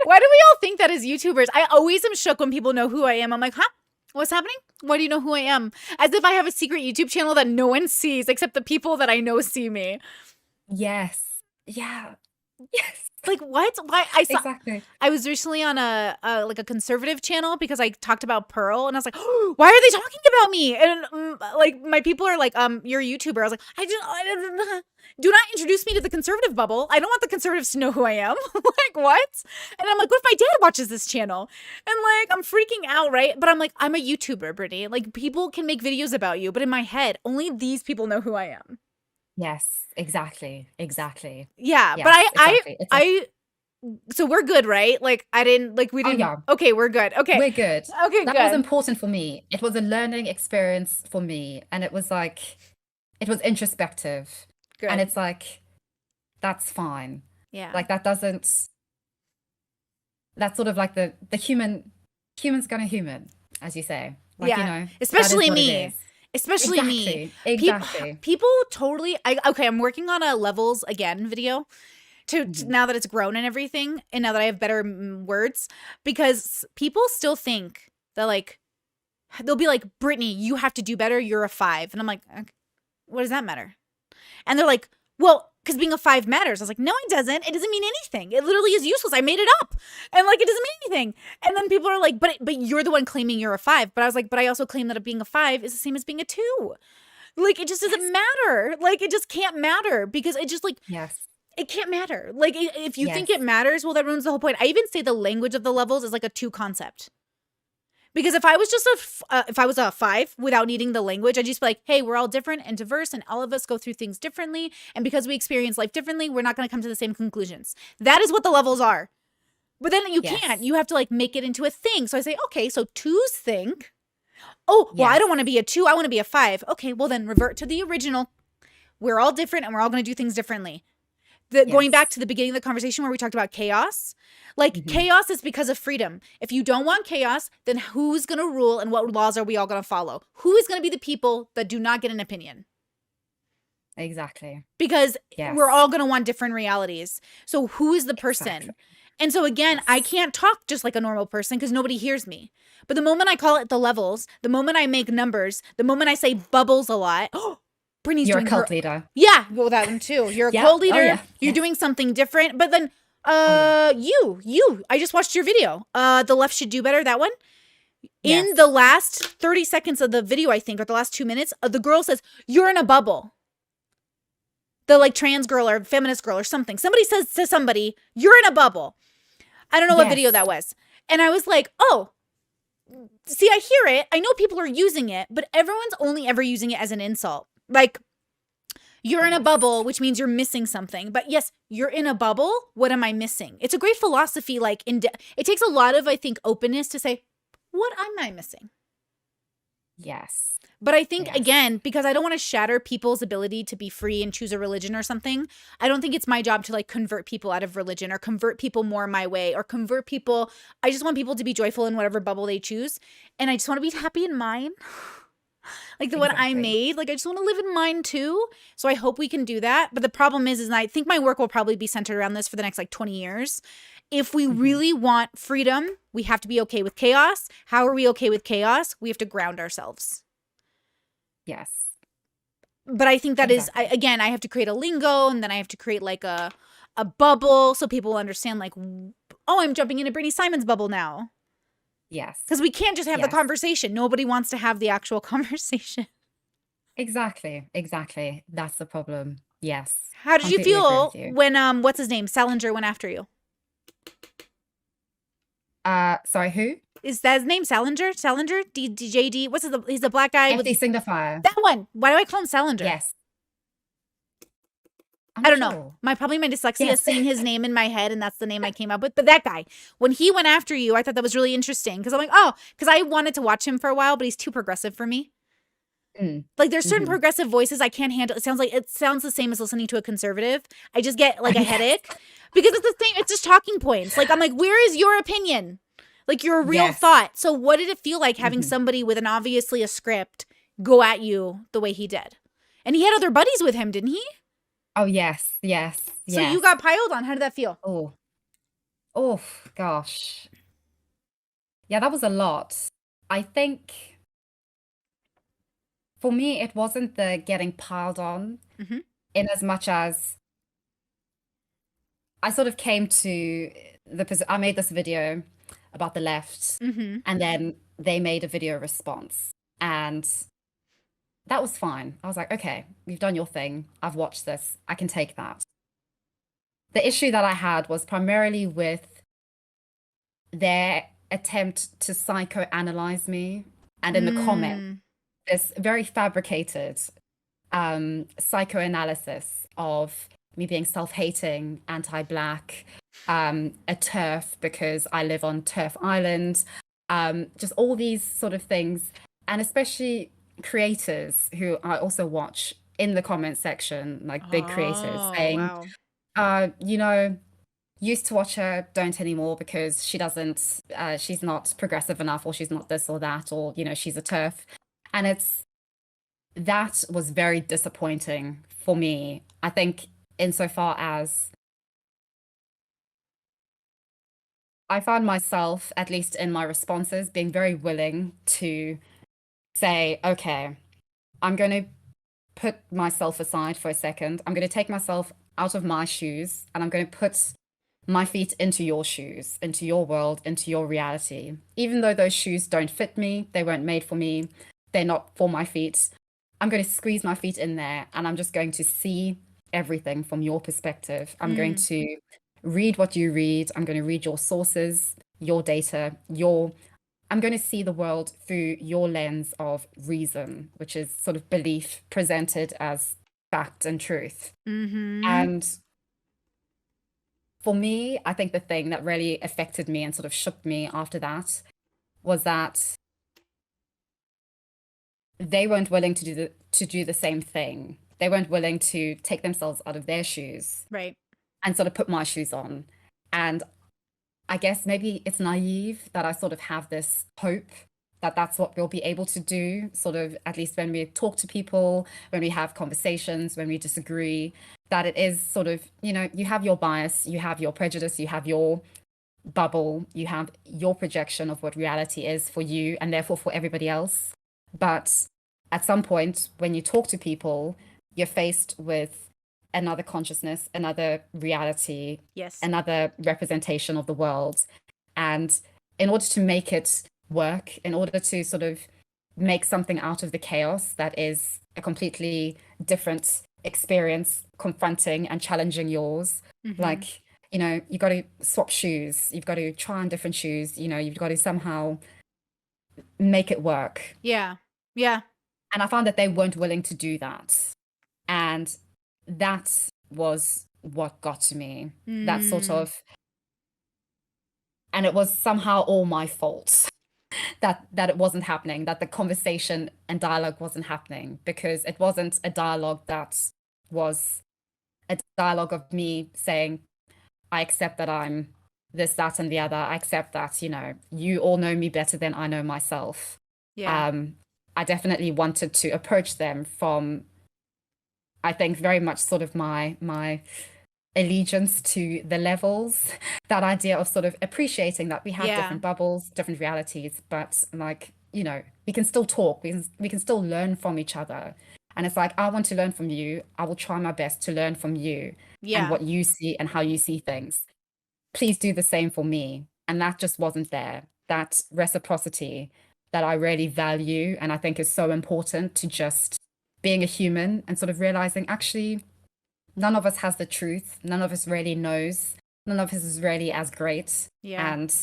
why do we all think that as YouTubers? I always am shook when people know who I am. I'm like, huh? What's happening? Why do you know who I am? As if I have a secret YouTube channel that no one sees except the people that I know see me. Yes. Yeah. Yes. Like, what? Why? Exactly. I was recently on a conservative channel because I talked about Pearl, and I was like, oh, why are they talking about me? And like my people are like, you're a YouTuber. I was like, do not introduce me to the conservative bubble. I don't want the conservatives to know who I am. Like, what? And I'm like, what if my dad watches this channel? And like, I'm freaking out, right? But I'm like, I'm a YouTuber, Brittany. Like, people can make videos about you, but in my head, only these people know who I am. Yes, exactly, exactly. Yeah, but Yes, exactly. It's like, so we're good, right? Like I didn't like we oh didn't yeah, okay, we're good. Okay. we're good. Okay, That was good. important for me. It was a learning experience for me, and it was like, it was introspective, and Good. it's like, that's fine. Yeah. Like that doesn't, that's sort of like the human's gonna human, as you say. Like, Yeah. that is Especially what it me. is. Especially me. Exactly, People exactly. people totally okay, I'm working on a levels again video Mhm. now that it's grown and everything and now that I have better words because people still think that like they'll be like, Brittany, you have to do better. You're a 5. And I'm like, "Okay, what does that matter?" And they're like, well, because being a 5 matters. I was like, no, it doesn't. It doesn't mean anything. It literally is useless. I made it up. And like, it doesn't mean anything. And then people are like, but you're the one claiming you're a 5. But I was like, but I also claim that being a 5 is the same as being a 2. Like, it just doesn't Yes, matter. Like, it just can't matter because it just like, yes, it can't matter. Like, if you think yes, it matters, well, that ruins the whole point. I even say the language of the levels is like a 2 concept. Because if I was just if I was a 5 without needing the language, I'd just be like, hey, we're all different and diverse and all of us go through things differently. And because we experience life differently, we're not going to come to the same conclusions. That is what the levels are. But then you can't. yes, You have to like make it into a thing. So I say, okay, so 2s think, oh, well, I yes, don't want to be a 2. I want to be a 5. Okay, well, then revert to the original. We're all different and we're all going to do things differently. Going back yes. to the beginning of the conversation where we talked about chaos, like Hmm. chaos is because of freedom. If you don't want chaos, then who's going to rule and what laws are we all going to follow? Who is going to be the people that do not get an opinion? Exactly. Because we're Yes, all going to want different realities. So who is the person? exactly. And so again, I Yes. can't talk just like a normal person because nobody hears me. But the moment I call it the levels, the moment I make numbers, the moment I say bubbles a lot, oh, Brittany's You're a doing her. cult leader. Yeah, well, that one too. You're a Yeah. Oh co-leader. yeah. You're Yes. doing something different. But then, Oh yeah. I just watched your video. The left should do better. That one. In the Yes. last 30 seconds of the video, I think, or the last 2 minutes, the girl says, "You're in a bubble." The like trans girl or feminist girl or something. Somebody says to somebody, "You're in a bubble." I don't know what video Yes. that was. And I was like, oh, see, I hear it. I know people are using it, but everyone's only ever using it as an insult. Like, you're in a bubble, Yes. which means you're missing something. But yes, you're in a bubble. What am I missing? It's a great philosophy. Like, it takes a lot of, I think, openness to say, what am I missing? Yes. But I think, Yes. again, because I don't want to shatter people's ability to be free and choose a religion or something, I don't think it's my job to like convert people out of religion or convert people more my way or convert people. I just want people to be joyful in whatever bubble they choose. And I just want to be happy in mine. Like the one I Exactly. made. Like I just want to live in mine too. So I hope we can do that. But the problem is I think my work will probably be centered around this for the next like 20 years. If we Hmm. really want freedom, we have to be okay with chaos. How are we okay with chaos? We have to ground ourselves. Yes. But I think that is Exactly. again, I have to create a lingo and then I have to create like a bubble so people understand like, oh, I'm jumping into Brittany Simon's bubble now. Yes. Because we can't just have the Yes. conversation. Nobody wants to have the actual conversation. Exactly. Exactly. That's the problem. Yes. How did you Completely agree with feel you. when what's his name? Salinger went after you. Sorry, who? Is that his name? Salinger? Salinger? DJD? What's his he's the black guy with F.D Signifier. that one. Why do I call him Salinger? Yes. I'm I not don't know. sure. Probably my dyslexia Yes. seeing his name in my head, and that's the name I came up with. But that guy, when he went after you, I thought that was really interesting because I'm like, oh, because I wanted to watch him for a while, but he's too progressive for me. Mm. Like there's certain Hmm. progressive voices I can't handle. It sounds the same as listening to a conservative. I just get like a Yes. headache because it's the same. It's just talking points. Like I'm like, where is your opinion? Like your real Yes. thought. So what did it feel like having Hmm. somebody with an obviously a script go at you the way he did? And he had other buddies with him, didn't he? Oh yes. Yes. So you Yes. got piled on. How did that feel? Oh. Oh gosh. Yeah, that was a lot. I think for me, it wasn't the getting piled on Mm-hmm. in as much as I sort of came to I made this video about the left, Mm-hmm. and then they made a video response. And that was fine. I was like, okay, you've done your thing. I've watched this. I can take that. The issue that I had was primarily with their attempt to psychoanalyze me. And in the comment, Mm. this very fabricated psychoanalysis of me being self-hating, anti-black, a TERF because I live on TERF Island, just all these sort of things, and especially creators who I also watch in the comment section, like big creators Oh, saying, wow. you know, used to watch her, don't anymore because she doesn't, she's not progressive enough, or she's not this or that, or, you know, she's a TERF. And that was very disappointing for me. I think insofar as I found myself, at least in my responses, being very willing to say, okay, I'm going to put myself aside for a second. I'm going to take myself out of my shoes and I'm going to put my feet into your shoes, into your world, into your reality. Even though those shoes don't fit me, they weren't made for me, they're not for my feet. I'm going to squeeze my feet in there and I'm just going to see everything from your perspective. I'm going Mm. to read what you read. I'm going to read your sources, your data, I'm going to see the world through your lens of reason, which is sort of belief presented as fact and truth. Mm-hmm. And for me, I think the thing that really affected me and sort of shook me after that was that they weren't willing to do the same thing. They weren't willing to take themselves out of their shoes Right. and sort of put my shoes on. And I guess maybe it's naive that I sort of have this hope that that's what we'll be able to do, sort of, at least when we talk to people, when we have conversations, when we disagree, that it is sort of, you know, you have your bias, you have your prejudice, you have your bubble, you have your projection of what reality is for you and therefore for everybody else. But at some point, when you talk to people, you're faced with another consciousness, another reality, Yes. another representation of the world. And in order to make it work, in order to sort of make something out of the chaos that is a completely different experience, confronting and challenging yours, Mm-hmm. like, you know, you got to swap shoes, you've got to try on different shoes, you know, you've got to somehow make it work. Yeah. Yeah. And I found that they weren't willing to do that. And that was what got to me. That sort Mm. of, and it was somehow all my fault that it wasn't happening, that the conversation and dialogue wasn't happening, because it wasn't a dialogue that was a dialogue of me saying, I accept that I'm this, that, and the other. I accept that, you know, you all know me better than I know myself. Yeah. I definitely wanted to approach them from, I think, very much sort of my allegiance to the levels, that idea of sort of appreciating that we have Yeah. different bubbles, different realities, but like, you know, we can still talk, we can still learn from each other. And it's like, I want to learn from you. I will try my best to learn from you and Yeah. what you see and how you see things. Please do the same for me. And that just wasn't there. That reciprocity that I really value and I think is so important to just being a human and sort of realizing actually none of us has the truth. None of us really knows. None of us is really as great Yeah. and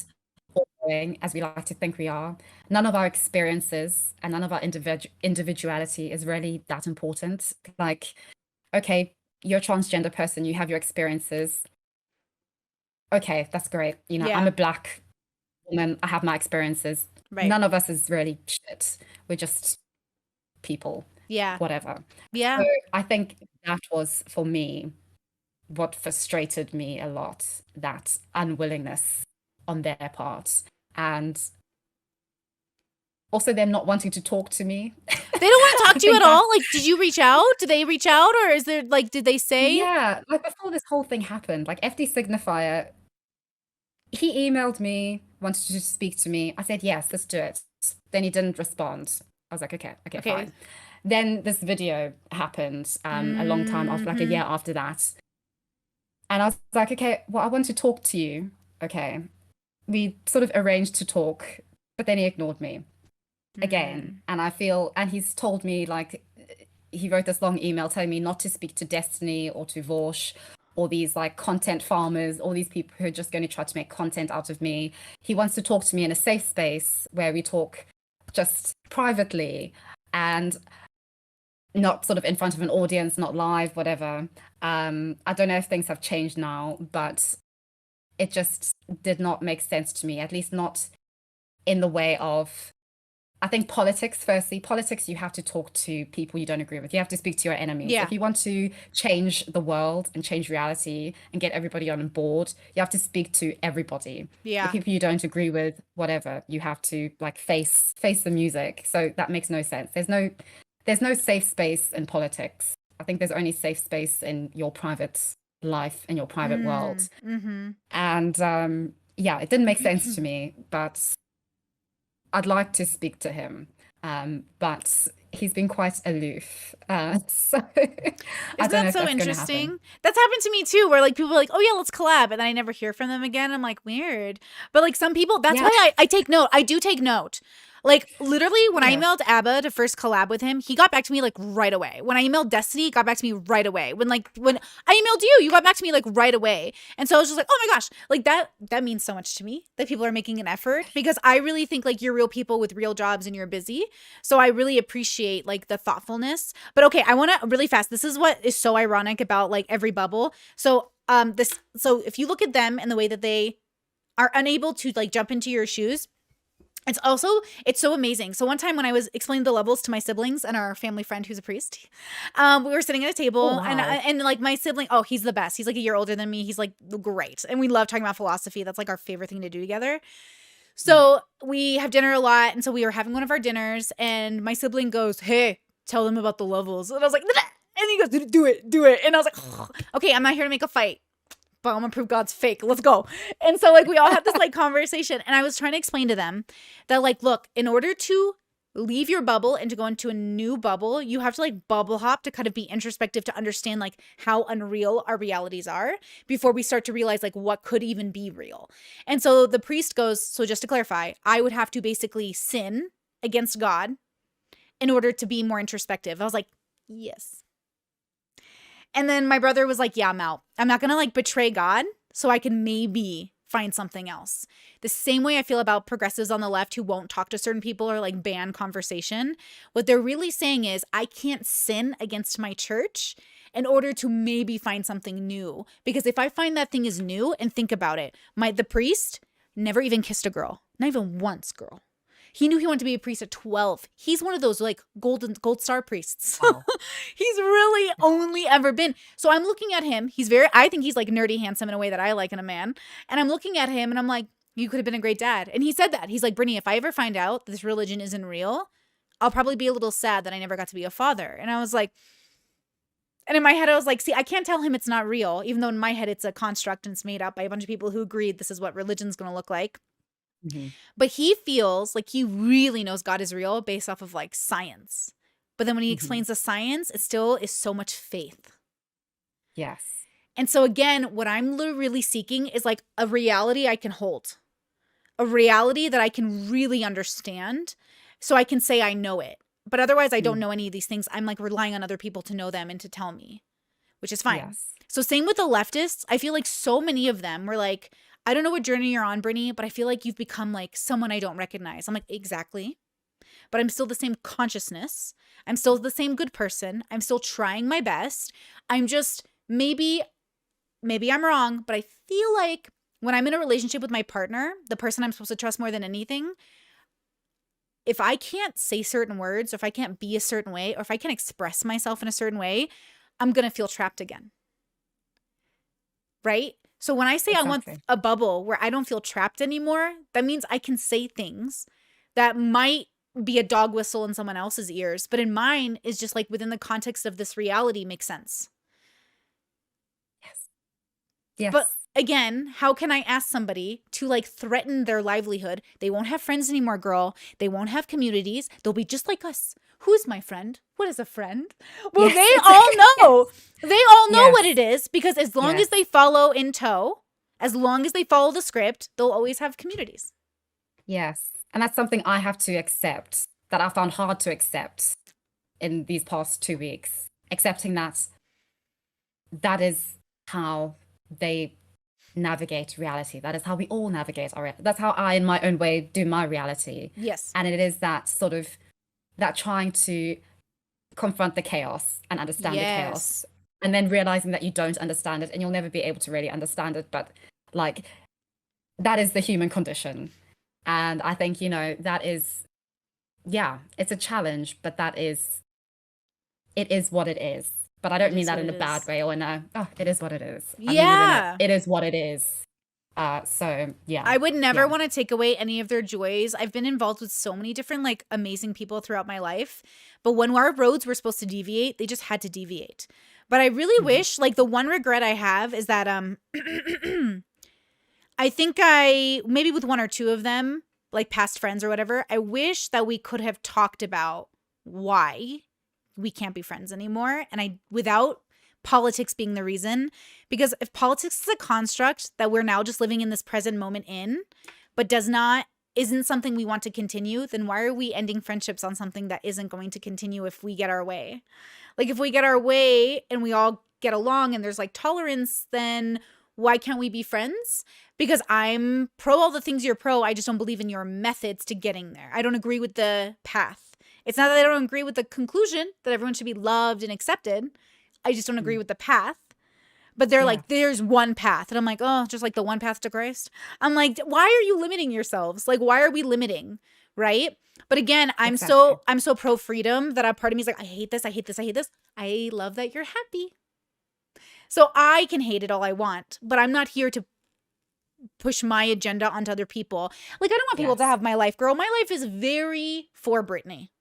all-knowing as we like to think we are. None of our experiences and none of our individuality is really that important. Like, okay, you're a transgender person, you have your experiences. Okay, that's great. You know, I'm Yeah. a black woman, I have my experiences. Right. None of us is really shit. We're just people, Yeah. whatever. Yeah. So I think that was for me what frustrated me a lot, that unwillingness on their part. And also them not wanting to talk to me. They don't want to talk I to you think at that's, all? Like, did you reach out? Did they reach out? Or is there, like, did they say? yeah, like before this whole thing happened, like FD Signifier, he emailed me, wanted to speak to me. I said, yes, let's do it. Then he didn't respond. I was like, okay, Okay. fine. Then this video happened a long time after, like a year after that. And I was like, okay, well, I want to talk to you. Okay. We sort of arranged to talk, but then he ignored me again. And I feel, and he's told me, like, he wrote this long email telling me not to speak to Destiny or to Vorsh or these like content farmers, all these people who are just going to try to make content out of me. He wants to talk to me in a safe space where we talk just privately. And not sort of in front of an audience, not live, whatever. I don't know if things have changed now, but it just did not make sense to me, at least not in the way of, I think politics, firstly, politics, you have to talk to people you don't agree with. You have to speak to your enemies. Yeah. If you want to change the world and change reality and get everybody on board, you have to speak to everybody. The Yeah. people you don't agree with, whatever, you have to like face the music. So that makes no sense. There's no safe space in politics. I think there's only safe space in your private life, in your private world. Mm-hmm. And yeah, it didn't make sense to me, but I'd like to speak to him, but he's been quite aloof. So I Isn't don't know that if so that's going to interesting? happen. That's happened to me too, where like people are like, oh yeah, let's collab. And then I never hear from them again. I'm like, weird. But like some people, that's Yeah. why I take note. I do take note. Like literally when I Yes. emailed Abba to first collab with him, he got back to me like right away. When I emailed Destiny, he got back to me right away. When I emailed you, you got back to me like right away. And so I was just like, oh my gosh, like that means so much to me that people are making an effort, because I really think like you're real people with real jobs and you're busy. So I really appreciate like the thoughtfulness. But okay, I want to really fast. This is what is so ironic about like every bubble. So so if you look at them and the way that they are unable to like jump into your shoes, it's so amazing. So one time when I was explaining the levels to my siblings and our family friend who's a priest, we were sitting at a table. Oh, wow. and like my sibling, oh, he's the best. He's like a year older than me. He's like great. And we love talking about philosophy. That's like our favorite thing to do together. So we have dinner a lot. And so we were having one of our dinners and my sibling goes, hey, tell them about the levels. And I was like, and he goes, do it. And I was like, okay, I'm not here to make a fight, but I'm gonna prove God's fake. Let's go. And so like we all had this like conversation, and I was trying to explain to them that like, look, in order to leave your bubble and to go into a new bubble, you have to like bubble hop to kind of be introspective to understand like how unreal our realities are before we start to realize like what could even be real. And so the priest goes, so just to clarify, I would have to basically sin against God in order to be more introspective. I was like, yes. And then my brother was like, yeah, I'm out. I'm not going to like betray God so I can maybe find something else. The same way I feel about progressives on the left who won't talk to certain people or like ban conversation. What they're really saying is I can't sin against my church in order to maybe find something new. Because if I find that thing is new, and think about it, the priest never even kissed a girl. Not even once, girl. He knew he wanted to be a priest at 12. He's one of those like gold star priests. Wow. He's really only ever been. So I'm looking at him. I think he's like nerdy handsome in a way that I like in a man. And I'm looking at him and I'm like, you could have been a great dad. And he said that. He's like, Brittany, if I ever find out this religion isn't real, I'll probably be a little sad that I never got to be a father. And I was like, and in my head, I was like, see, I can't tell him it's not real, even though in my head it's a construct and it's made up by a bunch of people who agreed this is what religion's going to look like. Mm-hmm. But he feels like he really knows God is real based off of like science. But then when he explains the science, it still is so much faith. Yes. And so again, what I'm really seeking is like a reality I can hold, a reality that I can really understand so I can say I know it. But otherwise, I don't know any of these things. I'm like relying on other people to know them and to tell me, which is fine. Yes. So same with the leftists. I feel like so many of them were like, I don't know what journey you're on, Brittany, but I feel like you've become like someone I don't recognize. I'm like, exactly. But I'm still the same consciousness. I'm still the same good person. I'm still trying my best. I'm just, maybe I'm wrong, but I feel like when I'm in a relationship with my partner, the person I'm supposed to trust more than anything, if I can't say certain words, or if I can't be a certain way, or if I can't express myself in a certain way, I'm going to feel trapped again. Right? So when I say I want a bubble where I don't feel trapped anymore, that means I can say things that might be a dog whistle in someone else's ears, but in mine is just like within the context of this reality makes sense. Yes. But again, how can I ask somebody to like threaten their livelihood? They won't have friends anymore, girl. They won't have communities. They'll be just like us. Who's my friend? What is a friend? Well, they all know. They all know what it is, because as long as they follow in tow, as long as they follow the script, they'll always have communities. Yes. And that's something I have to accept, that I found hard to accept in these past 2 weeks. Accepting that is how they navigate reality. That is how we all navigate our reality. That's how I, in my own way, do my reality. Yes. And it is that sort of, that trying to confront the chaos and understand the Yes. chaos, and then realizing that you don't understand it and you'll never be able to really understand it. But like, that is the human condition. And I think, that is, yeah, it's a challenge, but it is what it is. But I It don't mean is that what in it a bad is. way or in a, oh, it is what it is. I mean it in a, Yeah. it is what it is. So yeah, I would never yeah. want to take away any of their joys. I've been involved with so many different like amazing people throughout my life, but when our roads were supposed to deviate, they just had to deviate. But I really Mhm. wish, like the one regret I have is that I think I maybe with one or two of them, like past friends or whatever, I wish that we could have talked about why we can't be friends anymore, and I without politics being the reason, because if politics is a construct that we're now just living in this present moment in, but isn't something we want to continue, then why are we ending friendships on something that isn't going to continue if we get our way? Like if we get our way and we all get along and there's like tolerance, then why can't we be friends? Because I'm pro all the things you're pro. I just don't believe in your methods to getting there. I don't agree with the path. It's not that I don't agree with the conclusion that everyone should be loved and accepted. I just don't agree Mm. with the path. But they're Yeah, like, there's one path. And I'm like, oh, just like the one path to Christ. I'm like, why are you limiting yourselves? Like, why are we limiting? Right. But again, exactly. I'm so pro freedom that a part of me is like, I hate this, I hate this, I hate this. I love that you're happy. So I can hate it all I want, but I'm not here to push my agenda onto other people. Like, I don't want people to Yes. have my life, girl. My life is very for Brittany.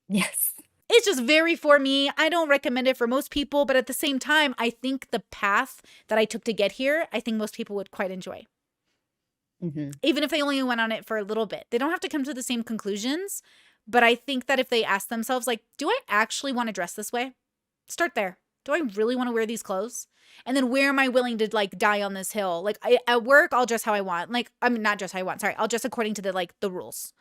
Yes. It's just very for me. I don't recommend it for most people, but at the same time, I think the path that I took to get here, I think most people would quite enjoy. Hmm. Even if they only went on it for a little bit. They don't have to come to the same conclusions, but I think that if they ask themselves, like, do I actually want to dress this way? Start there. Do I really want to wear these clothes? And then where am I willing to like die on this hill? Like at work, I'll dress how I want. Like, I mean, not dress how I want. Sorry. I'll dress according to the rules.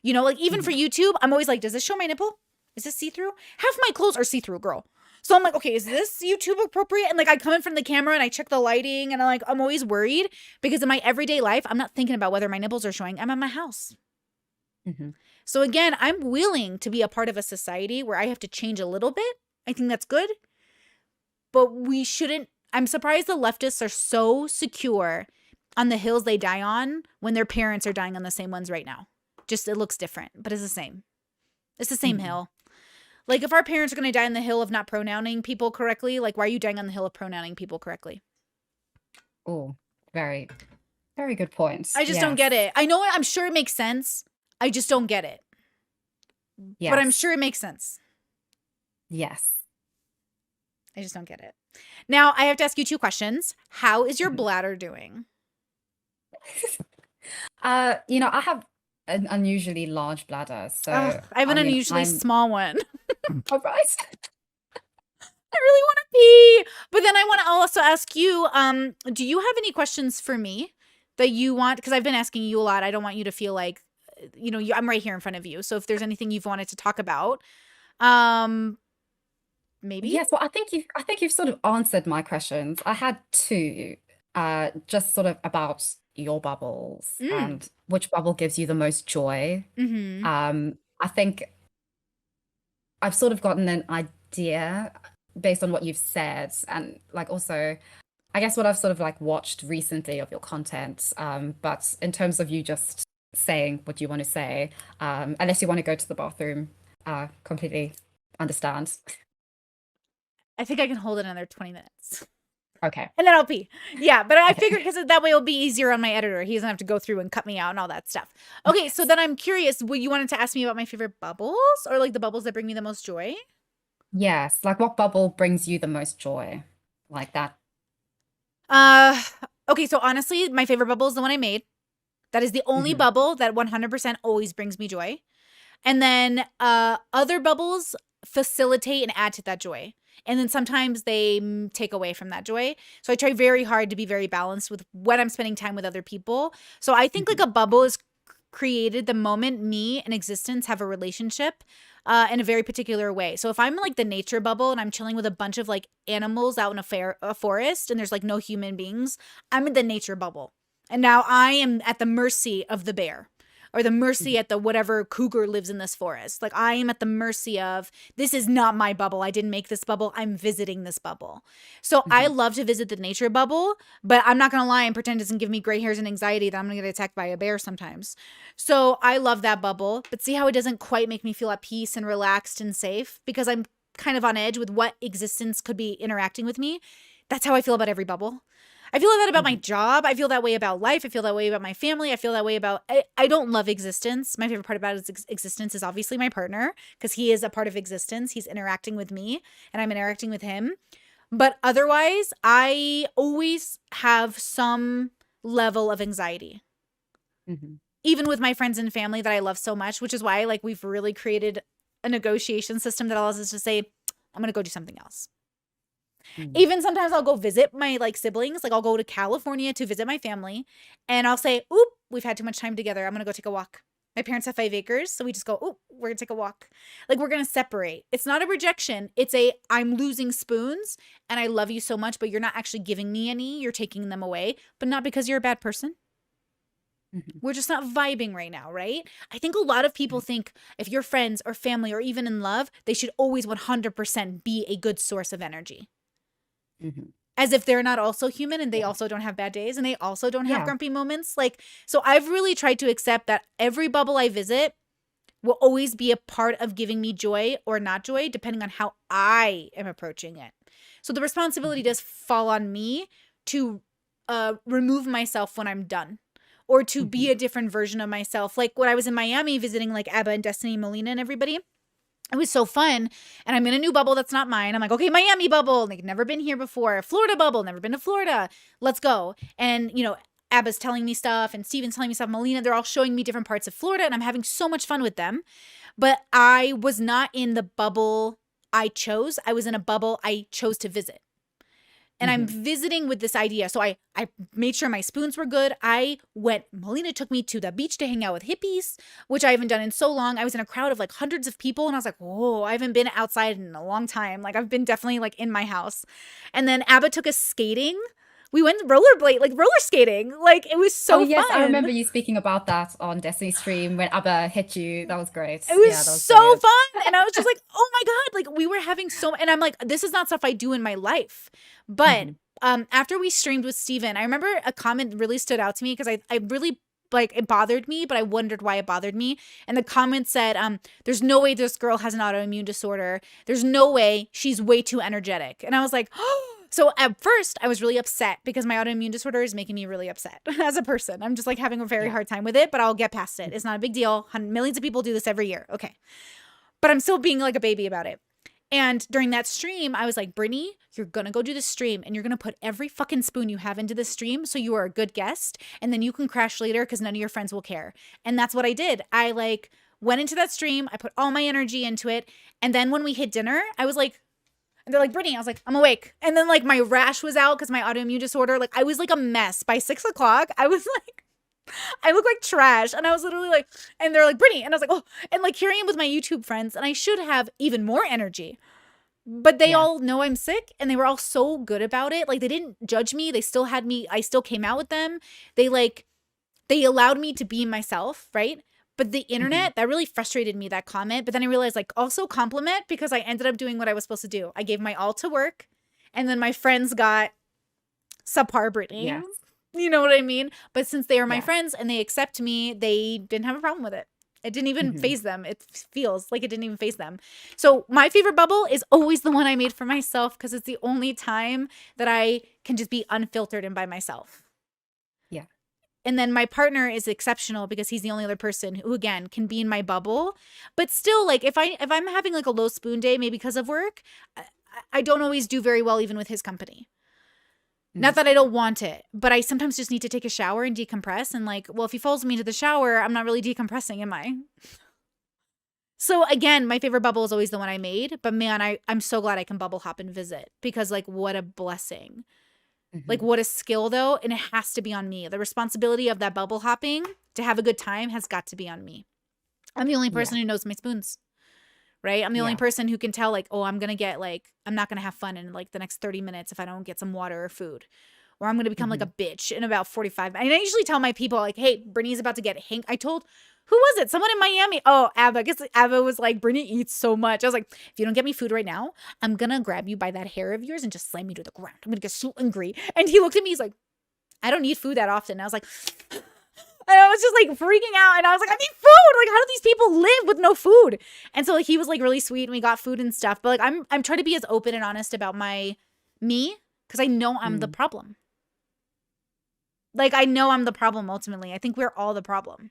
You know, like even for Hmm. YouTube, I'm always like, does this show my nipple? Is this see-through? Half my clothes are see-through, girl. So I'm like, okay, is this YouTube appropriate? And like I come in from the camera and I check the lighting and I'm always worried because in my everyday life, I'm not thinking about whether my nipples are showing. I'm at my house. Hmm. So again, I'm willing to be a part of a society where I have to change a little bit. I think that's good. But we shouldn't. I'm surprised the leftists are so secure on the hills they die on when their parents are dying on the same ones right now. Just it looks different, but it's the same. It's the same Hmm. hill. Like if our parents are going to die on the hill of not pronouncing people correctly, like why are you dying on the hill of pronouncing people correctly? Oh, very, very good point. I just don't Yes. get it. I know I'm sure it makes sense. I just don't get it. But I'm Yes. sure it makes sense. Yes. I just don't get it. Now, I have to ask you two questions. How is your Mhm. bladder doing? I have an unusually large bladder, Ugh, so I have I an mean, unusually I'm small one. all right. I really want to pee. But then I want to also ask you, do you have any questions for me that you want? Because I've been asking you a lot. I don't want you to feel like, I'm right here in front of you. So if there's anything you've wanted to talk about, um, maybe? Yes, well, I think you've sort of answered my questions. I had two, just sort of about your bubbles Mm. and which bubble gives you the most joy. Mm-hmm. I think I've sort of gotten an idea based on what you've said, and like also, I guess what I've sort of like watched recently of your content. But in terms of you just saying what you want to say, unless you want to go to the bathroom, completely understand. I think I can hold it another 20 minutes. Okay. And then I'll pee. Yeah, but I Okay. figured because that way it'll be easier on my editor. He doesn't have to go through and cut me out and all that stuff. Okay, so Yes. then I'm curious, what you wanted to ask me about my favorite bubbles or like the bubbles that bring me the most joy? Yes. Like what bubble brings you the most joy? Like that. Uh okay, so honestly, my favorite bubble is the one I made. That is the only Hmm. bubble that 100% always brings me joy. And then other bubbles facilitate and add to that joy. And then sometimes they take away from that joy. So I try very hard to be very balanced with when I'm spending time with other people. So I think like Hmm. a bubble is created the moment me and existence have a relationship in a very particular way. So if I'm like the nature bubble and I'm chilling with a bunch of like animals out in a forest and there's like no human beings, I'm in the nature bubble. And now I am at the mercy of the bear. or the mercy at the whatever cougar lives in this forest. Like I am at the mercy of, this is not my bubble. I didn't make this bubble. I'm visiting this bubble. So I love to visit the nature bubble, but I'm not going to lie and pretend it doesn't give me gray hairs and anxiety that I'm going to get attacked by a bear sometimes. So I love that bubble, but see how it doesn't quite make me feel at peace and relaxed and safe because I'm kind of on edge with what existence could be interacting with me. That's how I feel about every bubble. I feel that about my job. I feel that way about life. I feel that way about my family. I feel that way about, I don't love existence. My favorite part about existence is obviously my partner because he is a part of existence. He's interacting with me and I'm interacting with him. But otherwise, I always have some level of anxiety. Even with my friends and family that I love so much, which is why like we've really created a negotiation system that allows us to say, I'm going to go do something else. Even sometimes I'll go visit my like siblings. Like I'll go to California to visit my family and I'll say, oop, we've had too much time together. I'm going to go take a walk. My parents have 5 acres. So we just go, oop, we're going to take a walk. Like we're going to separate. It's not a rejection. It's a, I'm losing spoons and I love you so much, but you're not actually giving me any. You're taking them away, but not because you're a bad person. We're just not vibing right now, right? I think a lot of people think if you're friends or family or even in love, they should always 100% be a good source of energy. As if they're not also human and they also don't have bad days and they also don't have grumpy moments. Like, so I've really tried to accept that every bubble I visit will always be a part of giving me joy or not joy, depending on how I am approaching it. So the responsibility does fall on me to remove myself when I'm done or to be a different version of myself. Like when I was in Miami visiting like Abba and Destiny, Molina and everybody, it was so fun. And I'm in a new bubble that's not mine. I'm like, okay, Miami bubble. Like, never been here before. Florida bubble. Never been to Florida. Let's go. And, you know, Abba's telling me stuff and Steven's telling me stuff. Molina, they're all showing me different parts of Florida and I'm having so much fun with them. But I was not in the bubble I chose. I was in a bubble I chose to visit. And I'm visiting with this idea. So I made sure my spoons were good. Molina took me to the beach to hang out with hippies, which I haven't done in so long. I was in a crowd of like hundreds of people and I was like, whoa, I haven't been outside in a long time. Like I've been definitely like in my house. And then Abba took us skating. We went roller skating. Like it was so fun. I remember you speaking about that on Destiny's stream when Abba hit you. That was great. It was, that was so brilliant. Fun. And I was just like, oh my God, like we were having and I'm like, this is not stuff I do in my life. But after we streamed with Steven, I remember a comment really stood out to me because I really like it bothered me, but I wondered why it bothered me. And the comment said, there's no way this girl has an autoimmune disorder. There's no way, she's way too energetic. And I was like, oh. So at first I was really upset because my autoimmune disorder is making me really upset as a person. I'm just like having a very hard time with it, but I'll get past it. It's not a big deal. Millions of people do this every year. Okay. But I'm still being like a baby about it. And during that stream, I was like, Brittany, you're going to go do the stream and you're going to put every fucking spoon you have into the stream so you are a good guest. And then you can crash later because none of your friends will care. And that's what I did. I like went into that stream. I put all my energy into it. And then when we hit dinner, I was like, and they're like, Brittany, I was like, I'm awake. And then like my rash was out because my autoimmune disorder, like I was like a mess. By 6 o'clock, I was like, I look like trash. And I was literally like, and they're like, Brittany. And I was like, oh, and like here I am with my YouTube friends and I should have even more energy. But they all know I'm sick and they were all so good about it. Like they didn't judge me. They still had me. I still came out with them. They allowed me to be myself, right? But the internet, that really frustrated me, that comment. But then I realized like also compliment because I ended up doing what I was supposed to do. I gave my all to work and then my friends got subpar Brittany. Yeah. You know what I mean? But since they are my friends and they accept me, they didn't have a problem with it. It didn't even faze them. It feels like it didn't even faze them. So my favorite bubble is always the one I made for myself because it's the only time that I can just be unfiltered and by myself. Yeah. And then my partner is exceptional because he's the only other person who, again, can be in my bubble. But still, like, if I'm having like a low spoon day, maybe because of work, I don't always do very well even with his company. Not that I don't want it, but I sometimes just need to take a shower and decompress. And like, well, if he follows me into the shower, I'm not really decompressing, am I? So again, my favorite bubble is always the one I made. But man, I'm so glad I can bubble hop and visit because like, what a blessing. Like what a skill though. And it has to be on me. The responsibility of that bubble hopping to have a good time has got to be on me. I'm the only person who knows my spoons. Right? I'm the only person who can tell like, oh, I'm going to get like, I'm not going to have fun in like the next 30 minutes if I don't get some water or food. Or I'm going to become like a bitch in about 45. And I usually tell my people like, hey, Brittany's about to get I told Who was it? Someone in Miami. Oh, Abba. I guess Abba was like, Brittany eats so much. I was like, if you don't get me food right now, I'm going to grab you by that hair of yours and just slam you to the ground. I'm going to get so angry. And he looked at me. He's like, I don't eat food that often. And I was like, and I was just like freaking out. And I was like, I need food. Like, how do these people live with no food? And so like, he was like really sweet and we got food and stuff. But like, I'm trying to be as open and honest about me because I know I'm the problem. Like, I know I'm the problem ultimately. I think we're all the problem.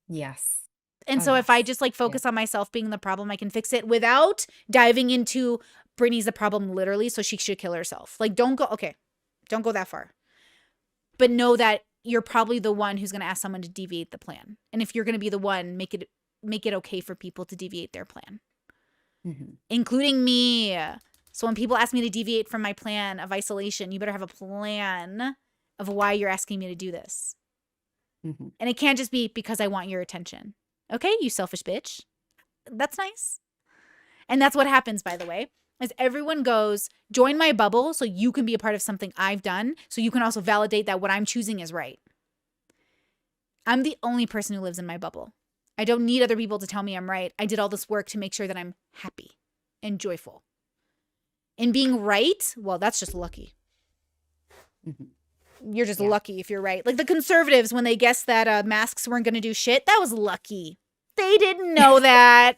Yes. And so if I just like focus on myself being the problem, I can fix it without diving into Brittany's the problem literally, so she should kill herself. Like, don't go that far. But know that you're probably the one who's going to ask someone to deviate the plan. And if you're going to be the one, make it okay for people to deviate their plan. Including me. So when people ask me to deviate from my plan of isolation, you better have a plan of why you're asking me to do this. And it can't just be because I want your attention. Okay, you selfish bitch. That's nice. And that's what happens, by the way, is everyone goes, join my bubble so you can be a part of something I've done, so you can also validate that what I'm choosing is right. I'm the only person who lives in my bubble. I don't need other people to tell me I'm right. I did all this work to make sure that I'm happy and joyful. And being right, well, that's just lucky. You're just lucky if you're right. Like the conservatives, when they guessed that masks weren't going to do shit, that was lucky. They didn't know that.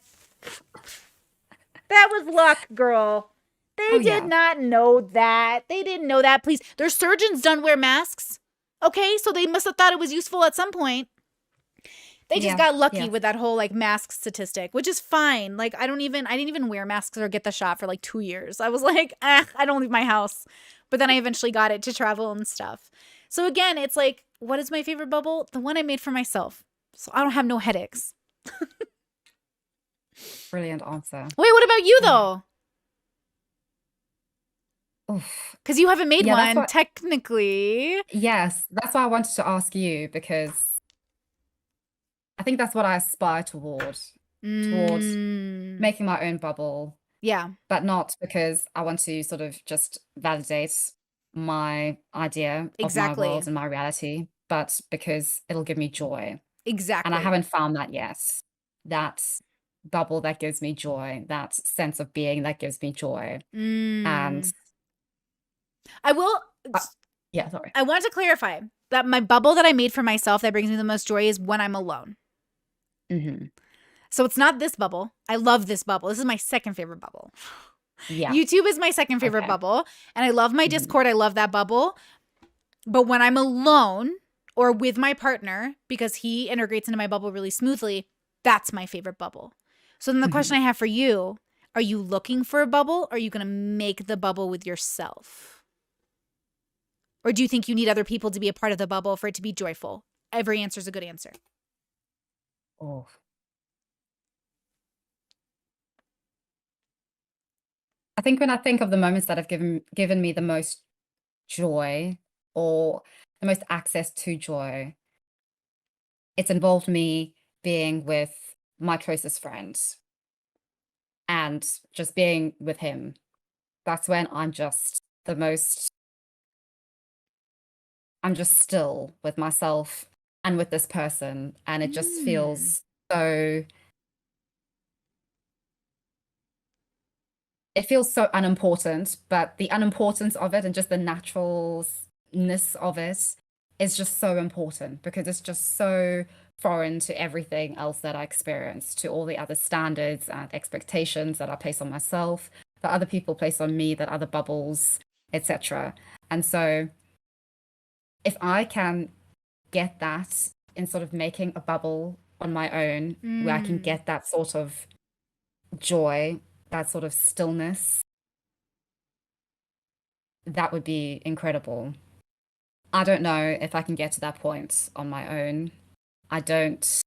That was luck, girl. They did not know that. They didn't know that. Please, their surgeons don't wear masks. Okay, so they must have thought it was useful at some point. They just got lucky with that whole like mask statistic, which is fine. Like I didn't even wear masks or get the shot for like 2 years. I was like, I don't leave my house. But then I eventually got it to travel and stuff. So again, it's like, what is my favorite bubble? The one I made for myself. So I don't have no headaches. Brilliant answer. Wait, what about you though? Because you haven't made one, technically. Yes, that's why I wanted to ask you, because I think that's what I aspire towards making my own bubble. Yeah. But not because I want to sort of just validate my idea of my world and my reality, but because it'll give me joy. Exactly. And I haven't found that yet. That bubble that gives me joy, that sense of being that gives me joy. And I will. Sorry. I wanted to clarify that my bubble that I made for myself that brings me the most joy is when I'm alone. So it's not this bubble. I love this bubble. This is my second favorite bubble. Yeah. YouTube is my second favorite bubble. And I love my Discord. I love that bubble. But when I'm alone or with my partner, because he integrates into my bubble really smoothly, that's my favorite bubble. So then the question I have for you, are you looking for a bubble? Or are you going to make the bubble with yourself? Or do you think you need other people to be a part of the bubble for it to be joyful? Every answer is a good answer. I think when I think of the moments that have given me the most joy or the most access to joy, it's involved me being with my closest friends and just being with him. That's when I'm just still with myself and with this person, and it just feels so unimportant, but the unimportance of it and just the naturalness of it is just so important, because it's just so foreign to everything else that I experience, to all the other standards and expectations that I place on myself, that other people place on me, that other bubbles, etc. And so if I can get that in sort of making a bubble on my own, where I can get that sort of joy, that sort of stillness, that would be incredible. I don't know if I can get to that point on my own. I don't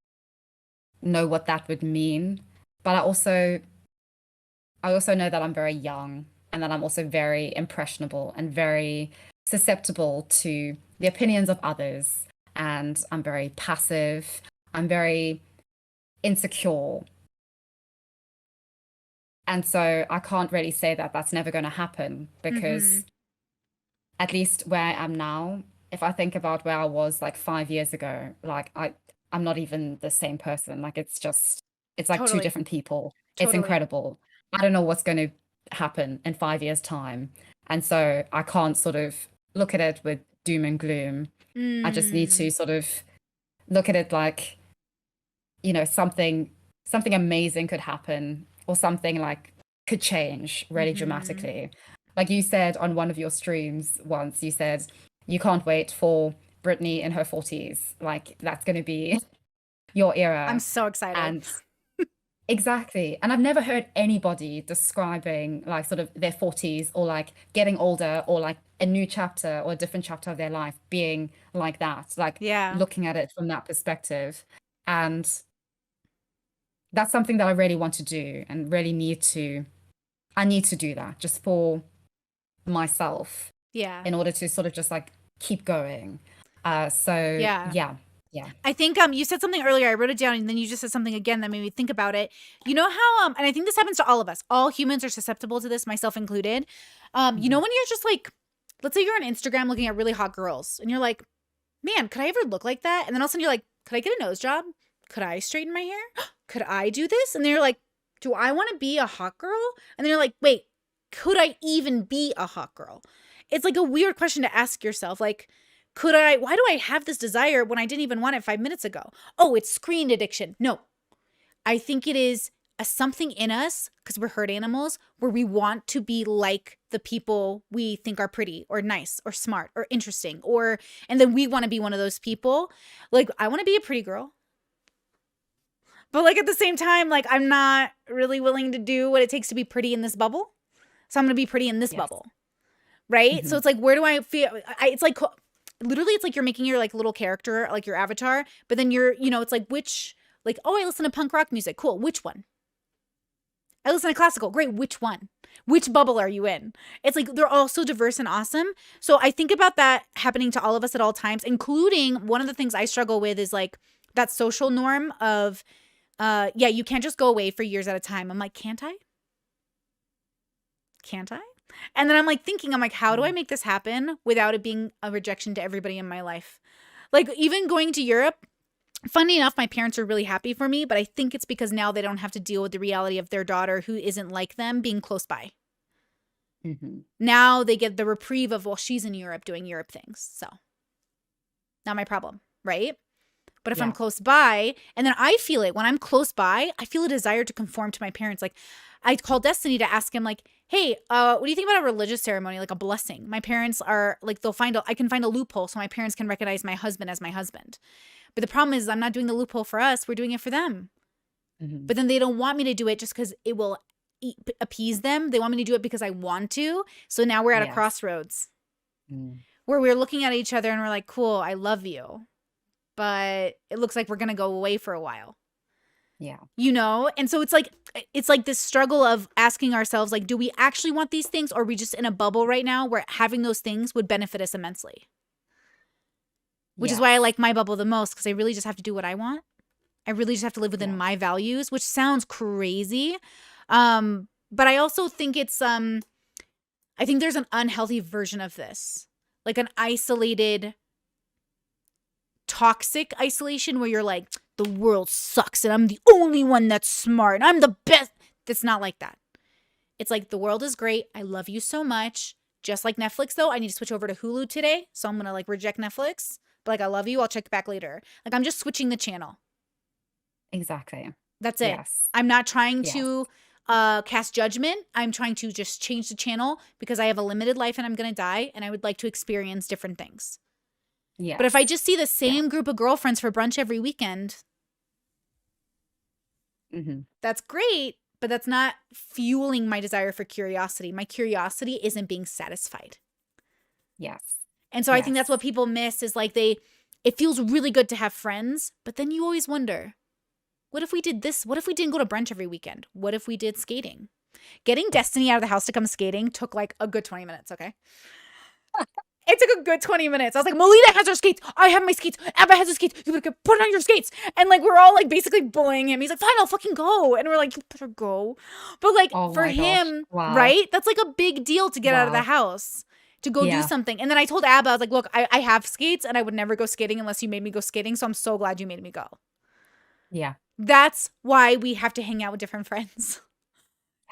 know what that would mean, but I also know that I'm very young, and that I'm also very impressionable and very susceptible to the opinions of others, and I'm very passive. I'm very insecure. And so I can't really say that that's never going to happen, because at least where I am now, if I think about where I was like 5 years ago, like I'm not even the same person. Like it's like two Totally. different people. It's Totally. incredible. I don't know what's going to happen in 5 years' time. And so I can't sort of look at it with doom and gloom. I just need to Mm. sort of look at it like, something amazing could happen, or something like could change really Mm-hmm. dramatically. Like you said on one of your streams once, you said you can't wait for Brittany in her 40s. Like that's going to be your I'm era. so excited. And exactly. And I've never heard anybody describing like sort of their 40s, or like getting older, or like a new chapter or a different chapter of their life being like that, like Yeah. looking at it from that perspective. And that's something that I really want to do, and really I need to do that just for myself, Yeah. in order to sort of just like keep going. So Yeah. yeah, yeah. I think you said something earlier. I wrote it down, and then you just said something again that made me think about it. You know how and I think this happens to all of us. All humans are susceptible to this, myself included. You know Mhm. when you're just like, let's say you're on Instagram looking at really hot girls, and you're like, man, could I ever look like that? And then all of a sudden you're like, could I get a nose job? Could I straighten my hair? Could I do this? And then you're like, do I want to be a hot girl? And then you're like, wait, could I even be a hot girl? It's like a weird question to ask yourself. Like, why do I have this desire when I didn't even want it 5 minutes ago? Oh, it's screen addiction. No, I think it is a something in us, because we're herd animals, where we want to be like the people we think are pretty or nice or smart or interesting, and then we want to be one of those people. Like, I want to be a pretty girl, but like at the same time, like I'm not really willing to do what it takes to be pretty in this bubble. So I'm going to be pretty in this Yes. bubble. Right? So Hmm. it's like, where do I feel? It's like, literally, it's like you're making your like little character, like your avatar, but then it's like, oh, I listen to punk rock music. Cool. Which one? I listen to classical. Great. Which one? Which bubble are you in? It's like they're all so diverse and awesome. So I think about that happening to all of us at all times, including one of the things I struggle with is like that social norm of, yeah, you can't just go away for years at a time. I'm like, can't I? Can't I? And then I'm like thinking, I'm like, how do I make this happen without it being a rejection to everybody in my life? Like, even going to Europe, funny enough, my parents are really happy for me, but I think it's because now they don't have to deal with the reality of their daughter who isn't like them being close by. Hmm. Now they get the reprieve of, well, she's in Europe doing Europe things. So, not my problem, right? But if I'm Yeah. close by, and then I feel it when I'm close by, I feel a desire to conform to my parents. Like, I call Destiny to ask him, like, hey, what do you think about a religious ceremony, like a blessing? My parents are like, I can find a loophole so my parents can recognize my husband as my husband. But the problem is, I'm not doing the loophole for us. We're doing it for them. Hmm. But then they don't want me to do it just because it will appease them. They want me to do it because I want to. So now we're at a Yes. crossroads Mm. where we're looking at each other and we're like, cool, I love you. But it looks like we're going to go away for a while. Yeah. And so it's like this struggle of asking ourselves, like, do we actually want these things, or are we just in a bubble right now where having those things would benefit us immensely? Which is why I Yes. like my bubble the most, because I really just have to do what I want. I really just have to live within Yeah. my values, which sounds crazy. But I also think I think there's an unhealthy version of this, like an isolated, toxic isolation where you're like, the world sucks and I'm the only one that's smart and I'm the best. It's not like that. It's like, the world is great. I love you so much. Just like Netflix, though, I need to switch over to Hulu today. So I'm going to like reject Netflix. But like, I love you. I'll check back later. Like, I'm just switching the channel. Exactly. That's it. Yes. I'm not trying Yes. to cast judgment. I'm trying to just change the channel because I have a limited life and I'm going to die. And I would like to experience different things. But if I Yes. just see the Yeah. same group of girlfriends for brunch every weekend, Hmm. that's great, but that's not fueling my desire for curiosity. My curiosity isn't being satisfied. Yes. And so I think that's Yes. what people miss is like it feels really good to have friends, but then you always wonder, what if we did this? What if we didn't go to brunch every weekend? What if we did skating? Getting Destiny out of the house to come skating took like a good 20 minutes, okay? It took a good 20 minutes. I was like, Melita has her skates. I have my skates. Abba has her skates. You better put on your skates. And like, we're all like basically bullying him. He's like, fine, I'll fucking go. And we're like, you better go. But like, Oh for my gosh. him, Wow. right? That's like a big deal to get out of the Wow. house. to go do Yeah. something. And then I told Abba, I was like, look, I have skates and I would never go skating unless you made me go skating. So I'm so glad you made me go. Yeah. That's why we have to hang out with different friends.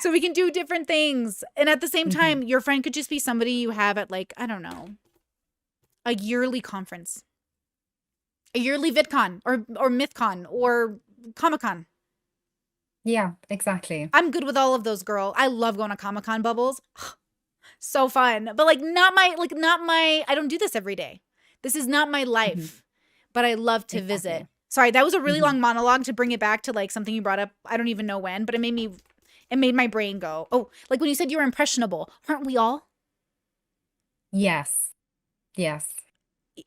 So we can do different things. And at the same time, your friend could just be somebody you have at like, I don't know, a yearly conference, a yearly VidCon or MythCon or Comic-Con. Yeah, exactly. I'm good with all of those, girl. I love going to Comic-Con bubbles. So fun. But like not my I don't do this every day. This is not my life. But I love to visit. Sorry, that was a really long monologue to bring it back to like something you brought up. I don't even know when, but it made my brain go, oh, like when you said you were impressionable. Aren't we all? Yes. Yes.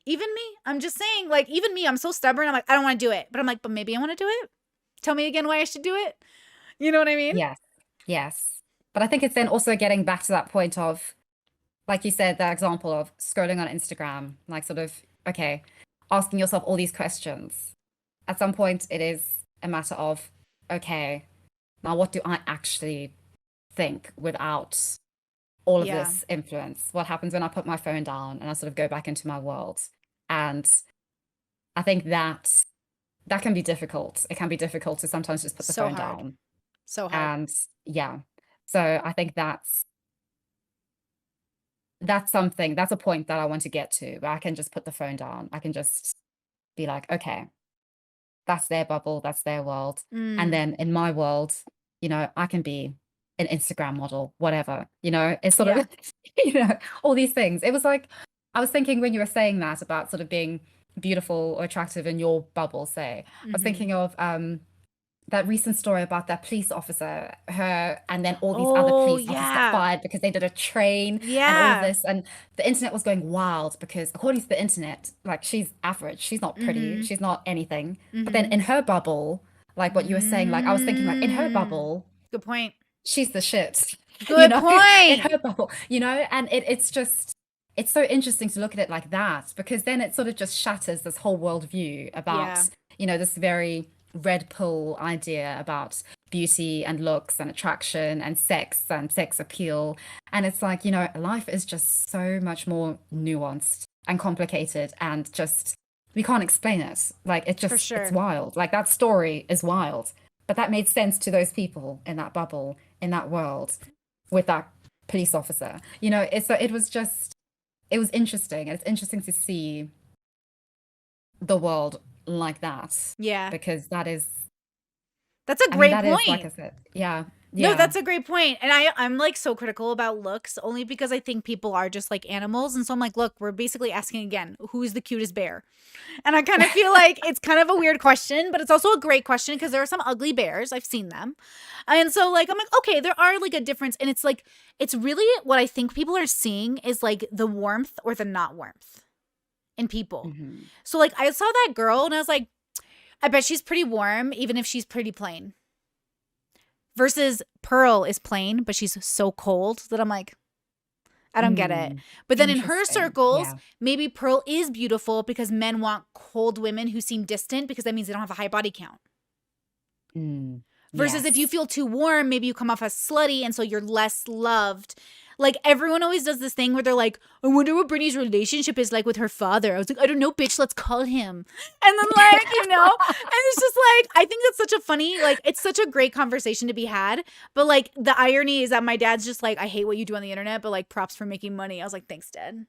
Even me. I'm just saying, like, even me, I'm so stubborn. I'm like, I don't want to do it. But I'm like, but maybe I want to do it. Tell me again why I should do it. You know what I mean? Yes. Yes. But I think it's then also getting back to that point of, like you said, that example of scrolling on Instagram, like sort of, okay, asking yourself all these questions. At some point, it is a matter of, okay, now what do I actually think without all of this influence? What happens when I put my phone down and I sort of go back into my world? And I think that can be difficult. It can be difficult to sometimes just put the phone down. So hard. And yeah, so I think that's a point that I want to get to, where I can just put the phone down. I can just be like, okay, that's their bubble, that's their world. And then in my world, I can be an Instagram model, whatever, it's sort of, all these things. It was like, I was thinking when you were saying that about sort of being beautiful or attractive in your bubble, say, I was thinking of that recent story about that police officer, and then all these other police officers got fired because they did a train and all of this. And the internet was going wild because according to the internet, like, she's average, she's not pretty, she's not anything. But then in her bubble, like what you were saying, like I was thinking like in her bubble, good point, she's the shit. Good point. In her bubble, and it's just, it's so interesting to look at it like that, because then it sort of just shatters this whole worldview about, this very red pill idea about beauty and looks and attraction and sex appeal. And it's like, life is just so much more nuanced and complicated, and just, we can't explain it. Like, it just, it's wild. Like, that story is wild. But that made sense to those people in that bubble, in that world, with that police officer. It was interesting. It's interesting to see the world like that. Yeah. Because that's a great point. Is, like I said, yeah. No, that's a great point. And I'm like so critical about looks, only because I think people are just like animals. And so I'm like, look, we're basically asking again, who's the cutest bear? And I kind of feel like it's kind of a weird question, but it's also a great question because there are some ugly bears. I've seen them. And so like, I'm like, okay, there are like a difference. And it's like, it's really what I think people are seeing is like the warmth or the not warmth in people. So like, I saw that girl and I was like, I bet she's pretty warm, even if she's pretty plain. Versus Pearl is plain, but she's so cold that I'm like, I don't get it. But then in her circles, maybe Pearl is beautiful because men want cold women who seem distant because that means they don't have a high body count. Versus if you feel too warm, maybe you come off as slutty and so you're less loved. Like, everyone always does this thing where they're like, I wonder what Brittany's relationship is like with her father. I was like, I don't know, bitch, let's call him. And then like, and it's just like, I think that's such a funny, like, it's such a great conversation to be had. But like, the irony is that my dad's just like, I hate what you do on the internet, but like, props for making money. I was like, thanks, Dad.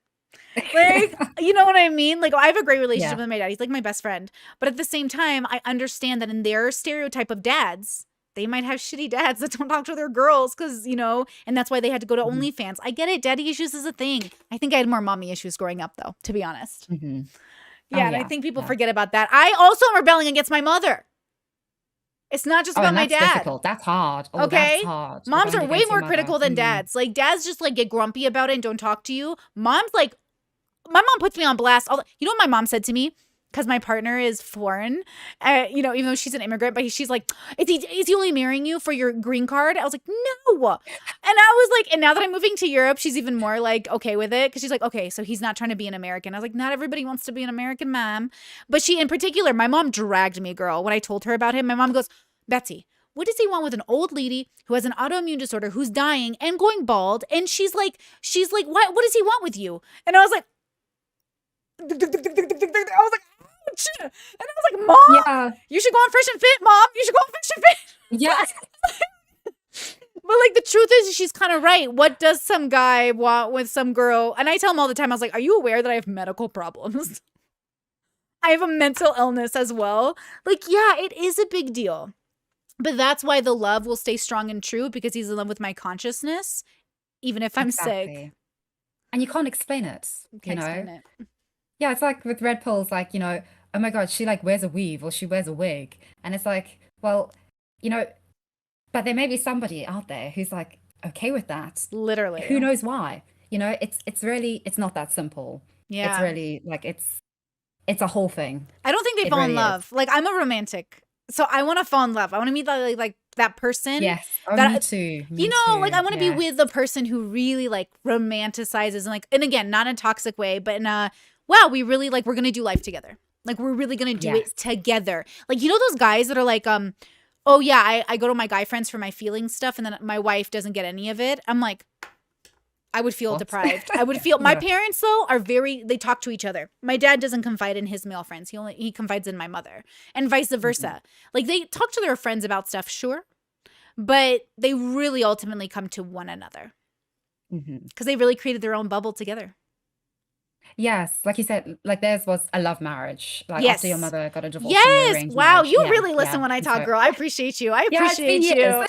Like, you know what I mean? Like, I have a great relationship with my dad. He's like my best friend. But at the same time, I understand that in their stereotype of dads, they might have shitty dads that don't talk to their girls because, and that's why they had to go to OnlyFans. I get it. Daddy issues is a thing. I think I had more mommy issues growing up, though, to be honest. And I think people forget about that. I also am rebelling against my mother. It's not just about my dad. Difficult. That's hard. Okay. That's hard. Moms are way more critical than dads. Like, dads just like get grumpy about it and don't talk to you. Mom's like, my mom puts me on blast. You know what my mom said to me? Because my partner is foreign, even though she's an immigrant, but she's like, is he only marrying you for your green card? I was like, no. And I was like, and now that I'm moving to Europe, she's even more like okay with it. Because she's like, okay, so he's not trying to be an American. I was like, not everybody wants to be an American, mom. But she, in particular, my mom dragged me, girl. When I told her about him, my mom goes, Betsy, what does he want with an old lady who has an autoimmune disorder, who's dying and going bald? And she's like, what does he want with you? And I was like, ouch. And I was like, Mom, Yeah. you should go on Fresh and Fit, Mom. You should go on Fresh and Fit. Yeah. But like, the truth is, she's kind of right. What does some guy want with some girl? And I tell him all the time, I was like, are you aware that I have medical problems? I have a mental illness as well. Like, yeah, it is a big deal. But that's why the love will stay strong and true, because he's in love with my consciousness, even if I'm sick. And you can't explain it, Can't explain it. Yeah, it's like with red pills, like, oh my God, she like wears a weave or she wears a wig. And it's like, well, but there may be somebody out there who's like okay with that. Literally. Who knows why? It's not that simple. Yeah. It's really like it's a whole thing. I don't think they fall in love. Like, I'm a romantic, so I want to fall in love. I want to meet like that person. Yes. Me too. Like, I want to be with the person who really like romanticizes and again, not in a toxic way, but in a, wow, we really like, we're going to do life together. Like, we're really going to do it together. Like, those guys that are like, oh yeah, I go to my guy friends for my feeling stuff, and then my wife doesn't get any of it. I'm like, I would feel deprived. I would feel, my parents though are they talk to each other. My dad doesn't confide in his male friends. He confides in my mother, and vice versa. Mm-hmm. Like, they talk to their friends about stuff, sure, but they really ultimately come to one another because they really created their own bubble together. Yes, like you said, like theirs was a love marriage. Like, after your mother got a divorce. Yes, wow, marriage. You really listen when I talk, girl. I appreciate you. I appreciate you. I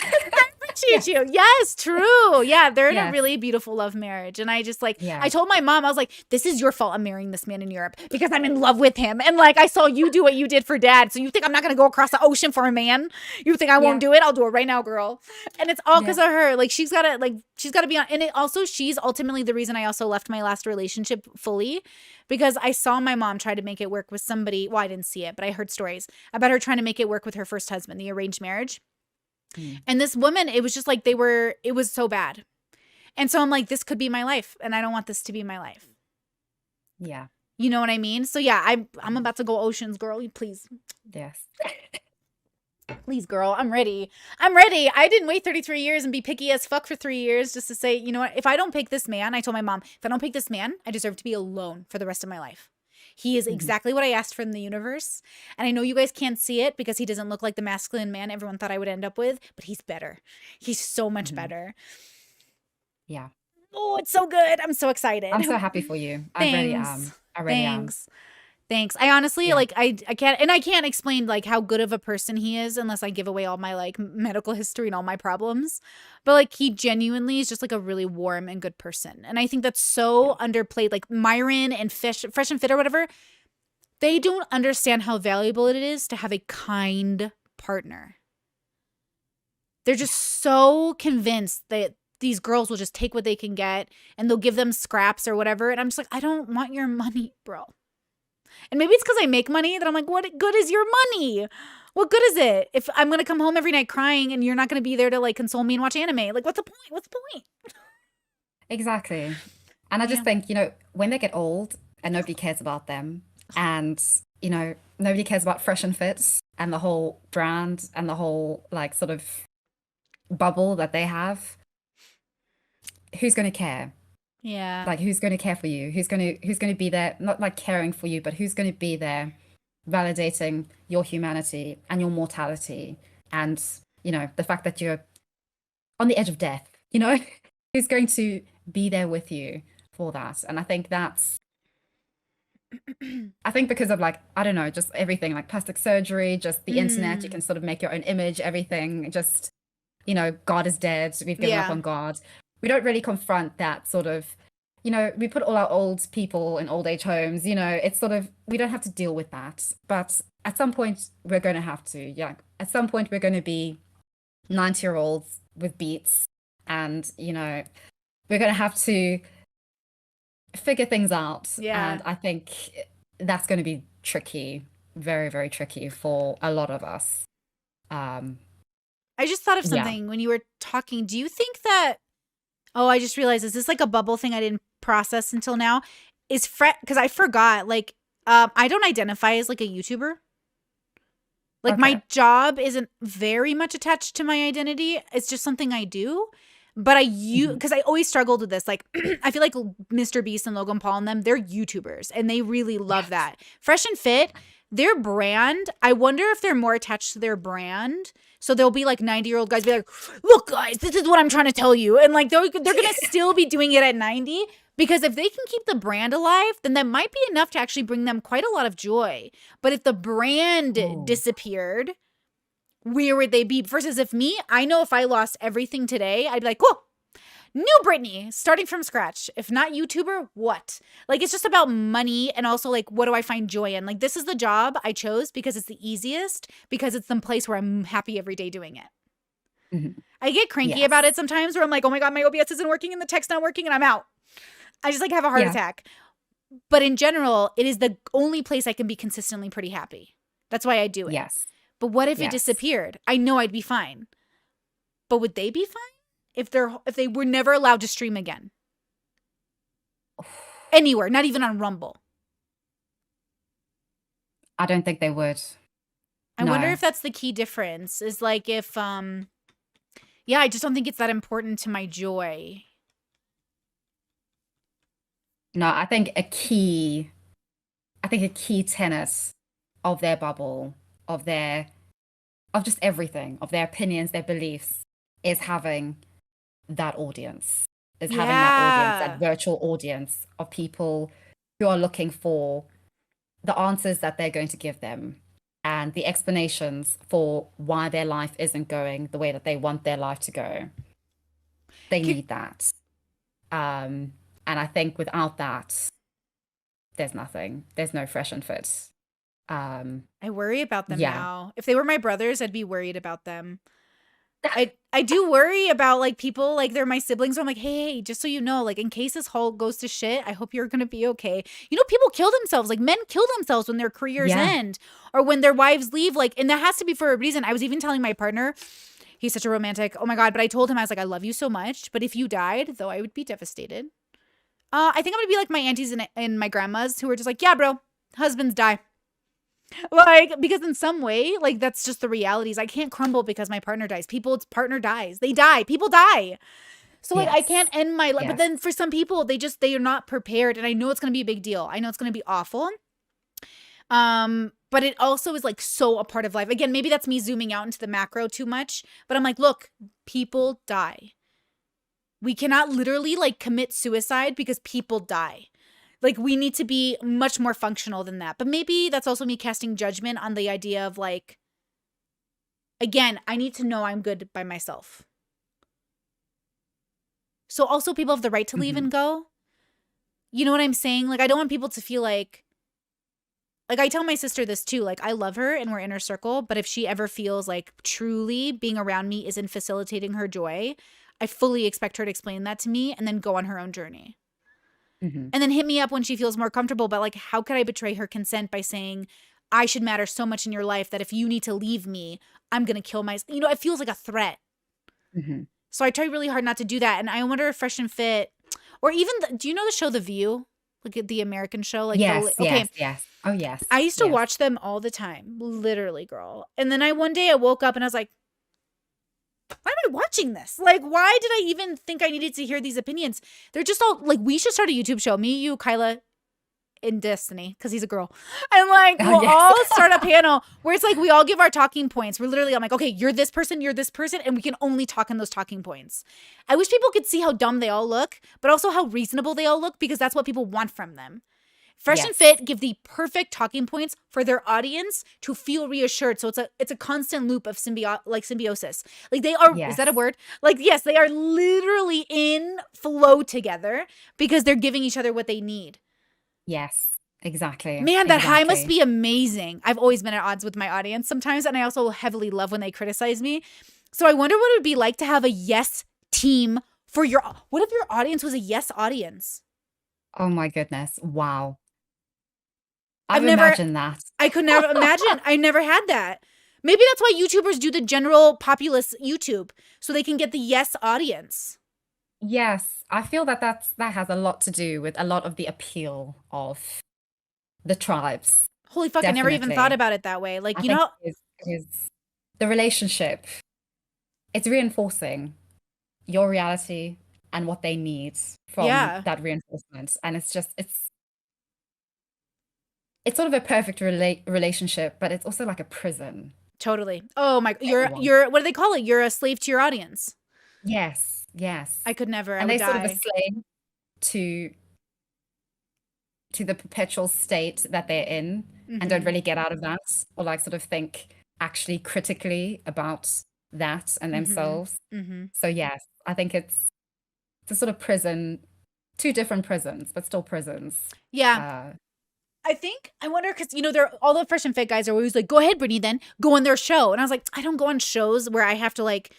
appreciate you. Yes, true. Yeah, they're in a really beautiful love marriage. And I just I told my mom, I was like, this is your fault I'm marrying this man in Europe because I'm in love with him. And like, I saw you do what you did for dad. So you think I'm not going to go across the ocean for a man? You think I won't do it? I'll do it right now, girl. And it's all because of her. Like, she's got to be on. And it also, she's ultimately the reason I also left my last relationship fully, because I saw my mom try to make it work with somebody. Well, I didn't see it, but I heard stories about her trying to make it work with her first husband, the arranged marriage. And this woman, it was just like it was so bad. And so I'm like, this could be my life, and I don't want this to be my life. Yeah. You know what I mean? So yeah, I'm about to go oceans, girl. Please. Yes. Please, girl. I'm ready. I didn't wait 33 years and be picky as fuck for 3 years just to say, you know what? If I don't pick this man, I told my mom, if I don't pick this man, I deserve to be alone for the rest of my life. He is exactly what I asked from the universe. And I know you guys can't see it because he doesn't look like the masculine man everyone thought I would end up with, but he's better. He's so much better. Yeah. Oh, it's so good. I'm so excited. I'm so happy for you. I really am. Thanks. I honestly I can't explain like how good of a person he is unless I give away all my like medical history and all my problems. But like, he genuinely is just like a really warm and good person. And I think that's so underplayed. Like Myron and Fresh and Fit or whatever, they don't understand how valuable it is to have a kind partner. They're just so convinced that these girls will just take what they can get and they'll give them scraps or whatever. And I'm just like, I don't want your money, bro. And maybe it's because I make money that I'm like, what good is your money? What good is it if I'm going to come home every night crying and you're not going to be there to like console me and watch anime? Like, what's the point? What's the point? Exactly. And I just think, when they get old and nobody cares about them, and, nobody cares about Fresh and Fit and the whole brand and the whole like sort of bubble that they have, who's going to care? Yeah. Like, who's going to care for you? Who's going to be there, not like caring for you, but who's going to be there validating your humanity and your mortality and, the fact that you're on the edge of death, who's going to be there with you for that? And I think because of like, I don't know, just everything like plastic surgery, just the internet, you can sort of make your own image, everything, just, God is dead. We've given up on God. We don't really confront that sort of, we put all our old people in old age homes, it's sort of, we don't have to deal with that. But at some point, we're going to have to. Yeah. At some point, we're going to be 90-year-olds with beats and, we're going to have to figure things out. Yeah. And I think that's going to be tricky, very, very tricky for a lot of us. I just thought of something when you were talking. Do you think that, I just realized, is this like a bubble thing I didn't process until now? Because I forgot, like, I don't identify as like a YouTuber. Like Okay. my job isn't very much attached to my identity. It's just something I do. But Hmm. because I always struggled with this. Like, I feel like Mr. Beast and Logan Paul and them, they're YouTubers and they really love Yes. that. Fresh and Fit, their brand, I wonder if they're more attached to their brand. So they'll be like 90-year-old guys be like, look, guys, this is what I'm trying to tell you. And like, they're going to still be doing it at 90. Because if they can keep the brand alive, then that might be enough to actually bring them quite a lot of joy. But if the brand Oh. disappeared, where would they be? Versus if me, I know if I lost everything today, I'd be like, whoa, new Brittany, starting from scratch. If not YouTuber, what? Like, it's just about money and also like, what do I find joy in? Like, this is the job I chose because it's the easiest, because it's the place where I'm happy every day doing it. Hmm. I get cranky Yes. about it sometimes where I'm like, oh my God, my OBS isn't working and the tech's not working and I'm out. I just like have a heart Yeah. attack. But in general, it is the only place I can be consistently pretty happy. That's why I do it. Yes. But what if it Yes. disappeared? I know I'd be fine. But would they be fine if they were never allowed to stream again? Anywhere, not even on Rumble. I don't think they would. I No. wonder if that's the key difference. Is like if yeah, I just don't think it's that important to my joy. No, I think a key tenet of their bubble, of just everything, of their opinions, their beliefs, is having that audience, that virtual audience of people who are looking for the answers that they're going to give them and the explanations for why their life isn't going the way that they want their life to go. They need that. And I think without that, there's nothing. There's no Fresh and Fit. I worry about them Yeah. now. If they were my brothers, I'd be worried about them. I do worry about like people, like they're my siblings. So I'm like, hey, just so you know, like in case this whole goes to shit, I hope you're gonna be okay. You know, people kill themselves. Like men kill themselves when their careers Yeah. end or when their wives leave. Like, and that has to be for a reason. I was even telling my partner, he's such a romantic. Oh my God. But I told him, I was like, I love you so much. But if you died, though, I would be devastated. I think I'm gonna be like my aunties and my grandmas who are just like, yeah, bro, husbands die. Like, because in some way, like that's just the realities. I can't crumble because my partner dies. People's partner dies. They die. People die. So like I can't end my life. Yes. But then for some people, they are not prepared. And I know it's gonna be a big deal. I know it's gonna be awful. But it also is like so a part of life. Again, maybe that's me zooming out into the macro too much. But I'm like, look, people die. We cannot literally like commit suicide because people die. Like we need to be much more functional than that. But maybe that's also me casting judgment on the idea of like, again, I need to know I'm good by myself. So also people have the right to leave and go. You know what I'm saying? Like I don't want people to feel like I tell my sister this too. Like I love her and we're in her circle. But if she ever feels like truly being around me isn't facilitating her joy, I fully expect her to explain that to me and then go on her own journey. And then hit me up when she feels more comfortable. But like, how could I betray her consent by saying, I should matter so much in your life that if you need to leave me, I'm going to kill myself. You know, it feels like a threat. So I try really hard not to do that. And I wonder if Fresh and Fit, or even, do you know the show The View? Like the American show? Like yes. Oh, yes. I used to watch them all the time. Literally, girl. And then one day I woke up and I was like, why am I watching this? Like, why did I even think I needed to hear these opinions? They're just all like, we should start a YouTube show. Me, you, Kyla, and Destiny, because he's a girl. And like, we'll all start a panel where it's like, we all give our talking points. We're literally, I'm like, okay, you're this person, and we can only talk in those talking points. I wish people could see how dumb they all look, but also how reasonable they all look, because that's what people want from them. Fresh and Fit give the perfect talking points for their audience to feel reassured. So it's a constant loop of symbiosis. Like they are, is that a word? Like, yes, they are literally in flow together because they're giving each other what they need. Yes, exactly. Man, that high must be amazing. I've always been at odds with my audience sometimes, and I also heavily love when they criticize me. So I wonder what it would be like to have a yes team for what if your audience was a yes audience? Oh my goodness. Wow. I've never imagined that. I could never imagine. I never had that. Maybe that's why YouTubers do the general populace YouTube, so they can get the yes audience. Yes, I feel that that has a lot to do with a lot of the appeal of the tribes. Holy fuck, I never even thought about it that way. Like, you know, Because the relationship, it's reinforcing your reality and what they need from Yeah, that reinforcement. And it's just, it's sort of a perfect relationship, but it's also like a prison totally. Oh my, for everyone. you're what do they call it? You're a slave to your audience. Yes, yes. I could never. I And would they sort of a die. slave to the perpetual state that they're in and don't Mm-hmm. really get out of that or like sort of think actually critically about that and Mm-hmm. themselves. Mm-hmm. So yes, I think it's a sort of prison, two different prisons, but still prisons. Yeah. Uh, I think I wonder because they're all the fresh and fit guys are always like, "Go ahead, Brittany, then go on their show." And I was like, I don't go on shows where I have to like.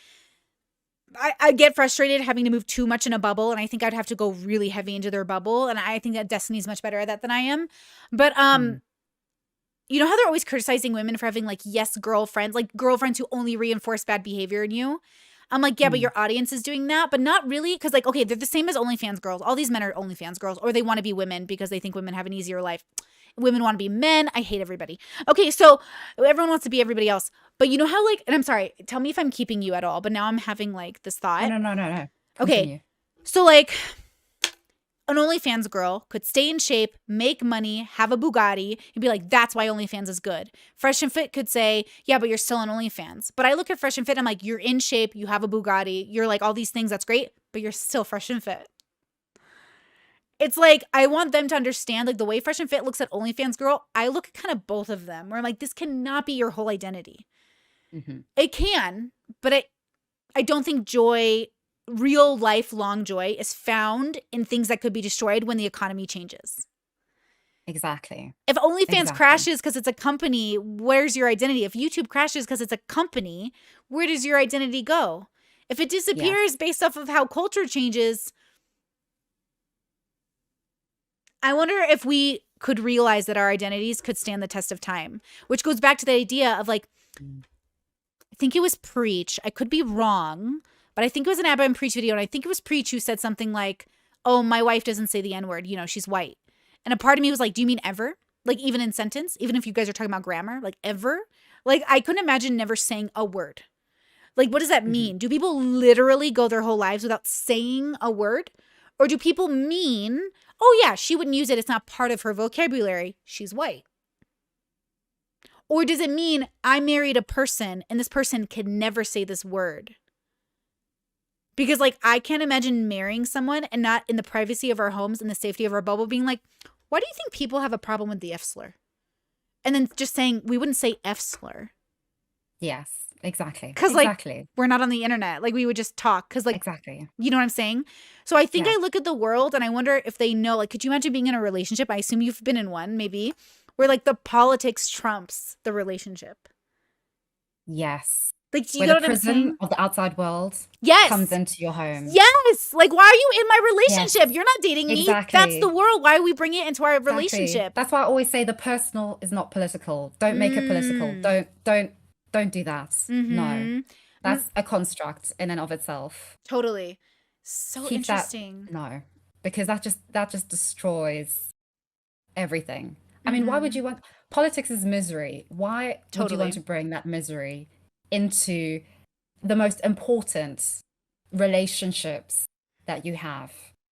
I get frustrated having to move too much in a bubble, and I think I'd have to go really heavy into their bubble. And I think that Destiny's much better at that than I am. But mm, you know how they're always criticizing women for having like yes girlfriends, like girlfriends who only reinforce bad behavior in you. I'm like, yeah, but mm, your audience is doing that, but not really. Cause like, okay, they're the same as OnlyFans girls. All these men are OnlyFans girls, or they want to be women because they think women have an easier life. Women want to be men. I hate everybody. Okay, so everyone wants to be everybody else. But you know how, like, and I'm sorry, tell me if I'm keeping you at all, but now I'm having like this no, thought. no, no, no, no. Okay, Continue. so like, an OnlyFans girl could stay in shape, make money, have a Bugatti, and be like, that's why OnlyFans is good. Fresh and Fit could say, yeah, but you're still on OnlyFans. But I look at Fresh and Fit, I'm like, you're in shape, you have a Bugatti, you're like all these things, that's great, but you're still Fresh and Fit. It's like, I want them to understand, like the way Fresh and Fit looks at OnlyFans girl, I look at kind of both of them, where I'm like, this cannot be your whole identity. Hmm. It can, but I don't think joy, real lifelong joy, is found in things that could be destroyed when the economy changes. Exactly. If OnlyFans Exactly. crashes because it's a company, where's your identity? If YouTube crashes because it's a company, where does your identity go? If it Yes. disappears based off of how culture changes, I wonder if we could realize that our identities could stand the test of time, which goes back to the idea of like, Mm. I think it was Preach. I could be wrong, but I think it was an Abba and Preach video. And I think it was Preach who said something like, oh, my wife doesn't say the N word. She's white. And a part of me was like, do you mean ever? Like, even in sentence, even if you guys are talking about grammar, like ever? Like, I couldn't imagine never saying a word. Like, what does that Mhm. mean? Do people literally go their whole lives without saying a word? Or do people mean, oh, yeah, she wouldn't use it. It's not part of her vocabulary. She's white. Or does it mean I married a person and this person can never say this word? Because, like, I can't imagine marrying someone and not in the privacy of our homes, in the safety of our bubble, being like, why do you think people have a problem with the F slur? And then just saying, we wouldn't say F slur. Yes. Exactly. Because, like, Exactly. we're not on the internet. Like, we would just talk. Because, like, Exactly. you know what I'm saying? So I think I Yes. look at the world and I wonder if they know, like, could you imagine being in a relationship? I assume you've been in one, maybe, where, like, the politics trumps the relationship. Yes. Like, do you Where know the what I'm prison saying? of the outside world comes Yes. into your home. Yes. Like, why are you in my Yes. relationship? You're not dating me. That's the Exactly. world. Why are we bringing it into our Exactly. relationship? That's why I always say the personal is not political. Don't make it political. Mm. Don't do that. No. Mm-hmm. That's a construct in and of itself. Totally. So Keep that interesting. no. Because that just destroys everything. I mean, why would Mm-hmm. you want politics is misery. Why would you want Totally. to bring that misery into the most important relationships that you have,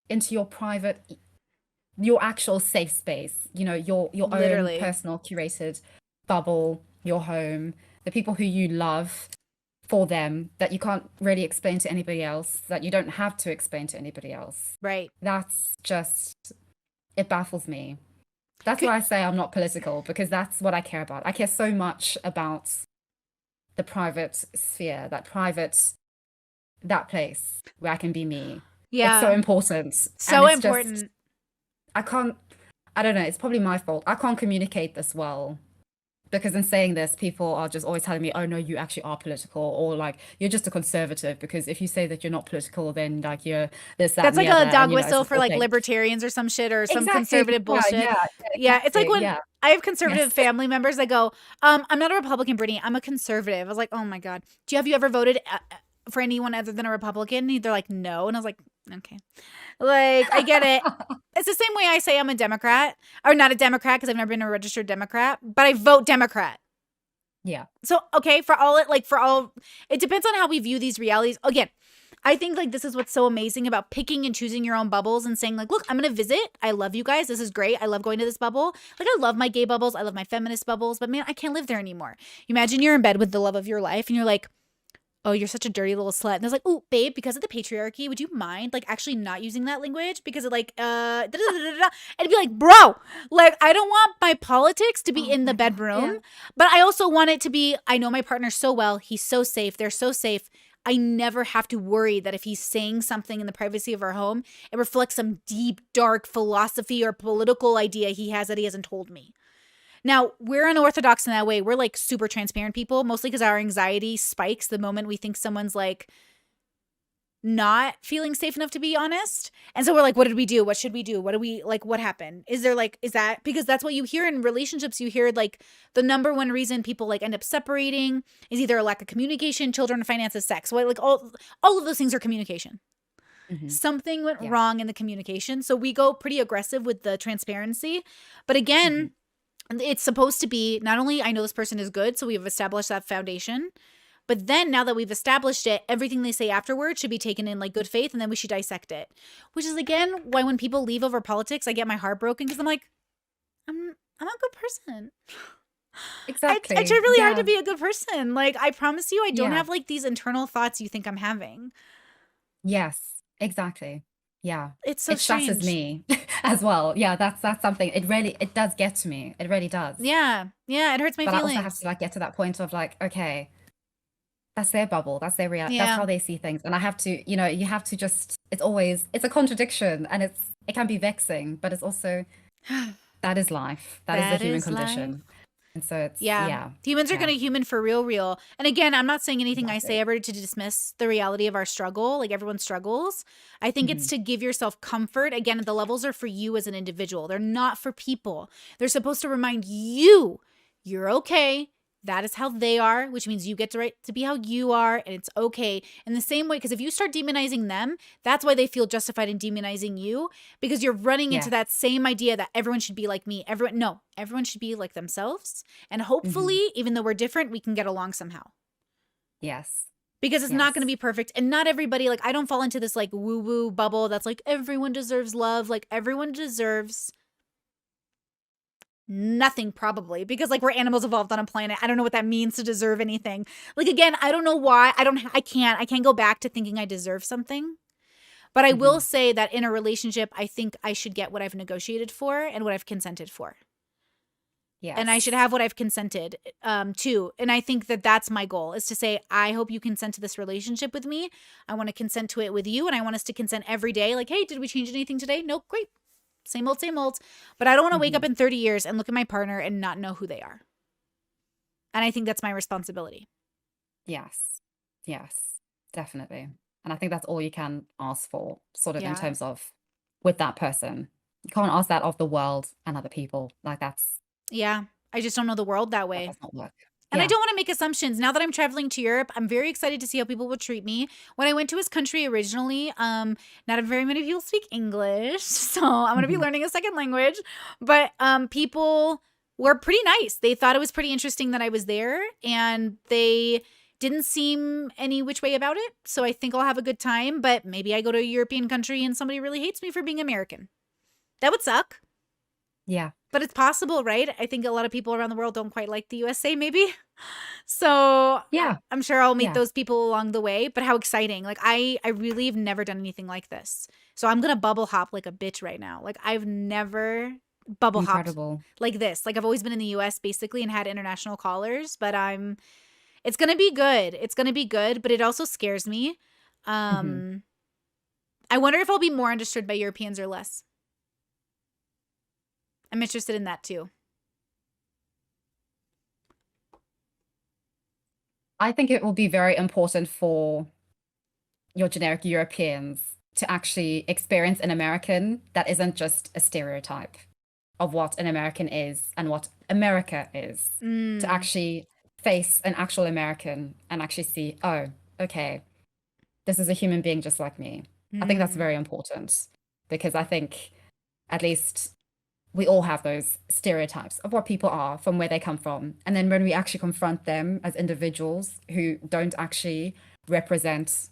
into your private, your actual safe space, your own Literally. personal curated bubble, your home, the people who you love for them that you can't really explain to anybody else, that you don't have to explain to anybody else. Right. That's just, it baffles me. That's Could, why I say I'm not political, because that's what I care about. I care so much about the private sphere, that place where I can be me. It's so yeah. important. And So it's just, important. I can't, I don't know, it's probably my fault. I can't communicate this well. Because in saying this, people are just always telling me, oh no, you actually are political, or like you're just a conservative. Because if you say that you're not political, then like you're this, that, That's and the like other, a and dog it's whistle this for whole like thing. libertarians or some shit or some Exactly. conservative Yeah, bullshit. yeah, Yeah. It's like exactly. when Yeah. I have conservative Yes. family members that go, I'm not a Republican, Brittany. I'm a conservative. I was like, oh my God. Have you ever voted for anyone other than a Republican? And they're like, no. And I was like, okay. Like, I get it. It's the same way I say I'm a Democrat or not a Democrat because I've never been a registered Democrat, but I vote Democrat. Yeah. So, okay, it depends on how we view these realities. Again, I think like this is what's so amazing about picking and choosing your own bubbles and saying like, look, I'm going to visit. I love you guys. This is great. I love going to this bubble. Like I love my gay bubbles. I love my feminist bubbles, but man, I can't live there anymore. You imagine you're in bed with the love of your life and you're like, oh, you're such a dirty little slut. And I was like, oh, babe, because of the patriarchy, would you mind like actually not using that language? Because of like, da, da, da, da, da. And it'd be like, bro, like I don't want my politics to be Oh in the my God. bedroom, Yeah. but I also want it to be, I know my partner so well. He's so safe. They're so safe. I never have to worry that if he's saying something in the privacy of our home, it reflects some deep, dark philosophy or political idea he has that he hasn't told me. Now, we're unorthodox in that way. We're like super transparent people, mostly because our anxiety spikes the moment we think someone's like not feeling safe enough to be honest. And so we're like, what did we do? What should we do? What do we like? What happened? Is there like, is that because that's what you hear in relationships? You hear like the number one reason people like end up separating is either a lack of communication, children, finances, sex. Well, like all of those things are communication. Something went Yeah. wrong in the communication. So we go pretty aggressive with the transparency. But again, it's supposed to be not only I know this person is good, so we've established that foundation, but then now that we've established it, everything they say afterward should be taken in like good faith, and then we should dissect it. Which is again why when people leave over politics, I get my heart broken because I'm like, I'm a good person. Exactly. I try really hard Yeah. to be a good person. Like I promise you, I don't Yeah. have like these internal thoughts you think I'm having. Yes. Exactly. Yeah. It's so It shatters strange. me as well. Yeah, that's something. It does get to me. It really does. Yeah, it hurts my But I also have feelings. to like get to that point of like, okay, that's their bubble, that's their reality, that's Yeah, how they see things. And I have to, you have to just, it's a contradiction and it can be vexing, but it's also, that is life. That is the that human is life. condition. And so it's, Yeah. yeah, Humans are yeah, going to human for real, real. And again, I'm not saying anything I say exactly. ever to dismiss the reality of our struggle. Like everyone struggles. I think it's Hmm. to give yourself comfort. Again, the levels are for you as an individual, they're not for people. They're supposed to remind you you're okay. That is how they are, which means you get to right to be how you are, and it's okay. In the same way, because if you start demonizing them, that's why they feel justified in demonizing you, because you're running into Yes. that same idea that everyone should be like me. Everyone should be like themselves. And Hmm. hopefully, even though we're different, we can get along somehow. Yes. Because it's not going to Yes. be perfect. And not everybody, like, I don't fall into this like woo woo bubble that's like everyone deserves love. Like, everyone deserves nothing, probably, because like we're animals evolved on a planet. I don't know what that means to deserve anything. Like, again, I don't know why. I can't go back to thinking I deserve something. But I will Hmm. say that in a relationship, I think I should get what I've negotiated for and what I've consented for. And I should Yes. have what I've consented to. And I think that that's my goal, is to say, I hope you consent to this relationship with me. I want to consent to it with you. And I want us to consent every day. Like, hey, did we change anything today? Nope, great. Same old, same old. But I don't want to wake Hmm. up in 30 years and look at my partner and not know who they are. And I think that's my responsibility. Yes. Yes. Definitely. And I think that's all you can ask for, sort of in Yeah. terms of with that person. You can't ask that of the world and other people. Like Yeah. I just don't know the world that that way. does not work. And I Yeah. don't want to make assumptions. Now that I'm traveling to Europe, I'm very excited to see how people will treat me. When I went to his country originally, not very many people speak English, so I'm going to be Hmm. learning a second language. But people were pretty nice. They thought it was pretty interesting that I was there, and they didn't seem any which way about it. So I think I'll have a good time. But maybe I go to a European country and somebody really hates me for being American. That would suck. Yeah. But it's possible, right? I think a lot of people around the world don't quite like the USA, maybe. So Yeah. I'm sure I'll meet Yeah. those people along the way. But how exciting. Like I really have never done anything like this. So I'm gonna bubble hop like a bitch right now. Like I've never bubble hopped Incredible. like this. Like I've always been in the US basically and had international callers, but it's gonna be good. It's gonna be good, but it also scares me. Hmm. Um I wonder if I'll be more understood by Europeans or less. I'm interested in that too. I think it will be very important for your generic Europeans to actually experience an American that isn't just a stereotype of what an American is and what America is, to Mm. actually face an actual American and actually see, oh, okay, this is a human being just like me. I think that's Mm. very important because I think, at least we all have those stereotypes of what people are from where they come from. And then when we actually confront them as individuals who don't actually represent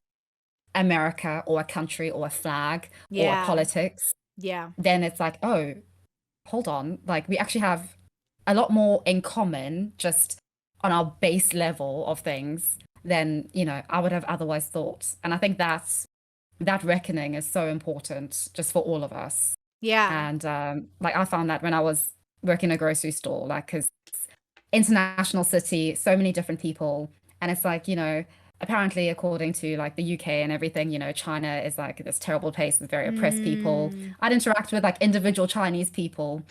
America or a country or a flag or a Yeah. politics, Yeah. then it's like, oh, hold on. Like we actually have a lot more in common just on our base level of things than, I would have otherwise thought. And I think that reckoning is so important just for all of us. Yeah. And like I found that when I was working in a grocery store, like because international city, so many different people, and it's like, apparently according to like the UK and everything, China is like this terrible place with very oppressed people. Mm, I'd interact with like individual Chinese people.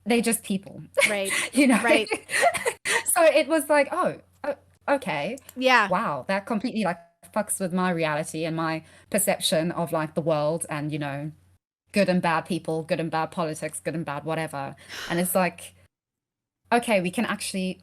They just people, right. you know. Right. So it was like, okay, Yeah. wow, that completely like fucks with my reality and my perception of like the world and good and bad people, good and bad politics, good and bad whatever. And it's like, okay, we can actually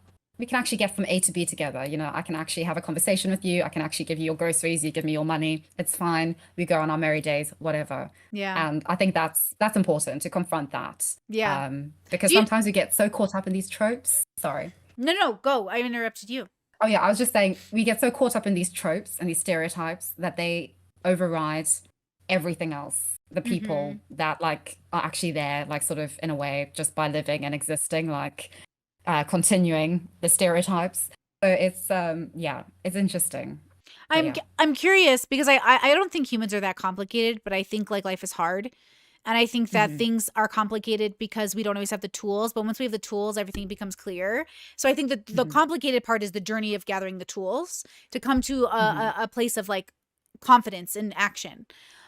get from A to B together. I can actually have a conversation with you. I can actually give you your groceries, you give me your money. It's fine. We go on our merry days, whatever. Yeah. And I think that's important to confront that. Yeah. Because Do you sometimes we get so caught up in these tropes. Sorry. No, go. I interrupted you. Oh yeah, I was just saying we get so caught up in these tropes and these stereotypes that they override everything else. The Mm-hmm. people that like are actually there, like sort of in a way, just by living and existing, like continuing the stereotypes. So it's yeah, it's interesting. But yeah. I'm curious because I don't think humans are that complicated, but I think like life is hard. And I think that Hmm. things are complicated because we don't always have the tools, but once we have the tools, everything becomes clear. So I think that the Hmm. complicated part is the journey of gathering the tools to come to Hmm. a place of like confidence and action.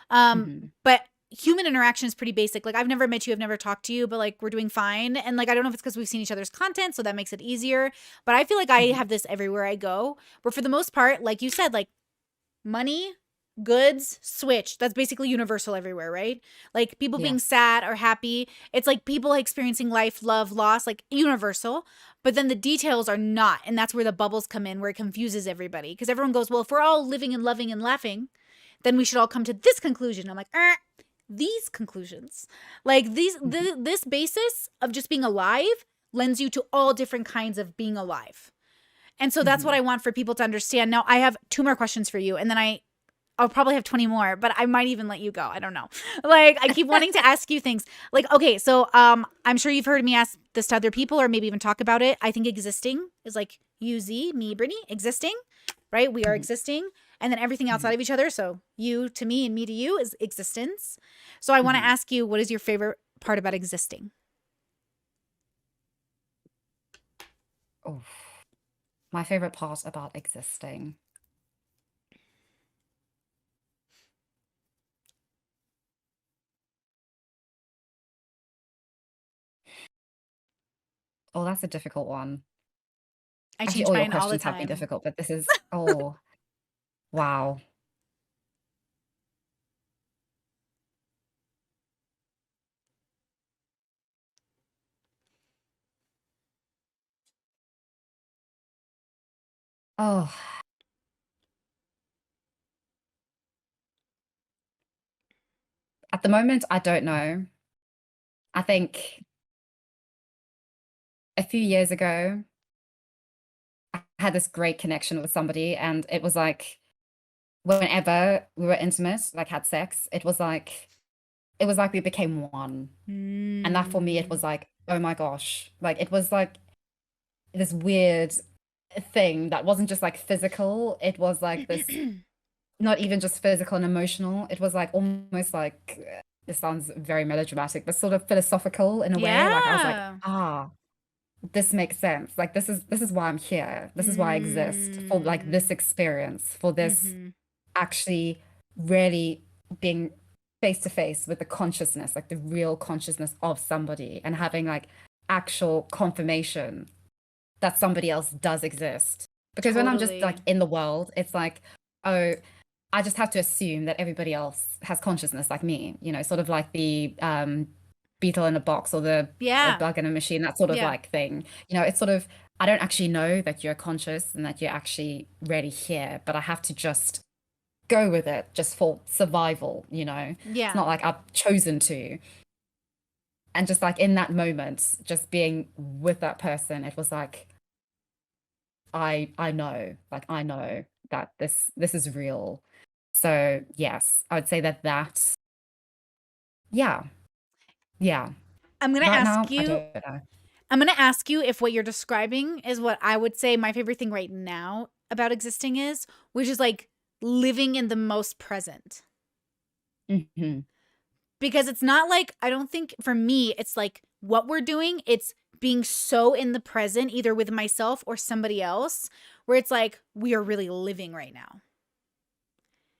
Um, Hmm. but human interaction is pretty basic. Like I've never met you, I've never talked to you, but like we're doing fine. And like I don't know if it's because we've seen each other's content, so that makes it easier. But I feel like I Hmm. have this everywhere I go, where for the most part, like you said, like money, goods, switch. That's basically universal everywhere, right? Like people being Yeah. sad or happy. It's like people experiencing life, love, loss, like universal. But then the details are not. And that's where the bubbles come in, where it confuses everybody. Because everyone goes, well, if we're all living and loving and laughing, then we should all come to this conclusion. I'm like, these conclusions. Like Hmm. this basis of just being alive lends you to all different kinds of being alive. And so that's what Hmm. I want for people to understand. Now, I have two more questions for you, and then I'll probably have 20 more, but I might even let you go. I don't know. Like I keep wanting to ask you things. Like okay, so I'm sure you've heard me ask this to other people or maybe even talk about it. I think existing is like you, Z, me, Brittany, existing, right? We are Hmm. existing, and then everything outside Hmm. of each other. So you to me and me to you is existence. So I want to Hmm. ask you, what is your favorite part about existing? Oh, my favorite part about existing. Oh, that's a difficult one. I Actually, change all your mine all the questions have been time. difficult, but this is, oh, wow. Oh, at the moment, I don't know. I think a few years ago, I had this great connection with somebody, and it was like whenever we were intimate, like had sex, it was like we became one. And that for me, it Mm. was like, oh my gosh, like it was like this weird thing that wasn't just like physical. It was like this, not even just physical and emotional. It was like almost like this sounds very melodramatic, but sort of philosophical in a way. Like I was like, Yeah. this makes sense. Like this is why I'm here. This is why I exist for like this Mm. experience, for this Mm-hmm. actually really being face to face with the consciousness, like the real consciousness of somebody and having like actual confirmation that somebody else does exist. Because when I'm just like Totally. in the world, it's like, oh, I just have to assume that everybody else has consciousness like me, sort of like the beetle in a box or the Yeah. bug in a machine, that sort of Yeah. like thing. It's sort of, I don't actually know that you're conscious and that you're actually really here, but I have to just go with it just for survival. It's Yeah. not like I've chosen to. And just like in that moment, just being with that person, it was like, I know, like I know that this is real. So yes, I would say that yeah, yeah. I'm going to Right ask now, I you don't know. I'm going to ask you if what you're describing is what I would say my favorite thing right now about existing is, which is like living in the most present. Hmm. Because it's not like, I don't think for me, it's like what we're doing, it's being so in the present, either with myself or somebody else, where it's like we are really living right now.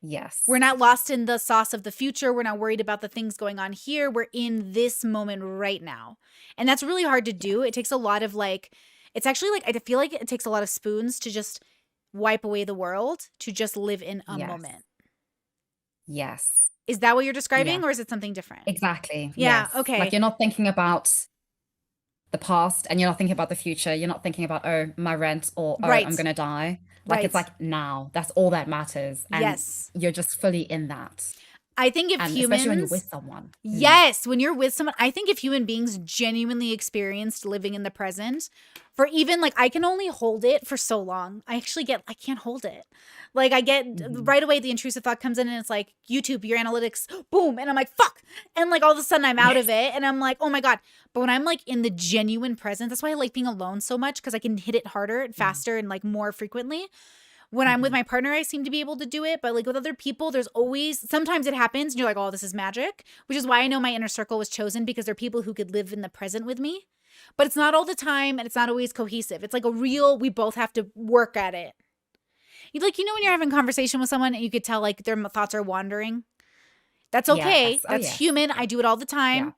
We're Yes. not lost in the sauce of the future. We're not worried about the things going on here. We're in this moment right now. And that's really hard to Yeah. do. It takes a lot of like, it's actually like, I feel like it takes a lot of spoons to just wipe away the world, to just live in a Yes. moment. Yes. Is that what you're Yeah. describing, or is it something different? Exactly. Yeah. Yes. Like Okay. you're not thinking about the past and you're not thinking about the future. You're not thinking about, oh, my rent or oh, I'm Right. gonna die. Like it's Right. like now. That's all that matters. And Yes. you're just fully in that. I think if And especially when you're humans, with someone. Mm. yes, when you're with someone, I think if human beings genuinely experienced living in the present, for even like, I can only hold it for so long. I can't hold it. Like, I get Hmm. right away, the intrusive thought comes in and it's like, YouTube, your analytics, boom. And I'm like, fuck. And like, all of a sudden I'm out of Yes. it. And I'm like, oh my God. But when I'm like in the genuine present, that's why I like being alone so much, because I can hit it harder and faster and like more frequently. When I'm with Mm-hmm. my partner, I seem to be able to do it. But like with other people, there's always, sometimes it happens and you're like, oh, this is magic, which is why I know my inner circle was chosen, because they're people who could live in the present with me. But it's not all the time and it's not always cohesive. It's like a real, we both have to work at it. You like, when you're having a conversation with someone and you could tell like their thoughts are wandering. That's okay. Yes. Oh, That's yes. human. Yeah. I do it all the Yeah. time.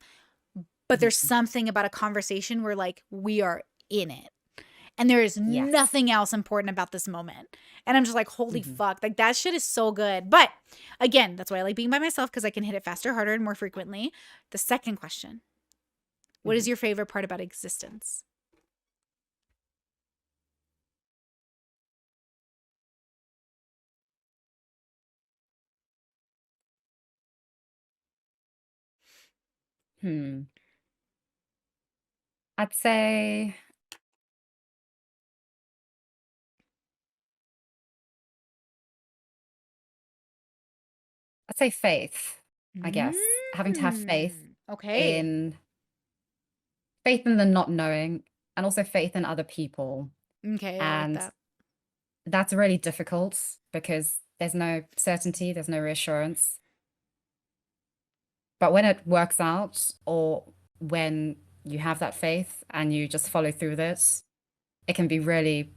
But there's Mhm. something about a conversation where like we are in it. And there is Yes. nothing else important about this moment. And I'm just like, holy Hmm. fuck, like that shit is so good. But again, that's why I like being by myself, because I can hit it faster, harder, and more frequently. The second question: what is Hmm. your favorite part about existence? Hmm. I'd say I'd say faith, I guess. Having to have Okay. in faith in the not knowing and also faith in other people. Okay, I like And that. that's really difficult because there's no certainty, there's no reassurance. But when it works out or when you have that faith and you just follow through with it can be really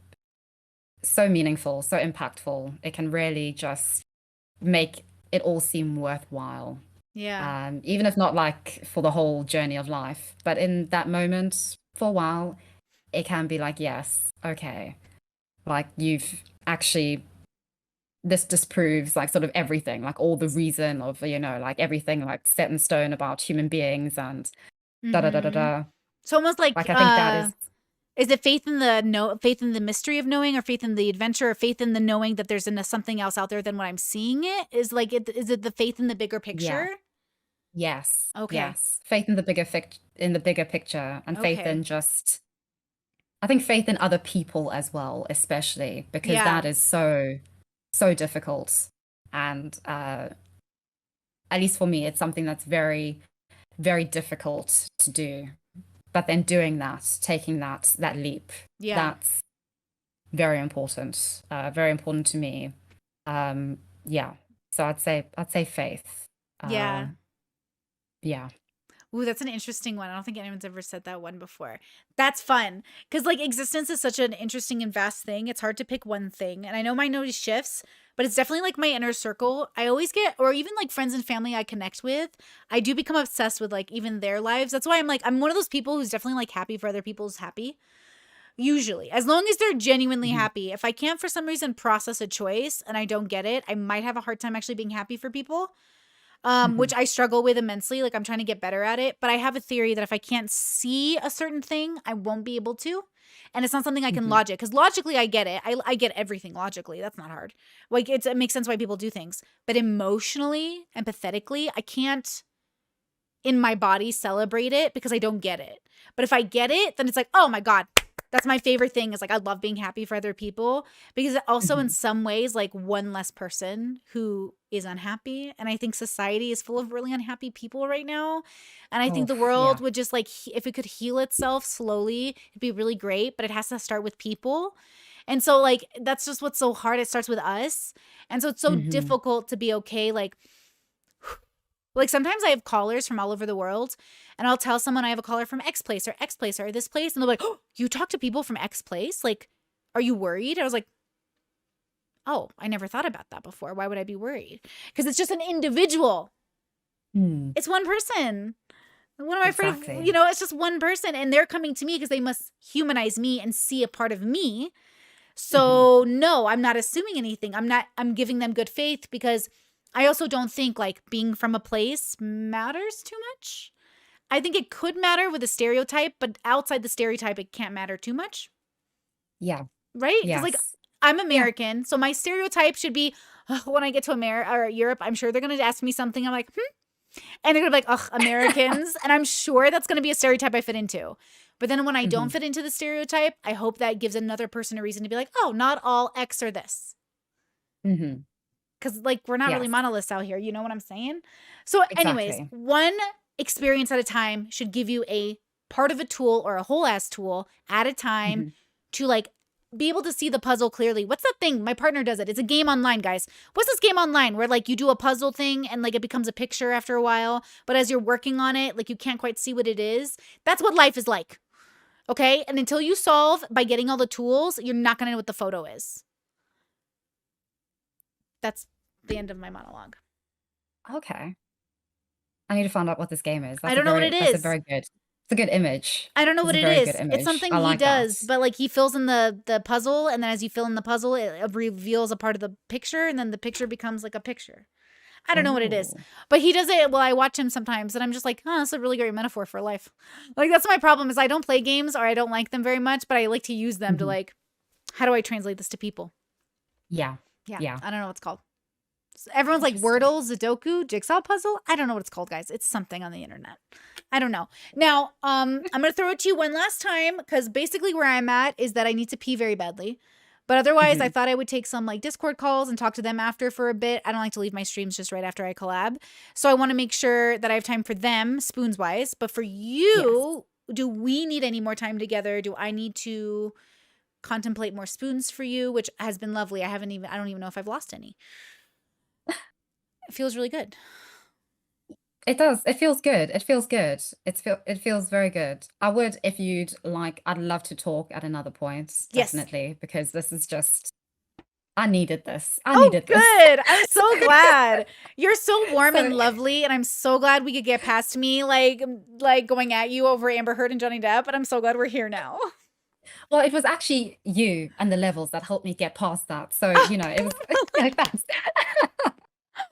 so meaningful, so impactful. It can really just make it all seem worthwhile. Yeah. Even if not like for the whole journey of life, but in that moment, for a while, it can be like, yes, okay, like you've actually, this disproves like sort of everything, like all the reason of, like everything like set in stone about human beings and da da da da Mm-hmm. da. So almost like, Like I think that is it faith in the faith in the mystery of knowing, or faith in the adventure, or faith in the knowing that there's something else out there than what I'm seeing? Is like is it the faith in the bigger yeah, picture? yes, Okay. yes. Faith in the bigger picture and faith Okay. in just I think faith in other people as well, especially because Yeah. that is so, so difficult. And at least for me, it's something that's very, very difficult to do. But then doing that, taking that leap, Yeah. that's very important to me. Yeah. So I'd say faith. Uh, Yeah. yeah. Ooh, that's an interesting one. I don't think anyone's ever said that one before. That's fun. Because, like, existence is such an interesting and vast thing. It's hard to pick one thing. And I know my notice shifts, but it's definitely like my inner circle. I always get, or even like friends and family I connect with, I do become obsessed with like even their lives. That's why I'm one of those people who's definitely like happy for other people's happy. Usually, as long as they're genuinely Mhm. happy. If I can't for some reason process a choice and I don't get it, I might have a hard time actually being happy for people, which Mhm. I struggle with immensely. Like I'm trying to get better at it, but I have a theory that if I can't see a certain thing, I won't be able to. And it's not something I can Mhm. logic, because logically I get it. I get everything logically. That's not hard. Like it makes sense why people do things, but emotionally, empathetically, I can't. in my body celebrate it because I don't get it. But if I get it, then it's like, oh my God, that's my favorite thing is like, I love being happy for other people because it also in some ways like one less person who is unhappy. And I think society is full of really unhappy people right now. And I think the world would just like, if it could heal itself slowly, it'd be really great, but it has to start with people. And so like, that's just what's so hard. It starts with us. And so it's so difficult to be okay. Like sometimes I have callers from all over the world and I'll tell someone I have a caller from X place or this place. And they're like, oh, you talk to people from X place? Like, are you worried? I was like, oh, I never thought about that before. Why would I be worried? Because it's just an individual. It's one person. One of my friends, you know, it's just one person and they're coming to me because they must humanize me and see a part of me. So no, I'm not assuming anything. I'm giving them good faith because I also don't think like being from a place matters too much. I think it could matter with a stereotype, but outside the stereotype, it can't matter too much. Yeah. Right? Because like I'm American, so my stereotype should be when I get to America or Europe, I'm sure they're going to ask me something. I'm like, and they're going to be like, ugh, Americans. And I'm sure that's going to be a stereotype I fit into. But then when I don't fit into the stereotype, I hope that gives another person a reason to be like, oh, not all X are this. Because like we're not really monoliths out here. You know what I'm saying? So anyways, one experience at a time should give you a part of a tool or a whole ass tool at a time to like be able to see the puzzle clearly. What's that thing? My partner does it. It's a game online, guys. What's this game online where like you do a puzzle thing and like it becomes a picture after a while, but as you're working on it, like you can't quite see what it is. That's what life is like. Okay? And until you solve by getting all the tools, you're not going to know what the photo is. That's the end of my monologue. Okay. I need to find out what this game is. I don't know what it is. That's a very good. It's a good image. I don't know what it is. It's something he does, but like he fills in the puzzle, and then as you fill in the puzzle, it reveals a part of the picture, and then the picture becomes like a picture. I don't know what it is, but he does it. Well, I watch him sometimes, and I'm just like, oh, that's a really great metaphor for life. Like that's my problem is I don't play games or I don't like them very much, but I like to use them to like, how do I translate this to people? Yeah. I don't know what it's called. Everyone's like Wordle, Sudoku, jigsaw puzzle. I don't know what it's called, guys. It's something on the internet. I don't know. Now, I'm going to throw it to you one last time because basically where I'm at is that I need to pee very badly. But otherwise, I thought I would take some like Discord calls and talk to them after for a bit. I don't like to leave my streams just right after I collab. So I want to make sure that I have time for them, spoons-wise. But for you, do we need any more time together? Do I need to contemplate more spoons for you, which has been lovely. I don't even know if I've lost any. It feels really good. It does. It feels good. It feels good. It feels very good. I would, if you'd like, I'd love to talk at another point. Definitely, because this is just, I needed this. I needed this. Good. I'm so glad. You're so warm and lovely, and I'm so glad we could get past me like going at you over Amber Heard and Johnny Depp, but I'm so glad we're here now. Well, it was actually you and the levels that helped me get past that. So, you know, it was like that.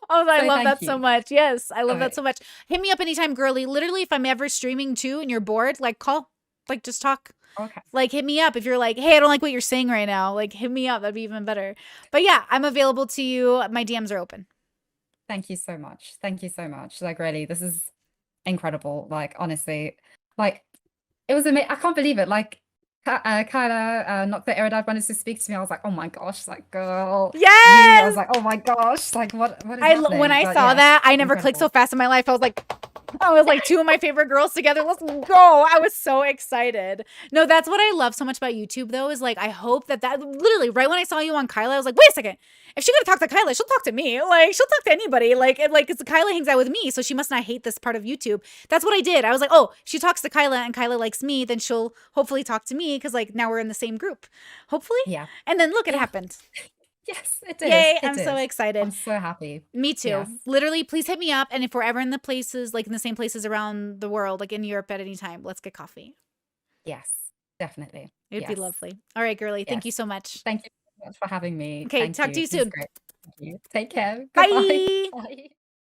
Oh, I love that so much. Yes, I love that so much. Hit me up anytime, girly. Literally, if I'm ever streaming too and you're bored, like call, like just talk. Okay. Like hit me up if you're like, hey, I don't like what you're saying right now. Like hit me up. That'd be even better. But yeah, I'm available to you. My DMs are open. Thank you so much. Thank you so much. Like really, this is incredible. Like honestly, like it was amazing. I can't believe it. Like Kyla, not the erudite, wanted to speak to me. I was like, oh my gosh, like girl. Yes. I was like, oh my gosh, like what is happening? When I saw that, I never clicked so fast in my life. I was like two of my favorite girls together. Let's go. I was so excited. No, that's what I love so much about YouTube though, is like, I hope that literally right when I saw you on Kyla, I was like, wait a second. If she's going to talk to Kyla, she'll talk to me. Like she'll talk to anybody. Like it's Kyla hangs out with me. So she must not hate this part of YouTube. That's what I did. I was like, oh, she talks to Kyla and Kyla likes me. Then she'll hopefully talk to me. Cause like now we're in the same group. Hopefully. Yeah. And then look, it happened. Yes, it did. Yay, I'm so excited. I'm so happy. Me too. Yes. Literally, please hit me up. And if we're ever in the places, like in the same places around the world, like in Europe at any time, let's get coffee. Yes, definitely. It'd be lovely. All right, girly. Yes. Thank you so much. Thank you so much for having me. Okay, talk to you soon. Great. Thank you. Take care. Bye. Bye.